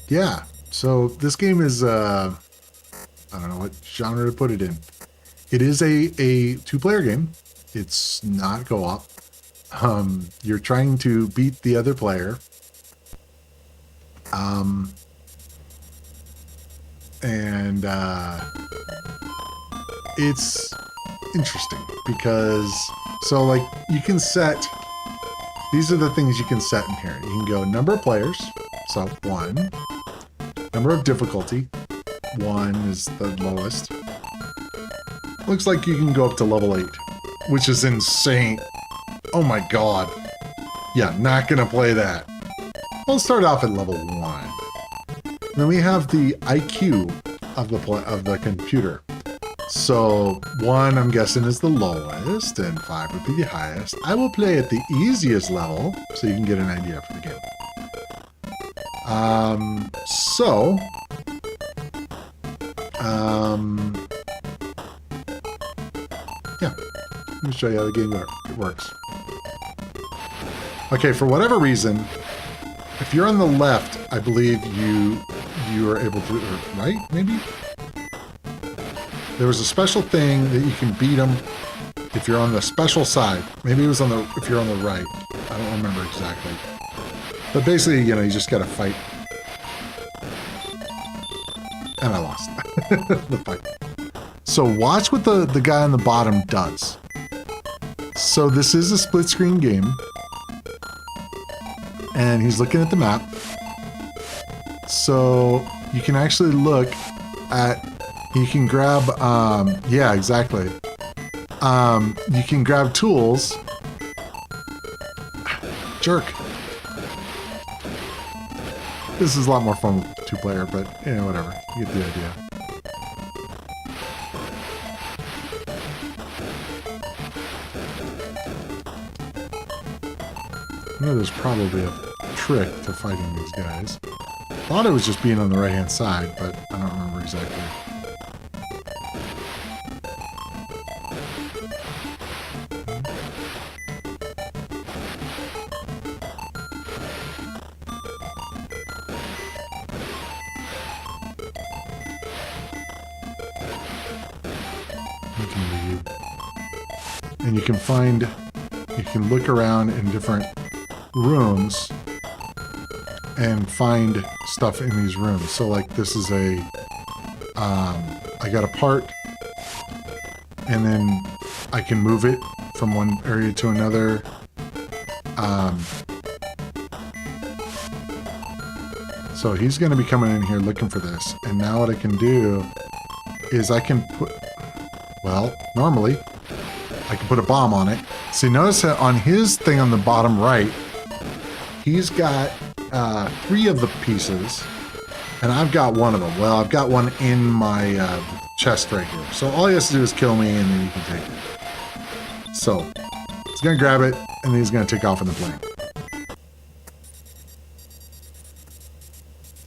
Yeah, so this game is I don't know what genre to put it in. It is a 2-player game. It's not co-op. You're trying to beat the other player. It's interesting because, so like, you can set, these are the things you can set in here. You can go number of players, so 1. Number of difficulty, 1 is the lowest. Looks like you can go up to level 8, which is insane. Oh my god. Yeah, not gonna play that. We'll start off at level 1. Then we have the IQ of the computer. So 1, I'm guessing, is the lowest, and 5 would be the highest. I will play at the easiest level, so you can get an idea for the game. Yeah, let me show you how the game works. Okay, for whatever reason, if you're on the left, I believe you are able to, or right, maybe? There was a special thing that you can beat them if you're on the special side. Maybe it was on the, if you're on the right. I don't remember exactly. But basically, you know, you just gotta fight. And I lost the fight. So watch what the guy on the bottom does. So this is a split screen game. And he's looking at the map. So you can actually look at, you can grab, yeah, exactly. You can grab tools. Jerk. This is a lot more fun with 2-player, but, you know, whatever. You get the idea. I know there's probably a trick to fighting these guys. Thought it was just being on the right-hand side, but I don't remember exactly. can leave. And you can look around in different rooms and find stuff in these rooms. So like this is I got a part, and then I can move it from one area to another. So he's going to be coming in here looking for this. And now what I can do is I can put, well, normally I can put a bomb on it. See, notice that on his thing on the bottom right, he's got 3 of the pieces, and I've got 1 of them. Well, I've got 1 in my chest right here. So all he has to do is kill me, and then you can take it. So he's going to grab it, and then he's going to take off in the plane.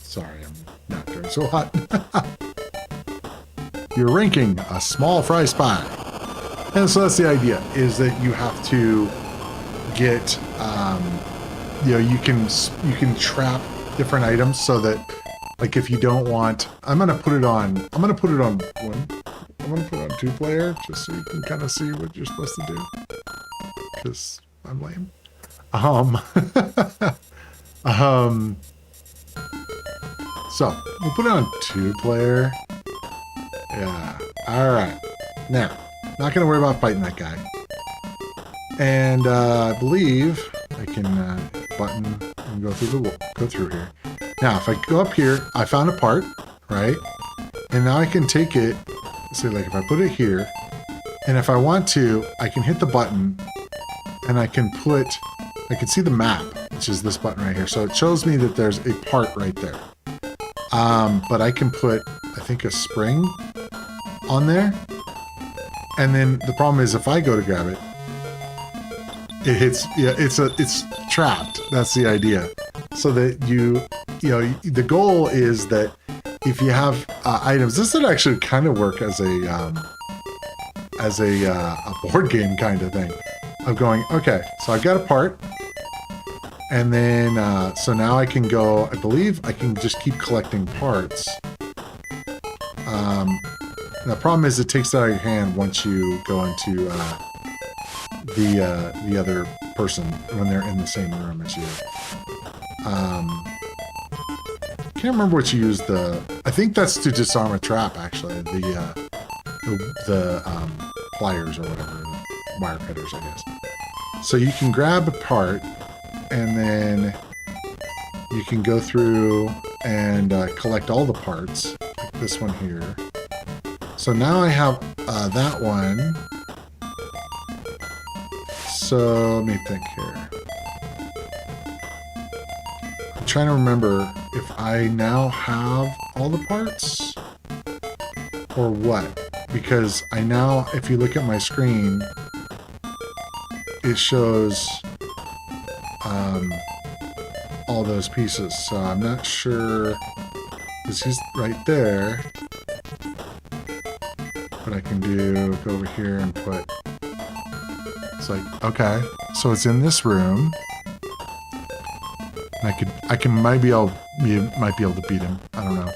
Sorry, I'm not doing so hot. You're ranking a small fry spy. And so that's the idea, is that you have to get, you know, you can trap different items so that, like, if you don't want, I'm going to put it on 2-player, just so you can kind of see what you're supposed to do. Because I'm lame. So, we'll put it on 2-player. Yeah. Alright. Now, not going to worry about fighting that guy. And I believe I can button and go through here. Now, if I go up here, I found a part, right? And now I can take it, say like if I put it here, and if I want to, I can hit the button, and I can see the map, which is this button right here. So it shows me that there's a part right there. But I can put, I think, a spring on there. And then the problem is if I go to grab it, it hits, yeah, it's trapped. That's the idea. So that you know, the goal is that if you have items, this would actually kind of work as a board game kind of thing. Of going, okay, so I've got a part. And then, so now I can go, I believe I can just keep collecting parts. The problem is it takes it out of your hand once you go into the other person when they're in the same room as you. Can't remember what you use I think that's to disarm a trap, actually. The pliers or whatever, the wire cutters, I guess. So you can grab a part, and then you can go through and collect all the parts, like this one here. So now I have that one. So let me think here. I'm trying to remember if I now have all the parts or what. Because I now, if you look at my screen, it shows all those pieces. So I'm not sure, because he's right there. What I can do, go over here and put, it's like, okay, so it's in this room. And might be able to beat him. I don't know.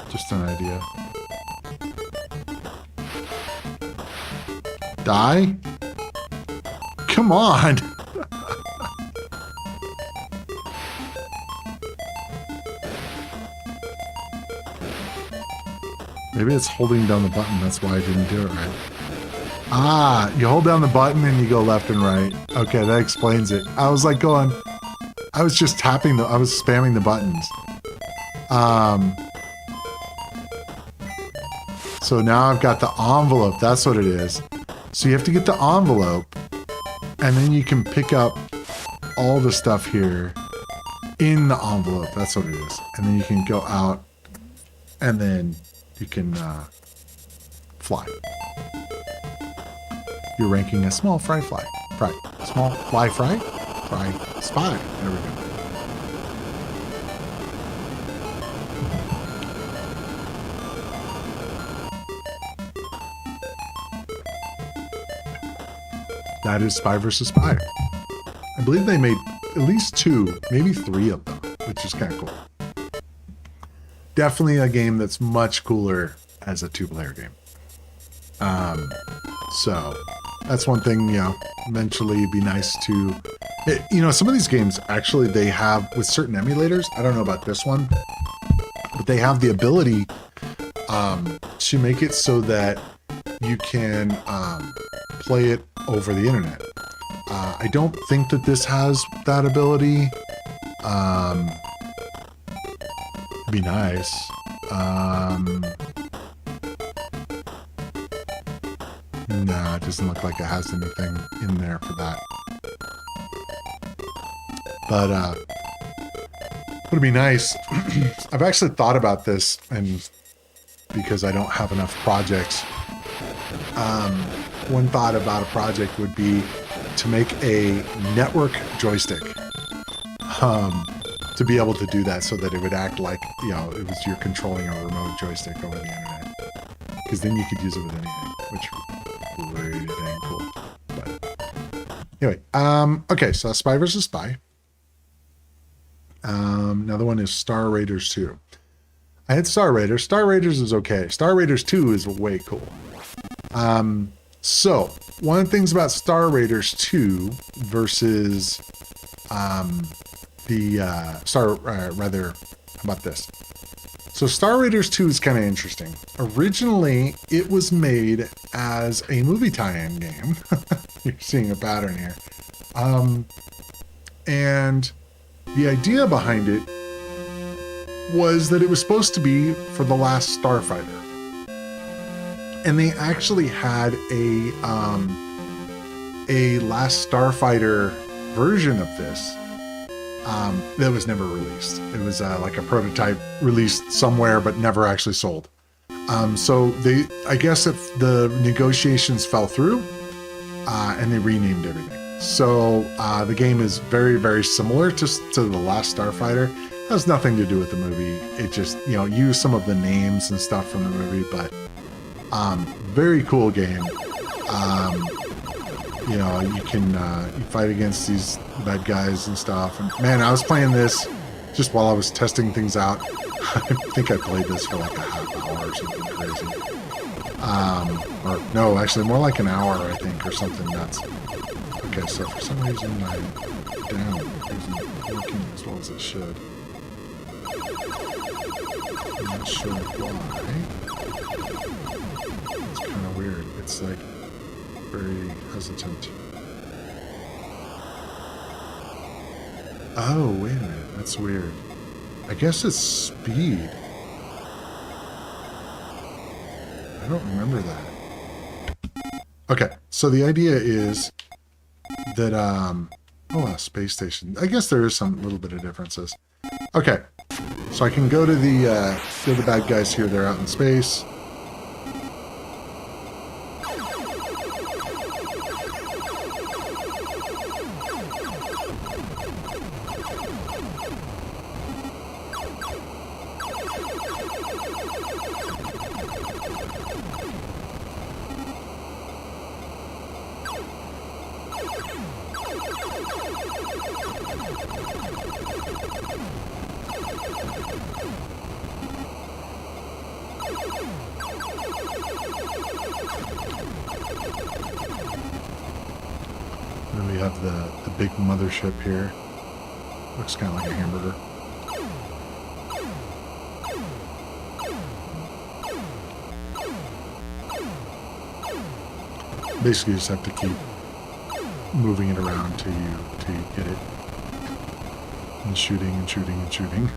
Just an idea. Die? Come on! Maybe it's holding down the button, that's why I didn't do it right. Ah, you hold down the button and you go left and right. Okay, that explains it. I was like going, I was just tapping I was spamming the buttons. So now I've got the envelope, that's what it is. So you have to get the envelope, and then you can pick up all the stuff here in the envelope, that's what it is. And then you can go out, and then you can fly. You're ranking a small small fry spy. There we go. That is Spy vs. Spy. I believe they made at least 2, maybe 3 of them, which is kind of cool. Definitely a game that's much cooler as a 2-player game. So that's one thing, you know, eventually it'd be nice to, you know, some of these games actually they have with certain emulators. I don't know about this one, but they have the ability to make it so that you can play it over the internet. I don't think that this has that ability. Be nice. Nah, it doesn't look like it has anything in there for that. But would be nice. I've actually thought about this, and because I don't have enough projects, one thought about a project would be to make a network joystick. To be able to do that so that it would act like, you know, it was you're controlling a remote joystick over the internet. Because then you could use it with anything, which would be pretty dang cool. But anyway, okay, so Spy vs. Spy. Another one is Star Raiders 2. I had Star Raiders. Star Raiders is okay. Star Raiders 2 is way cool. So one of the things about Star Raiders 2 versus how about this? So Star Raiders 2 is kind of interesting. Originally, it was made as a movie tie-in game. You're seeing a pattern here. And the idea behind it was that it was supposed to be for The Last Starfighter. And they actually had a Last Starfighter version of this that was never released. It was like a prototype released somewhere, but never actually sold. So I guess if the negotiations fell through, and they renamed everything. So the game is very, very similar to The Last Starfighter. It has nothing to do with the movie. It just, you know, used some of the names and stuff from the movie, but very cool game. You know, you can you fight against these bad guys and stuff. And man, I was playing this just while I was testing things out. I think I played this for like a half hour or something crazy. Or no, actually more like an hour, I think, or something nuts. Okay, so for some reason my down isn't working as well as it should. I'm not sure why. It's kind of weird. It's like very hesitant. Oh, wait a minute. That's weird. I guess it's speed. I don't remember that. Okay, so the idea is that, oh, space station. I guess there is some little bit of differences. Okay, so I can go to the bad guys here. They're out in space. Then we have the big mothership here. Looks kind of like a hamburger. Basically, you just have to keep moving it around till you get it. And shooting and shooting and shooting.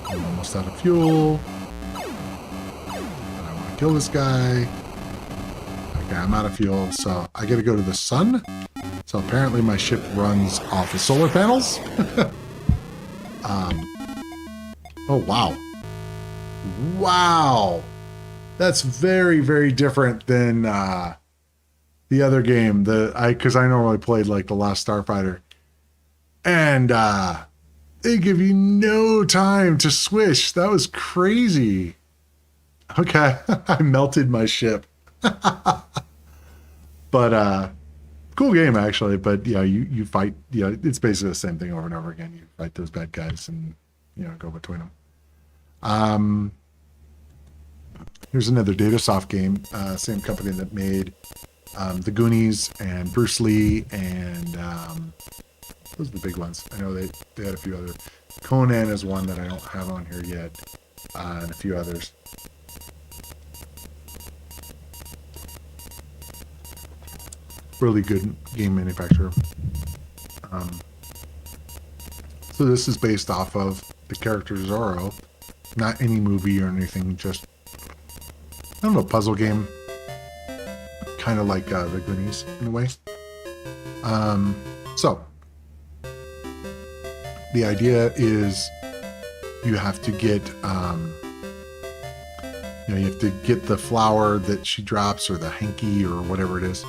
I'm almost out of fuel. And I want to kill this guy. Okay, I'm out of fuel, so I gotta go to the sun. So apparently my ship runs off of solar panels. Oh, wow. Wow. That's very, very different than the other game because I normally played like The Last Starfighter. And they give you no time to swish. That was crazy. Okay, I melted my ship. But Cool game actually, but yeah, you fight. Yeah, it's basically the same thing over and over again. You fight those bad guys and go between them. Here's another Datasoft game. Same company that made the Goonies and Bruce Lee and those are the big ones. I know they had a few other. Conan is one that I don't have on here yet, and a few others. Really good game manufacturer. So this is based off of the character Zorro, not any movie or anything, just I don't know, puzzle game, kind of like the Goonies in a way. So the idea is you have to get you have to get the flower that she drops or the hanky or whatever it is.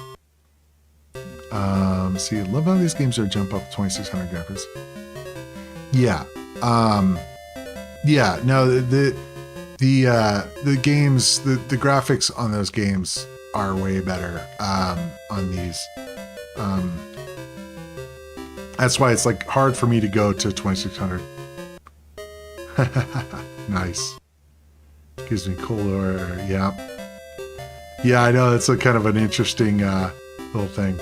See, I love how these games are jump up 2600 graphics. Yeah. Yeah, no, the games, the graphics on those games are way better on these. That's why it's like hard for me to go to 2600. Nice. Gives me cooler. Yeah. Yeah, I know. It's a kind of an interesting little thing.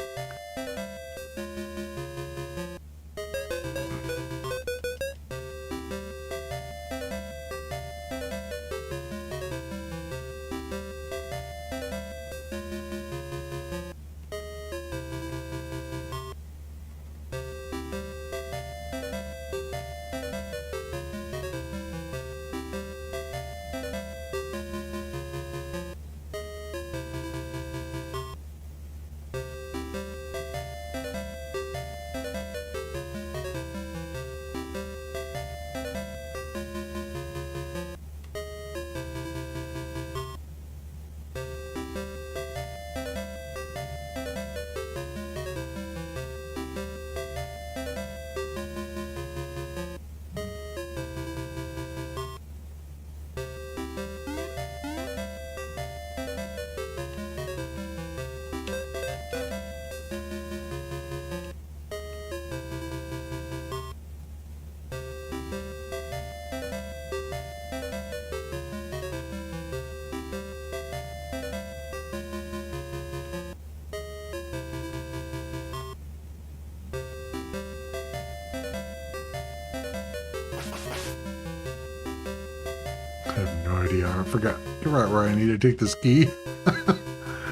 I have no idea. I forgot. You're right where I need to take this key.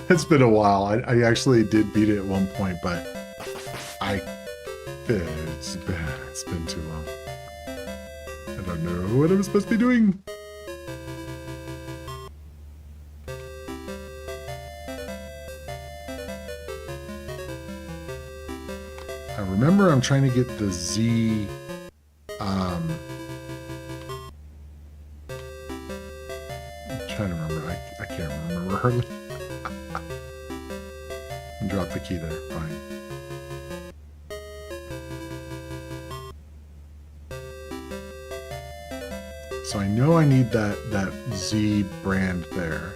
It's been a while. I actually did beat it at one point, but it's been too long. I don't know what I'm supposed to be doing. I remember I'm trying to get the Z. Trying to remember. I can't remember hardly. And drop the key there. Fine. So I know I need that Z brand there.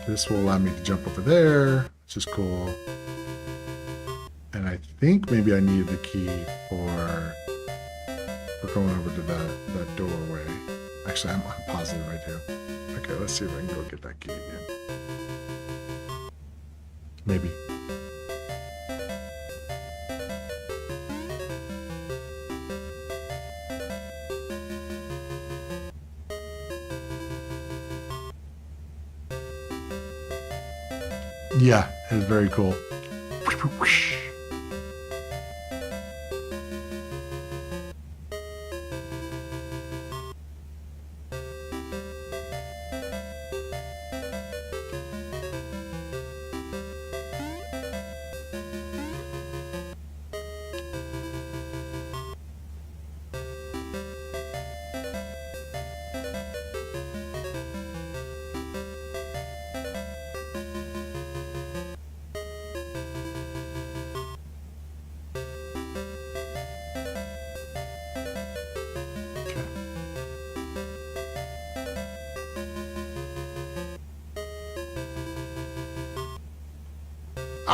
This will allow me to jump over there, which is cool. And I think maybe I needed the key for going over to that doorway. Actually, I'm positive I do. Okay, let's see if I can go get that key again. Maybe. Yeah, it's very cool.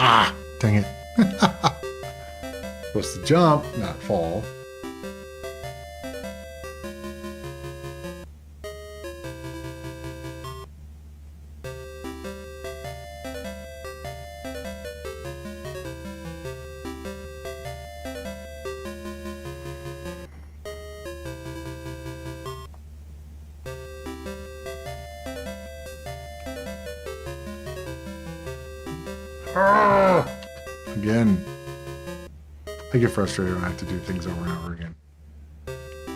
Ah, dang it. Supposed to jump, not fall. Again, I get frustrated when I have to do things over and over again.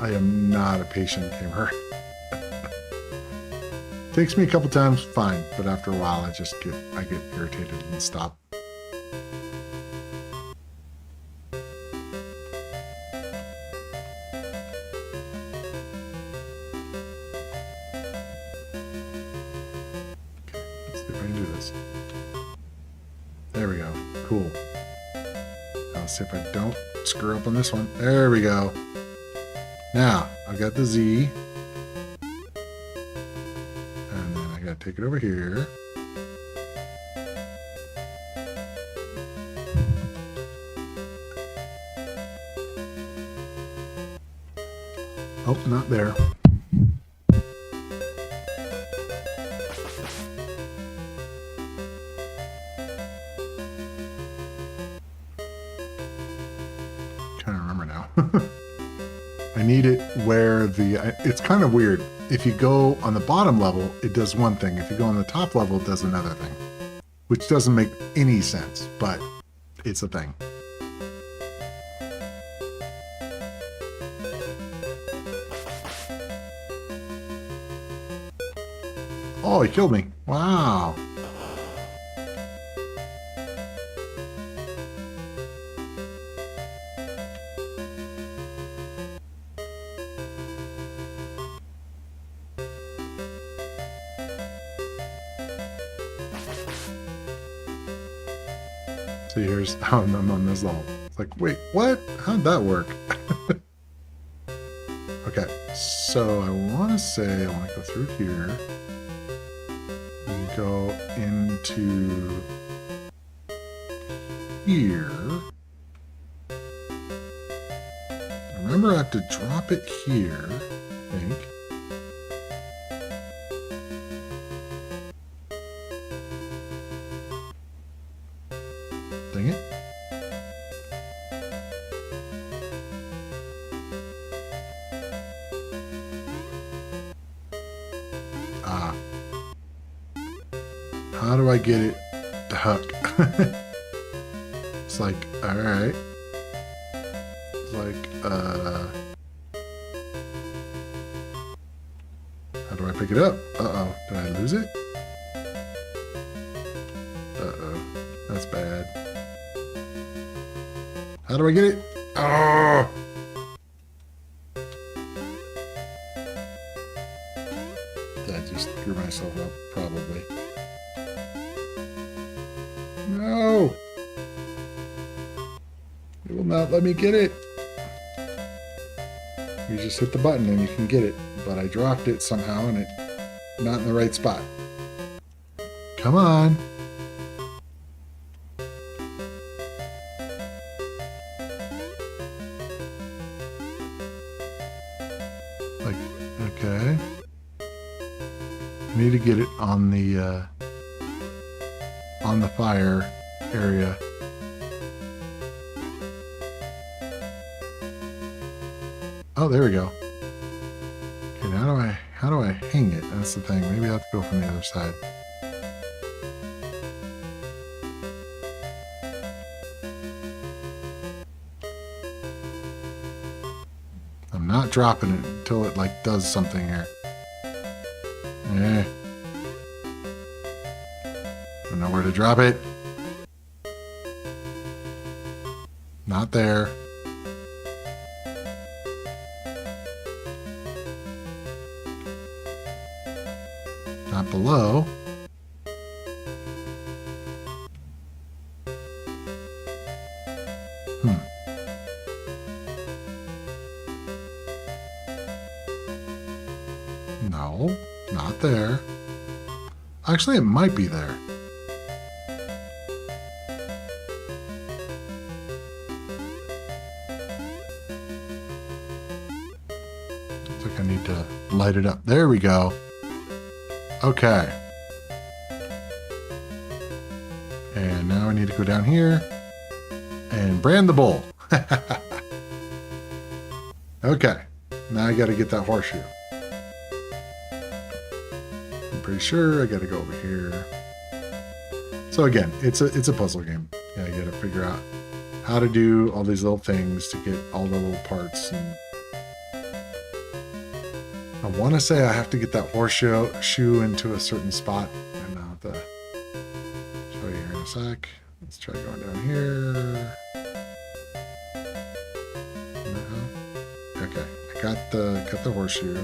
I am not a patient gamer. Takes me a couple times, fine, but after a while, I get irritated and stop. Okay, let's see if I can do this. There we go. Cool. Now let's see if I don't screw up on this one. There we go. Now, I've got the Z. And then I gotta take it over here. Oh, not there. Trying to remember now. I need it where it's kind of weird. If you go on the bottom level, it does one thing. If you go on the top level, it does another thing. Which doesn't make any sense, but it's a thing. Oh, he killed me. Wow. See, here's how I'm on this level. It's like, wait, what? How'd that work? Okay, so I want to say I want to go through here and go into here. Remember, I have to drop it here, I think. Dang it. Ah. How do I get it to hook? It's like, alright. It's like, how do I pick it up? Uh-oh. Did I lose it? Uh-oh. That's bad. How do I get it? Oh! I just screw myself up, probably. No! It will not let me get it. You just hit the button and you can get it. But I dropped it somehow and it's not in the right spot. Come on. Like, okay. I need to get it on the fire area. Oh, there we go. Okay, now how do I hang it? That's the thing. Maybe I have to go from the other side. I'm not dropping it until it like does something here. Don't know where to drop it. Not there. Not below. No, not there. Actually, it might be there. Looks like I need to light it up. There we go. Okay. And now I need to go down here and brand the bull. Okay. Now I got to get that horseshoe. I'm pretty sure I got to go over here. So again, it's a puzzle game. Yeah, you got to figure out how to do all these little things to get all the little parts. And I want to say I have to get that horseshoe into a certain spot. And I'll have to show you here in a sec. Let's try going down here. No. Okay, I got the horseshoe.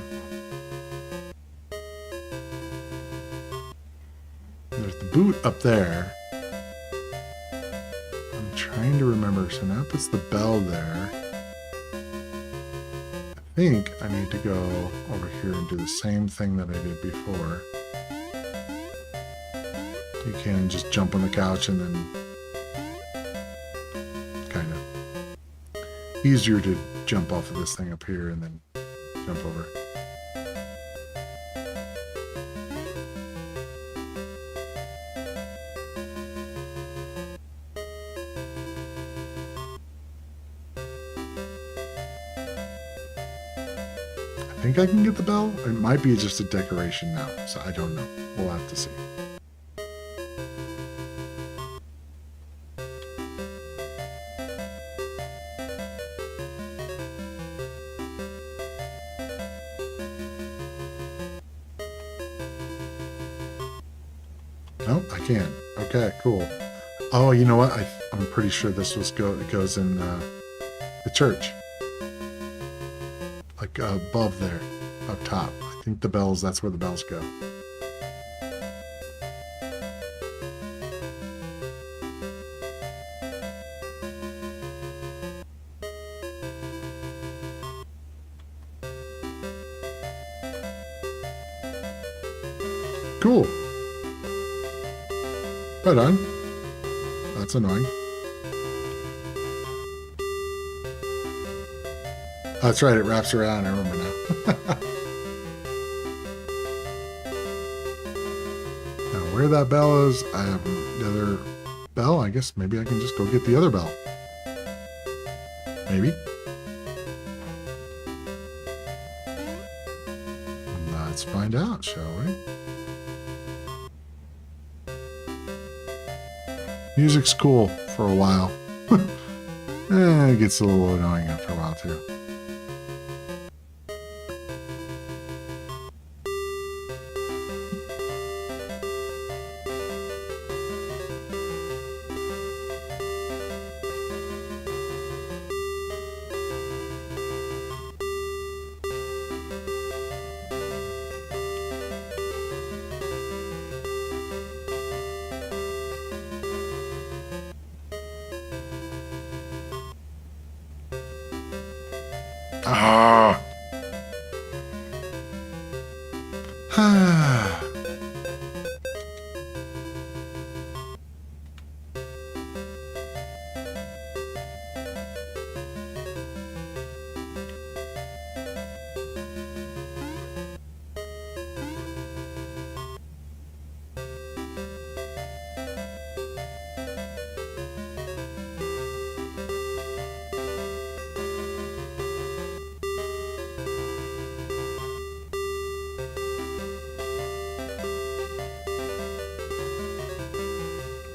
There's the boot up there. I'm trying to remember. So now it puts the bell there. I think I need to go over here and do the same thing that I did before. You can just jump on the couch and then kind of easier to jump off of this thing up here and then jump over. I think I can get the bell. It might be just a decoration now, so I don't know. We'll have to see. Nope, I can't. Okay, cool. Oh, you know what? I'm pretty sure this it goes in the church. Like above there, up top. I think the bells, that's where the bells go. Cool. Right on. That's annoying. Oh, that's right, it wraps around, I remember now. Now, where that bell is, I have the other bell. I guess maybe I can just go get the other bell. Maybe. Let's find out, shall we? Music's cool for a while. It gets a little annoying after a while, too. Ah.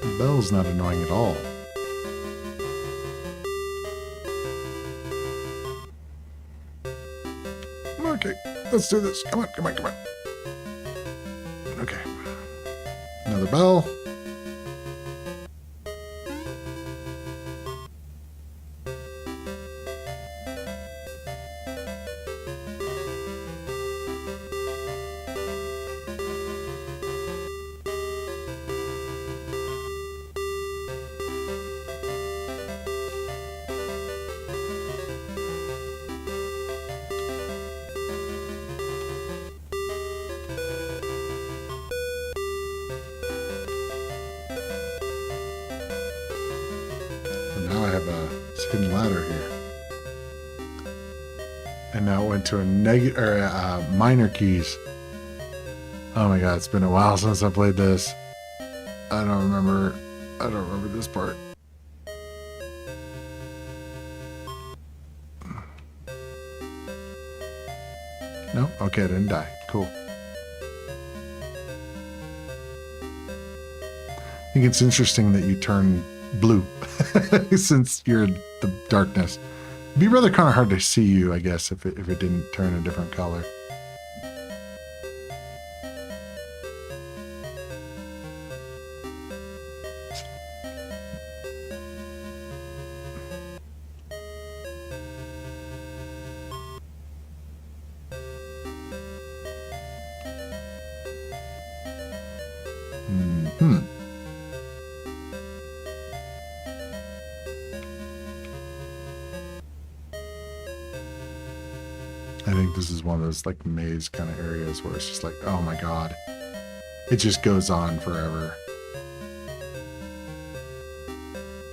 The bell's not annoying at all. Okay, let's do this. Come on, come on, come on. Okay. Another bell. And now it went to a negative or minor keys. Oh my god, it's been a while since I played this. I don't remember this part. No? Okay, I didn't die. Cool. I think it's interesting that you turn blue since you're in the darkness. It'd be rather kind of hard to see you, I guess, if it didn't turn a different color. I think this is one of those like maze kind of areas where it's just like, oh my god, it just goes on forever.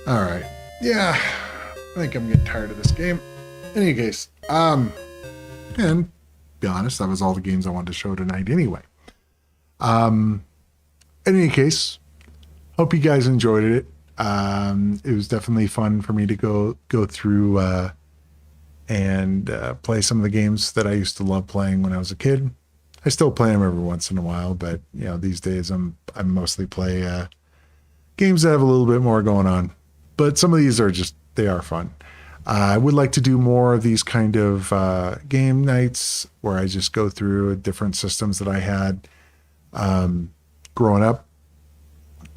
All right, yeah, I think I'm getting tired of this game. In any case, and be honest, that was all the games I wanted to show tonight anyway. In any case, hope you guys enjoyed it. It was definitely fun for me to go through and play some of the games that I used to love playing when I was a kid. I still play them every once in a while, but you know, these days I mostly play games that have a little bit more going on. But some of these are they are fun. I would like to do more of these kind of game nights where I just go through different systems that I had growing up.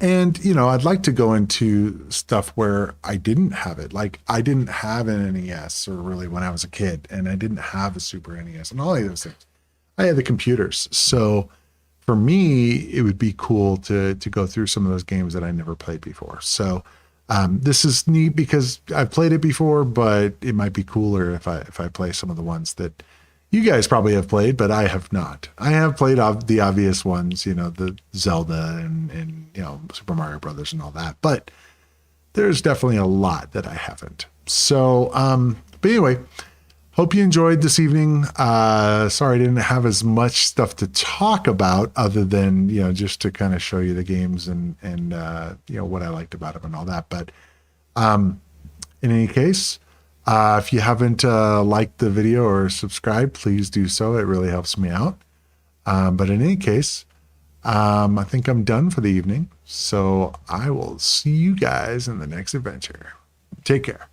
And, you know, I'd like to go into stuff where I didn't have it. Like, I didn't have an NES, or really when I was a kid, and I didn't have a Super NES and all of those things. I had the computers. So for me, it would be cool to go through some of those games that I never played before. So this is neat because I've played it before, but it might be cooler if I play some of the ones that you guys probably have played, but I have not. I have played the obvious ones, you know, the Zelda and you know, Super Mario Brothers and all that, but there's definitely a lot that I haven't. So, but anyway, hope you enjoyed this evening. Sorry I didn't have as much stuff to talk about other than, you know, just to kind of show you the games and you know, what I liked about them and all that. But in any case, if you haven't liked the video or subscribed, please do so. It really helps me out. But in any case, I think I'm done for the evening. So I will see you guys in the next adventure. Take care.